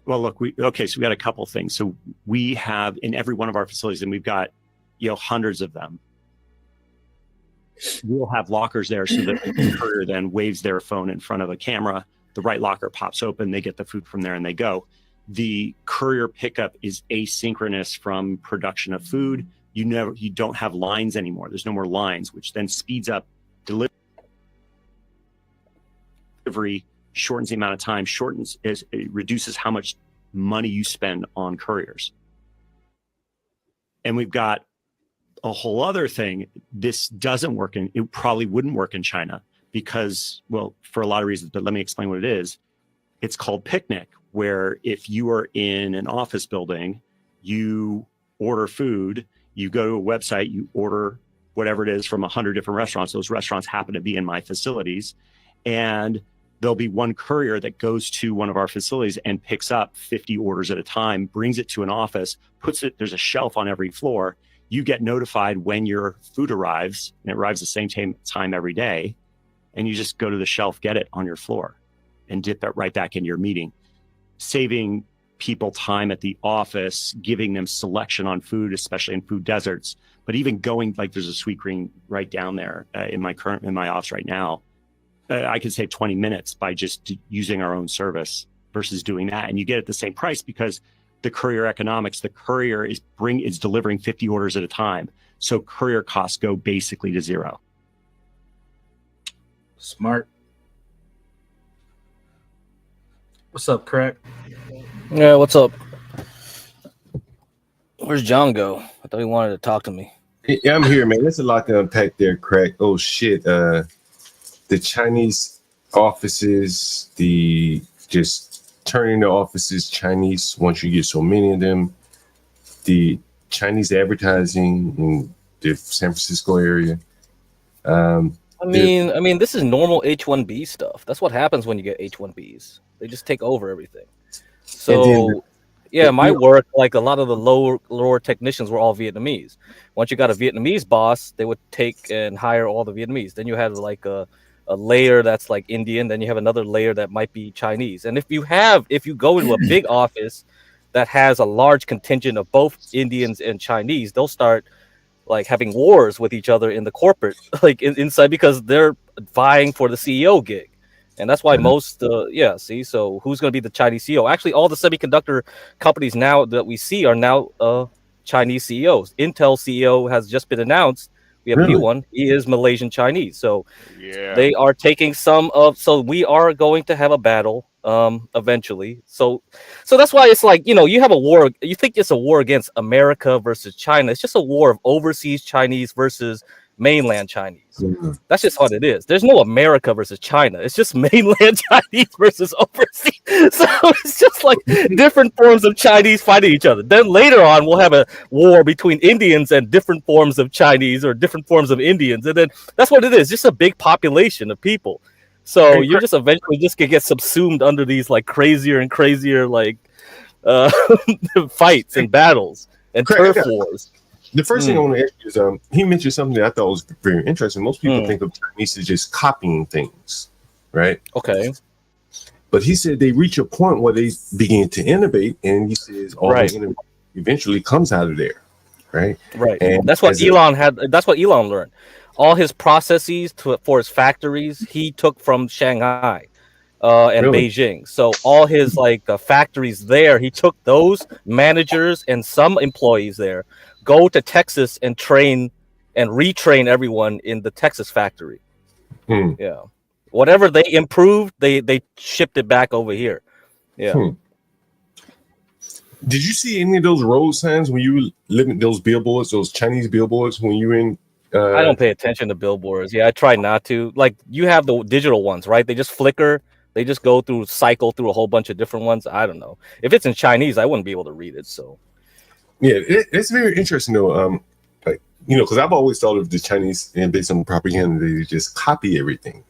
Well, look, so we got a couple things. So we have in every one of our facilities, and we've got, you know, hundreds of them. We'll have lockers there so that the courier then waves their phone in front of a camera. The right locker pops open, they get the food from there and they go. The courier pickup is asynchronous from production of food. You don't have lines anymore. There's no more lines, which then speeds up delivery, shortens the amount of time, it reduces how much money you spend on couriers. And we've got a whole other thing. This doesn't work it probably wouldn't work in China because, well, for a lot of reasons, but let me explain what it is. It's called Picnic, where if you are in an office building, you order food. You go to a website, you order whatever it is from 100 different restaurants. Those restaurants happen to be in my facilities, and there'll be one courier that goes to one of our facilities and picks up 50 orders at a time, brings it to an office, puts it, there's a shelf on every floor. You get notified when your food arrives, and it arrives the same time every day. And you just go to the shelf, get it on your floor, and dip it right back into your meeting, saving people time at the office, giving them selection on food, especially in food deserts. But even going, like there's a Sweet Green right down there in my office right now. I could save 20 minutes by just using our own service versus doing that. And you get it at the same price because the courier economics, the courier is delivering 50 orders at a time. So courier costs go basically to zero. Smart. What's up, Crack? Yeah, what's up? Where's John go? I thought he wanted to talk to me. Yeah, I'm here, man. There's a lot to unpack there, Crack. Oh shit. The Chinese offices, the just turning the offices Chinese once you get so many of them, the Chinese advertising in the San Francisco area. I mean, this is normal H-1B stuff. That's what happens when you get H-1Bs. They just take over everything. So, my work, like a lot of the lower technicians were all Vietnamese. Once you got a Vietnamese boss, they would take and hire all the Vietnamese. Then you had like a layer that's like Indian. Then you have another layer that might be Chinese. And if you go into a big office that has a large contingent of both Indians and Chinese, they'll start like having wars with each other in the corporate, like inside, because they're vying for the CEO gig. And that's why most, so who's going to be the Chinese CEO? Actually, all the semiconductor companies now that we see are now Chinese CEOs. Intel CEO has just been announced. We have a new one. He is Malaysian Chinese. So they are taking so we are going to have a battle eventually. So that's why it's like, you have a war. You think it's a war against America versus China. It's just a war of overseas Chinese versus mainland Chinese. That's just what it is. There's no America versus China. It's just mainland Chinese versus overseas. So it's just like different forms of Chinese fighting each other. Then later on, we'll have a war between Indians and different forms of Chinese or different forms of Indians. And then that's what it is. Just a big population of people. So you're just eventually just gonna get subsumed under these like crazier and crazier like fights and battles and turf wars. The first thing I want to ask you is, he mentioned something that I thought was very interesting. Most people think of Chinese as just copying things, right? Okay. But he said they reach a point where they begin to innovate, and he says all the innovation eventually comes out of there, right? Right. And that's what Elon had. That's what Elon learned. All his processes for his factories, he took from Shanghai and Beijing. So all his factories there, he took those managers and some employees there, go to Texas and train and retrain everyone in the Texas factory. Yeah. Whatever they improved, they shipped it back over here. Yeah. Did you see any of those road signs when you were living, those billboards, those Chinese billboards when you were in? I don't pay attention to billboards. Yeah, I try not to. Like, you have the digital ones, right? They just flicker. They just cycle through a whole bunch of different ones. I don't know. If it's in Chinese, I wouldn't be able to read it. So, yeah, it's very interesting though. Because I've always thought of the Chinese and based on propaganda, they just copy everything.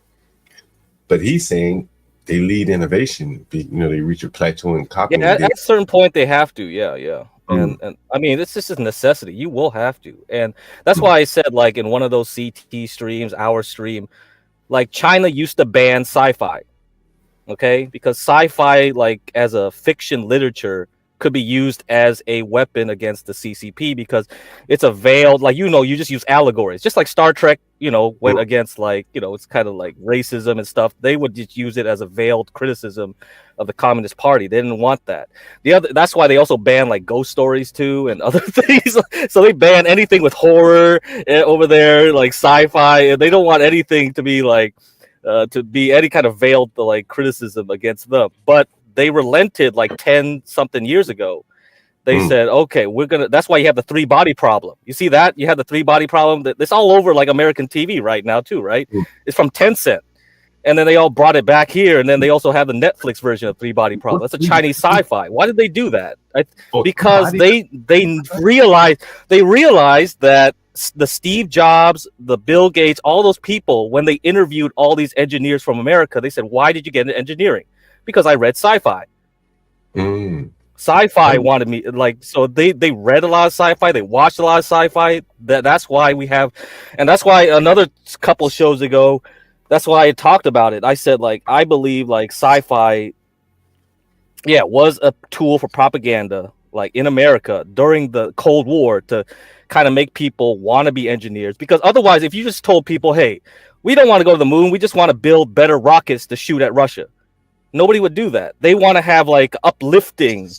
But he's saying they lead innovation. They reach a plateau in copying. Yeah, at a certain point, they have to. Yeah. And I mean, it's just a necessity. You will have to. And that's why I said, like, in one of those CT streams, our stream, like, China used to ban sci-fi. Okay? Because sci-fi, like, as a fiction literature, could be used as a weapon against the CCP because it's a veiled, like, you just use allegories. Just like Star Trek, went against, like, it's kind of like racism and stuff. They would just use it as a veiled criticism of the Communist Party. They didn't want that. That's why they also ban like ghost stories too and other things. So they ban anything with horror over there, like sci-fi, and they don't want anything to be like to be any kind of veiled like criticism against them. But they relented like 10 something years ago. They said, okay, that's why you have the 3-body problem. You see that? You have the 3-body problem. It's all over like American TV right now too, right? It's from Tencent. and then they all brought it back here, and then they also have the Netflix version of Three Body Problem. That's a Chinese sci-fi. Why did they do that? Because they realized that the Steve Jobs, the Bill Gates, all those people, when they interviewed all these engineers from America, they said, "Why did you get into engineering?" Because I read sci-fi. Sci-fi wanted me, like, so they read a lot of sci-fi, they watched a lot of sci-fi. That's why we have, and that's why another couple shows ago, that's why I talked about it. I said, like, I believe like sci-fi, was a tool for propaganda, like in America during the Cold War, to kind of make people want to be engineers. Because otherwise, if you just told people, hey, we don't want to go to the moon, we just want to build better rockets to shoot at Russia, nobody would do that. They want to have like uplifting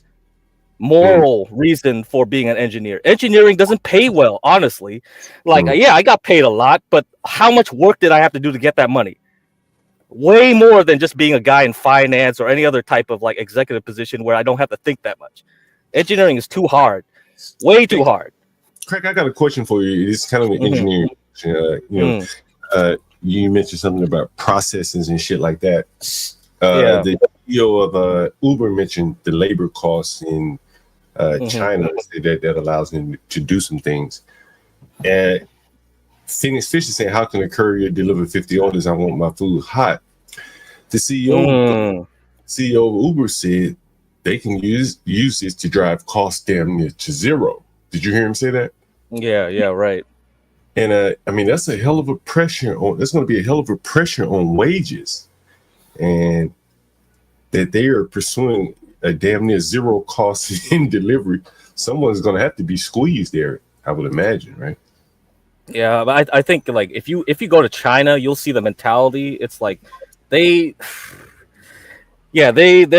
moral reason for being an engineer. Engineering doesn't pay well, honestly. Like, I got paid a lot, but how much work did I have to do to get that money? Way more than just being a guy in finance or any other type of like executive position where I don't have to think that much. Engineering is too hard, way too hard. Craig, I got a question for you. It's kind of an engineering question. You mentioned something about processes and shit like that. The CEO of Uber mentioned the labor costs in China that allows them to do some things. And Phoenix Fish is saying, how can a courier deliver 50 orders? I want my food hot. The CEO of Uber said they can use this to drive costs damn near to zero. Did you hear him say that? Yeah, right. And I mean, that's a hell of a pressure on. That's going to be a hell of a pressure on wages, and that they are pursuing a damn near zero cost in delivery. Someone's going to have to be squeezed there, I would imagine, right? Yeah, but I think like if you go to China, you'll see the mentality. It's like they're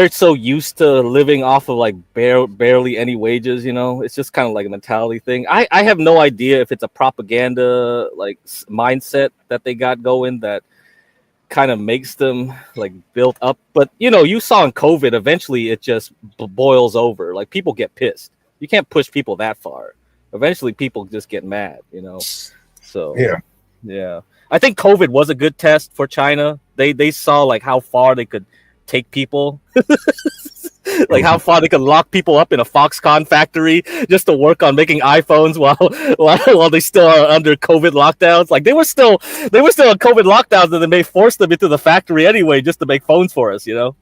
so used to living off of like barely any wages, you know. It's just kind of like a mentality thing. I have no idea if it's a propaganda like mindset that they got going that kind of makes them like built up. But you know, you saw in COVID, eventually it just boils over. Like people get pissed. You can't push people that far. Eventually people just get mad, you know. So yeah. I think COVID was a good test for China. They saw like how far they could take people, like how far they could lock people up in a Foxconn factory just to work on making iPhones while they still are under COVID lockdowns. Like they were still on COVID lockdowns, and then they forced them into the factory anyway just to make phones for us, you know,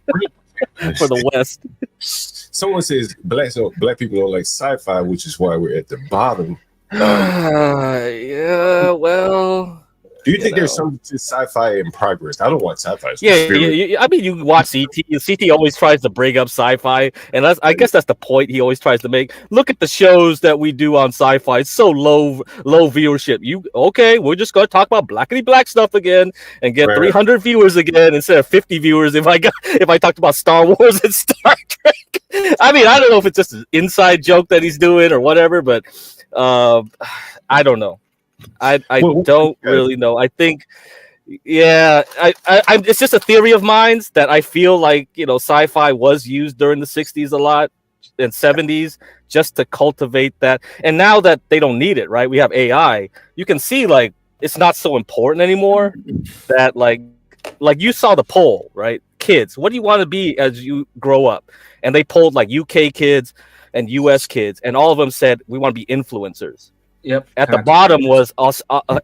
for the West. Someone says black people don't like sci-fi, which is why we're at the bottom. Yeah, well. Do you think there's some sci-fi in progress? I don't watch sci-fi. Yeah. I mean, you watch CT. CT always tries to bring up sci-fi, and I guess that's the point he always tries to make. Look at the shows that we do on sci-fi. It's so low viewership. We're just going to talk about blackity black stuff again and get 300 viewers again instead of 50 viewers if I talked about Star Wars and Star Trek. I mean, I don't know if it's just an inside joke that he's doing or whatever, but I don't know. I don't really know. I think, it's just a theory of mine that I feel like, you know, sci-fi was used during the 60s a lot and 70s just to cultivate that. And now that they don't need it, right? We have AI. You can see like it's not so important anymore. That like you saw the poll, right? Kids, what do you want to be as you grow up? And they polled like UK kids and US kids, and all of them said we want to be influencers. Yep. At the bottom was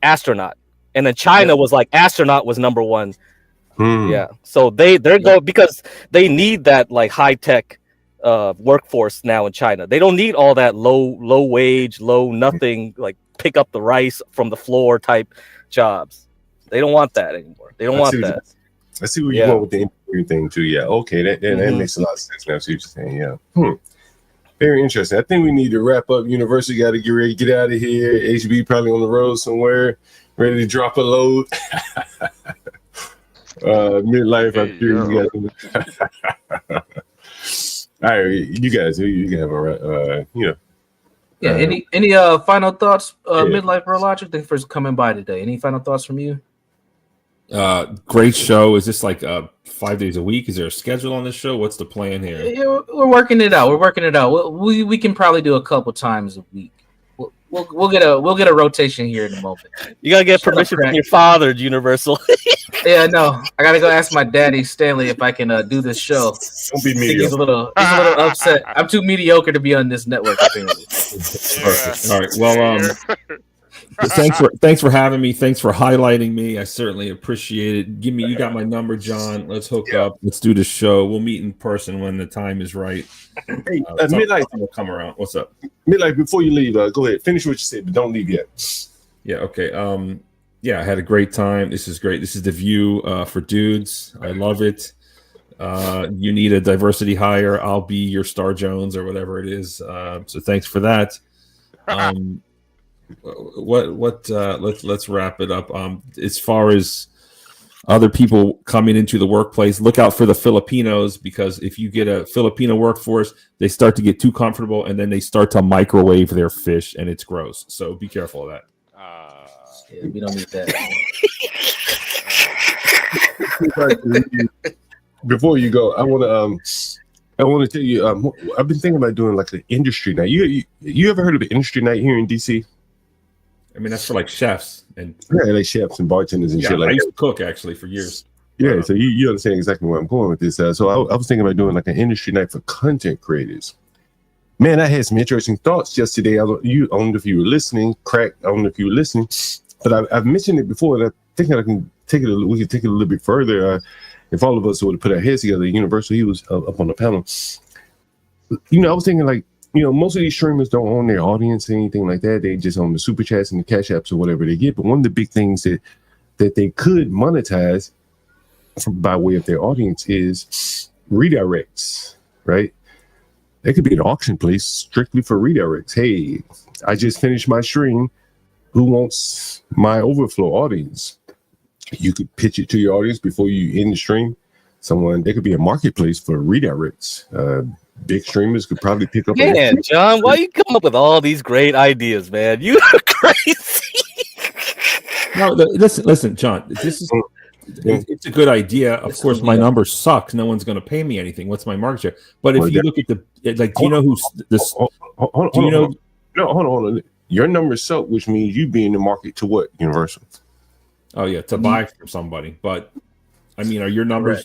astronaut, and then China was like astronaut was number one. Yeah. So they're going because they need that like high tech workforce now in China. They don't need all that low wage, low nothing, like pick up the rice from the floor type jobs. They don't want that anymore. They don't want that. I see where you're going with the engineering thing too. Yeah. Okay. That makes a lot of sense now. I see what you're saying. Yeah. Very interesting. I think we need to wrap up. University got to get ready to get out of here. HB probably on the road somewhere, ready to drop a load. Midlife, I'm sure you guys. All right, you guys, you can have a Yeah. Any final thoughts? Midlife Real Logic. Thanks for coming by today. Any final thoughts from you? Great show. Is this like 5 days a week? Is there a schedule on this show? What's the plan here? Yeah, we're working it out. We can probably do a couple times a week. We'll get a rotation here in a moment. You gotta get permission from your father, Universal. Yeah, no, I gotta go ask my daddy Stanley if I can do this show. Don't be I think mediocre. he's a little upset. I'm too mediocre to be on this network, apparently. All right. Well, thanks for having me. Thanks for highlighting me. I certainly appreciate it. You got my number, John. Let's hook up. Let's do the show. We'll meet in person when the time is right. Hey, Midlight will come around. What's up? Midlight, before you leave, go ahead. Finish what you said, but don't leave yet. Yeah. Okay. Yeah, I had a great time. This is great. This is The View for dudes. I love it. You need a diversity hire. I'll be your Star Jones or whatever it is. So thanks for that. Let's wrap it up. As far as other people coming into the workplace, look out for the Filipinos, because if you get a Filipino workforce, they start to get too comfortable and then they start to microwave their fish, and it's gross. So be careful of that. Yeah, we don't need that. Before you go, I want to tell you, I've been thinking about doing like an industry night. You ever heard of an industry night here in DC? I mean, that's for like chefs and like chefs and bartenders and shit like that. I used to cook actually for years. Yeah, so you understand exactly where I'm going with this. So I was thinking about doing like an industry night for content creators. Man, I had some interesting thoughts yesterday. I don't know if you were listening, I don't know if you were listening, but I've mentioned it before, and I think I can take it. We can take it a little bit further. If all of us would have put our heads together, Universal, he was up on the panel. I was thinking like, most of these streamers don't own their audience or anything like that. They just own the super chats and the cash apps or whatever they get. But one of the big things that they could monetize by way of their audience is redirects, right? They could be an auction place strictly for redirects. Hey, I just finished my stream. Who wants my overflow audience? You could pitch it to your audience before you end the stream. There could be a marketplace for redirects. Big streamers could probably pick up. Man, John, why you come up with all these great ideas, man? You are crazy. No, listen, John. It's a good idea. Of course, my number sucks. No one's going to pay me anything. What's my market share? But if you look at do you know who's this? Hold on. Your numbers suck, which means you be in the market to what? Universal. Oh yeah, to buy from somebody. But I mean, are your numbers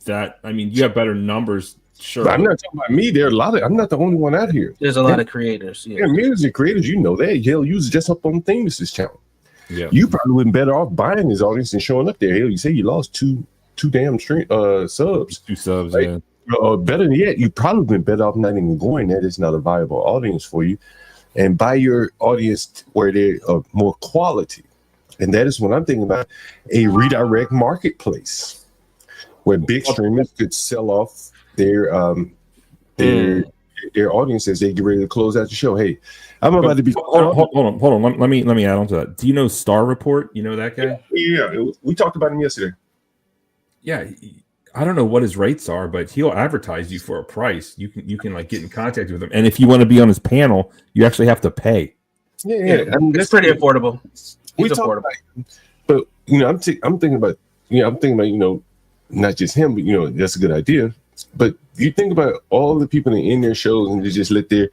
that? I mean, you have better numbers. Sure. But I'm not talking about me. There are a lot of. I'm not the only one out here. There's a lot of creators. Yeah, millions of creators. You know that. Hell, you was just up on Famous' channel. Yeah. You probably wouldn't better off buying his audience and showing up there. Hell, you say you lost two damn subs. 2 subs. Right? Yeah. Better than yet, you probably been better off not even going there. It's not a viable audience for you, and buy your audience where they're more quality. And that is what I'm thinking about, a redirect marketplace where big streamers could sell off their audience as they get ready to close out the show. Hey, I'm about to be. Hold on. Let me add on to that. Do you know Star Report? You know that guy? Yeah, we talked about him yesterday. Yeah, I don't know what his rates are, but he'll advertise you for a price. You can like get in contact with him, and if you want to be on his panel, you actually have to pay. Yeah. I mean, it's pretty affordable. It's affordable. But I'm thinking about not just him, but that's a good idea. But you think about all the people that are in their shows and they just let their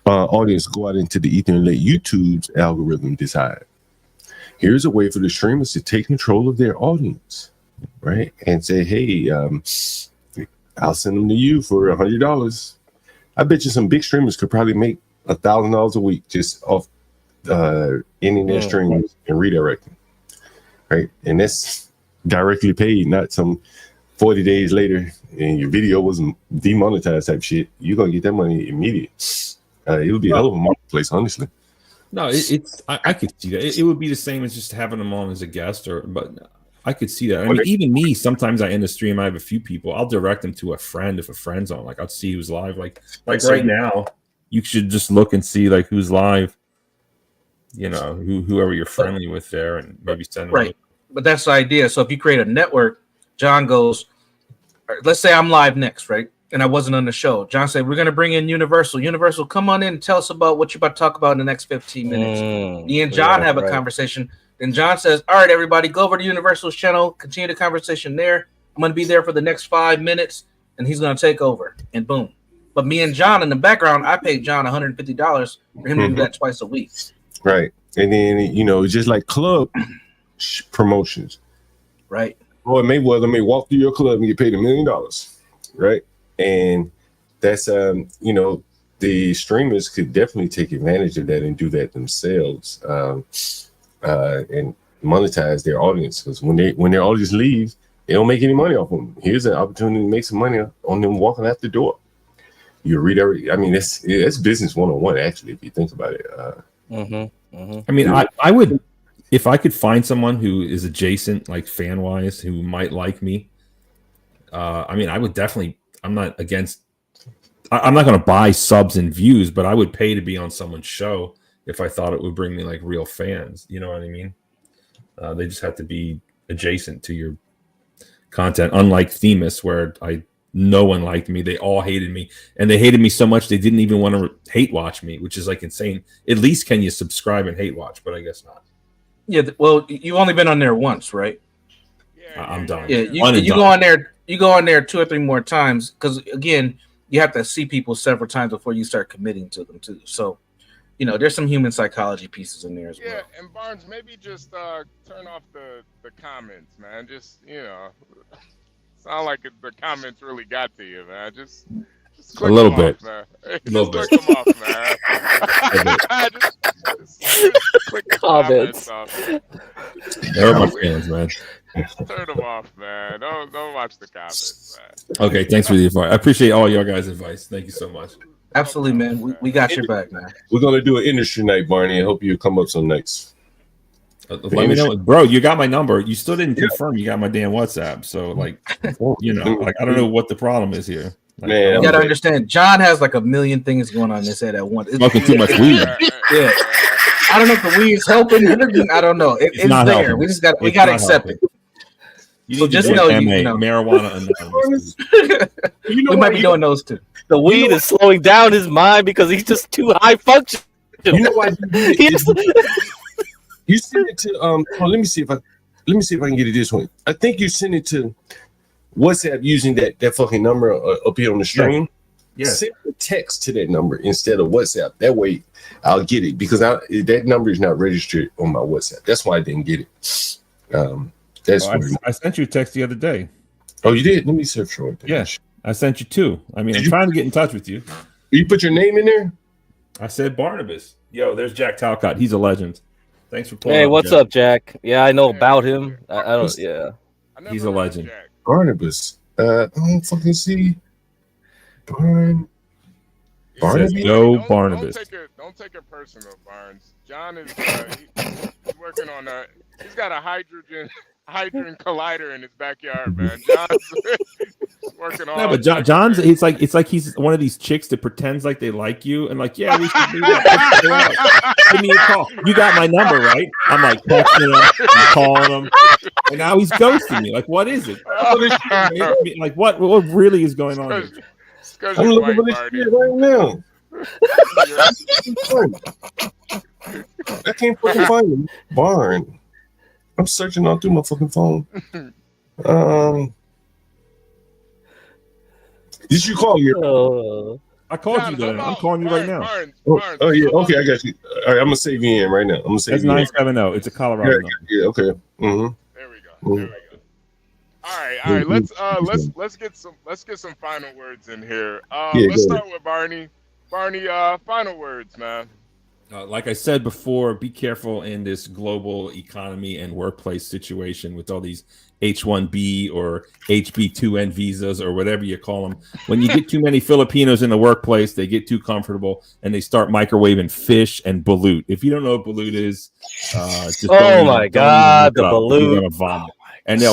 audience go out into the ether and let YouTube's algorithm decide. Here's a way for the streamers to take control of their audience, right? And say, hey, I'll send them to you for $100. I bet you some big streamers could probably make $1,000 a week just off ending their streams and redirecting, right? And that's directly paid, not some 40 days later and your video wasn't demonetized type shit. You're gonna get that money immediate. It would be a hell of a marketplace, honestly. No, I could see that. It would be the same as just having them on as a guest, but I could see that. I mean, even me, sometimes I end the stream, I have a few people, I'll direct them to a friend if a friend's on. Like I'll see who's live. Like right now, you should just look and see like who's live. Whoever you're friendly with there, and maybe send them. Right. But that's the idea. So if you create a network, John goes, let's say I'm live next, right? And I wasn't on the show. John said, we're going to bring in Universal. Universal, come on in and tell us about what you're about to talk about in the next 15 minutes. Me and John have a conversation. Then John says, all right, everybody, go over to Universal's channel, continue the conversation there. I'm going to be there for the next 5 minutes, and he's going to take over. And boom. But me and John in the background, I paid John $150 for him to do that twice a week. Right. And then, just like club promotions, right? Floyd Mayweather may walk through your club and get paid $1 million, right? And that's you know, the streamers could definitely take advantage of that and do that themselves, and monetize their audience, because when their audience leaves, they don't make any money off them. Here's an opportunity to make some money on them walking out the door. You read I mean, it's business 101 actually, if you think about it. I mean, I would, if I could find someone who is adjacent, like fan wise, who might like me. I mean, I would definitely. I'm not against. I'm not going to buy subs and views, but I would pay to be on someone's show if I thought it would bring me like real fans. You know what I mean? They just have to be adjacent to your content. Unlike Themis, where no one liked me, they all hated me, and they hated me so much they didn't even want to hate watch me, which is like insane. At least can you subscribe and hate watch, but I guess not. Yeah, well, you've only been on there once, right? I'm done. Yeah, you go on there. You go on there 2 or 3 more times, because again, you have to see people several times before you start committing to them too. So, you know, there's some human psychology pieces in there as well. Yeah, and Barnes, maybe just turn off the comments, man. Just, you know, sound like the comments really got to you, man. Just click a little them bit, off, man. a little Just bit. click them off, man. just click the comments off. They're my fans, man. Turn them off, man. Don't watch the comments, man. Okay, thanks for the advice. I appreciate all your guys' advice. Thank you so much. Absolutely, man. We got your back, man. We're gonna do an industry night, Barney. I hope you come up some nights. Let me know, bro. You got my number. You still didn't confirm you got my damn WhatsApp. So, like, you know, like I don't know what the problem is here. Like, man, you gotta understand. John has like a million things going on in his head at once. Smoking too much weed. Yeah, I don't know if the weed is helping. I don't know. It's not there. helping. We got to accept helping. it. So just know, you know, marijuana anonymous. You know, we might be doing those too. The weed is slowing down his mind because he's just too high functioning. You know why? You send it to let me see if I can get it this way. I think you send it to WhatsApp using that fucking number up here on the stream. Yeah. Send a text to that number instead of WhatsApp. That way I'll get it, because that number is not registered on my WhatsApp. That's why I didn't get it. I sent you a text the other day. Oh, you did? Let me search for it. Yeah, I sent you 2. I mean, I'm trying to get in touch with you. You put your name in there? I said Barnabas. Yo, there's Jack Talcott. He's a legend. Thanks for pulling. Hey, what's up, Jack? Yeah, I know about him. I don't. Yeah, he's a legend. Barnabas. I don't fucking see. Barnabas. Barnabas. Don't take it personal, Barnes. John is he's working on a. He's got a hydrogen collider in his backyard, man. John's working on. No, but John's. It's like he's one of these chicks that pretends like they like you and like, yeah, we should do that. Give me a call. You got my number, right? I'm like texting him, I'm calling him, and now he's ghosting me. Like, what is it? Like, what really is going on here? I'm looking for this shit right now. I can't fucking find him. Barn. I'm searching all through my fucking phone. Did you call me? I called you then. I'm calling you right now. Oh yeah, okay, I got you. All right, I'm gonna save you in right now. I'm gonna save That's you 970. It's a Colorado number. Yeah, okay. Mm-hmm. There we go. All right. Let's get some final words in here. Let's start with Barney. Barney, final words, man. Like I said before, be careful in this global economy and workplace situation with all these H-1B or HB2N visas or whatever you call them. When you get too many Filipinos in the workplace, they get too comfortable and they start microwaving fish and balut. If you don't know what balut is, just oh my God, the balut! You're gonna vomit. And they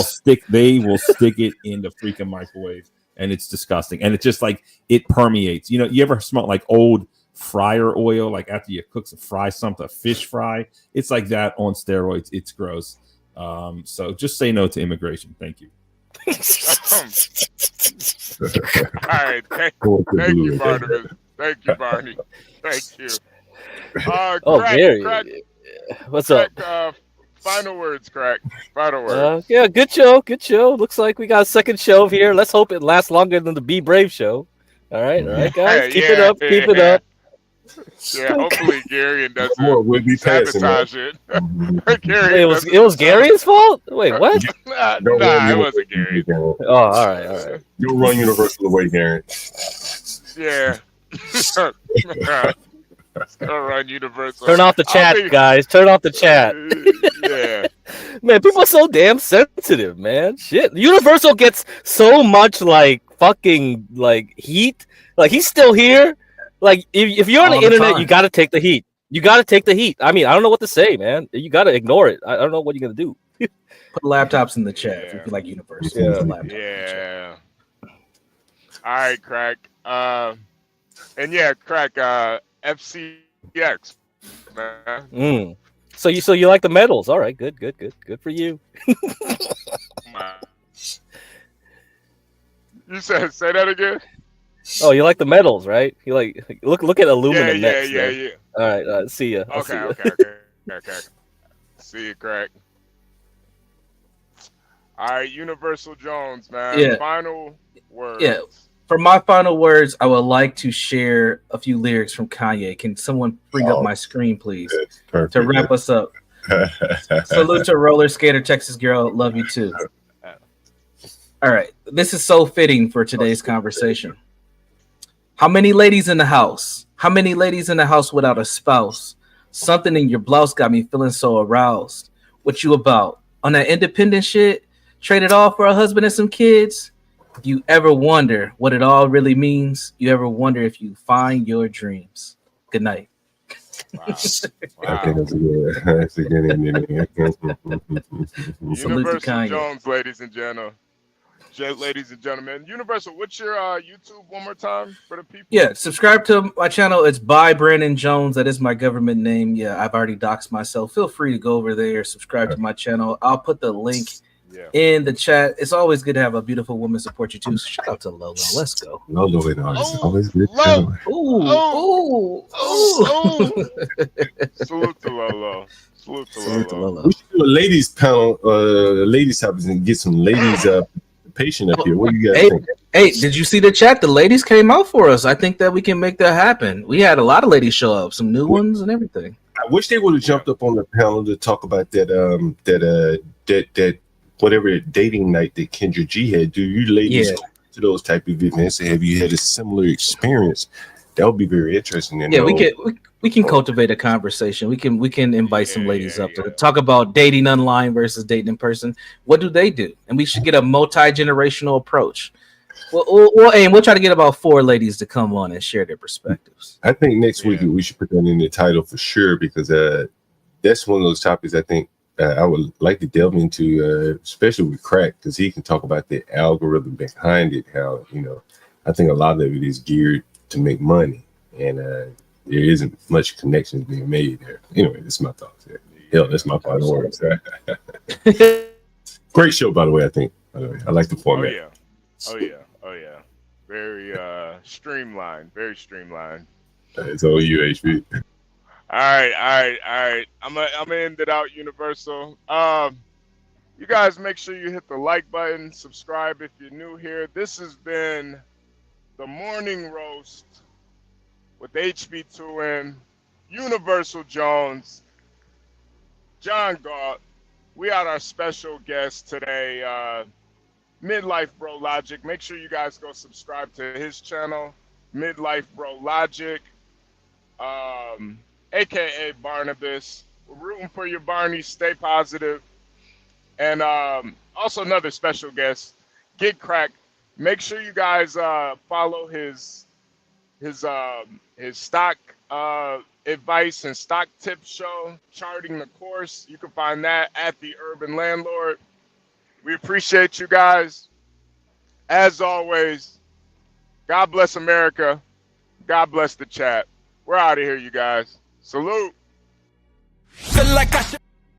will stick it in the freaking microwave, and it's disgusting. And it's just like it permeates. You know, you ever smell like old fryer oil, like after you cook some a fish fry? It's like that on steroids. It's gross. So just say no to immigration. Thank you. All right. Thank you, Barnabas. Thank you, Barney. Thank you. Gary. What's up? Final words, Crack. Final words. Yeah, good show. Good show. Looks like we got a second show here. Let's hope it lasts longer than the Be Brave show. All right, guys. Keep it up. Yeah, hopefully Gary doesn't we'll be passing, sabotage it. Gary Wait, it was Gary's fault? Wait, what? Nah, Don't run it wasn't Gary. Oh, all right. You'll run Universal away, Gary. Yeah. Still run Universal. Turn off the chat, guys. Turn off the chat. Yeah. Man, people are so damn sensitive, man. Shit. Universal gets so much like fucking like heat. Like he's still here. Like if you're on the internet, time. you gotta take the heat. You gotta take the heat. I mean, I don't know what to say, man. You gotta ignore it. I don't know what you're gonna do. Put laptops in the chat if you feel like Universal. Yeah. All right, Crack. And yeah, Crack. FCX. Man. So you like the medals? All right, good for you. You said say that again. Oh, you like the medals, right? You like look at aluminum next. Yeah. All right, see ya. Okay. See you, Crack. All right, Universal Jones, man. Yeah. Final words. Yeah. For my final words, I would like to share a few lyrics from Kanye. Can someone bring up my screen, please, to wrap us up? Salute to Roller Skater, Texas Girl. Love you too. All right. This is so fitting for today's conversation. How many ladies in the house? How many ladies in the house without a spouse? Something in your blouse got me feeling so aroused. What you about? On that independent shit? Trade it all for a husband and some kids? You ever wonder what it all really means? You ever wonder if you find your dreams? Good night. Wow. I think that's a good ending. Universal Jones, ladies and gentlemen. Universal, what's your YouTube one more time for the people? Yeah, subscribe to my channel. It's by Brandon Jones. That is my government name. Yeah, I've already doxed myself. Feel free to go over there, subscribe to my channel. I'll put the link in the chat. It's always good to have a beautiful woman support you too. So shout out to Lolo. Let's go. Lolo and always good. Ooh. Salute to Lolo. Salute to Lolo. We should do a ladies panel, ladies topics, and get some ladies patient up here. What do you guys think? Hey, did you see the chat? The ladies came out for us. I think that we can make that happen. We had a lot of ladies show up, some new ones and everything. I wish they would have jumped up on the panel to talk about that whatever dating night that Kendra G had. Do you ladies go to those type of events? Have you had a similar experience? That would be very interesting. Yeah, we can cultivate a conversation. We can invite some ladies up to talk about dating online versus dating in person. What do they do? And we should get a multi-generational approach. We'll aim. We'll try to get about 4 ladies to come on and share their perspectives. I think next week we should put that in the title for sure, because that's one of those topics I think I would like to delve into, especially with Crack, because he can talk about the algorithm behind it. How, I think a lot of it is geared to make money, and there isn't much connections being made there. Anyway, that's my thoughts. Hell, that's my final words. Great show, by the way. I think. By the way, I like the format. Oh yeah. Very streamlined. Very streamlined. It's all you, HB. All right. I'm gonna end it out, Universal. You guys make sure you hit the like button, subscribe if you're new here. This has been the Morning Roast with HB2N, Universal Jones, John Galt. We had our special guest today, Midlife Bro Logic. Make sure you guys go subscribe to his channel, Midlife Bro Logic, aka Barnabas. We're rooting for you, Barney. Stay positive. And also another special guest, Get Crack. Make sure you guys follow his stock advice and stock tips show, Charting the Course. You can find that at TheUrbanLandord. We appreciate you guys. As always, God bless America. God bless the chat. We're out of here, you guys. Salute.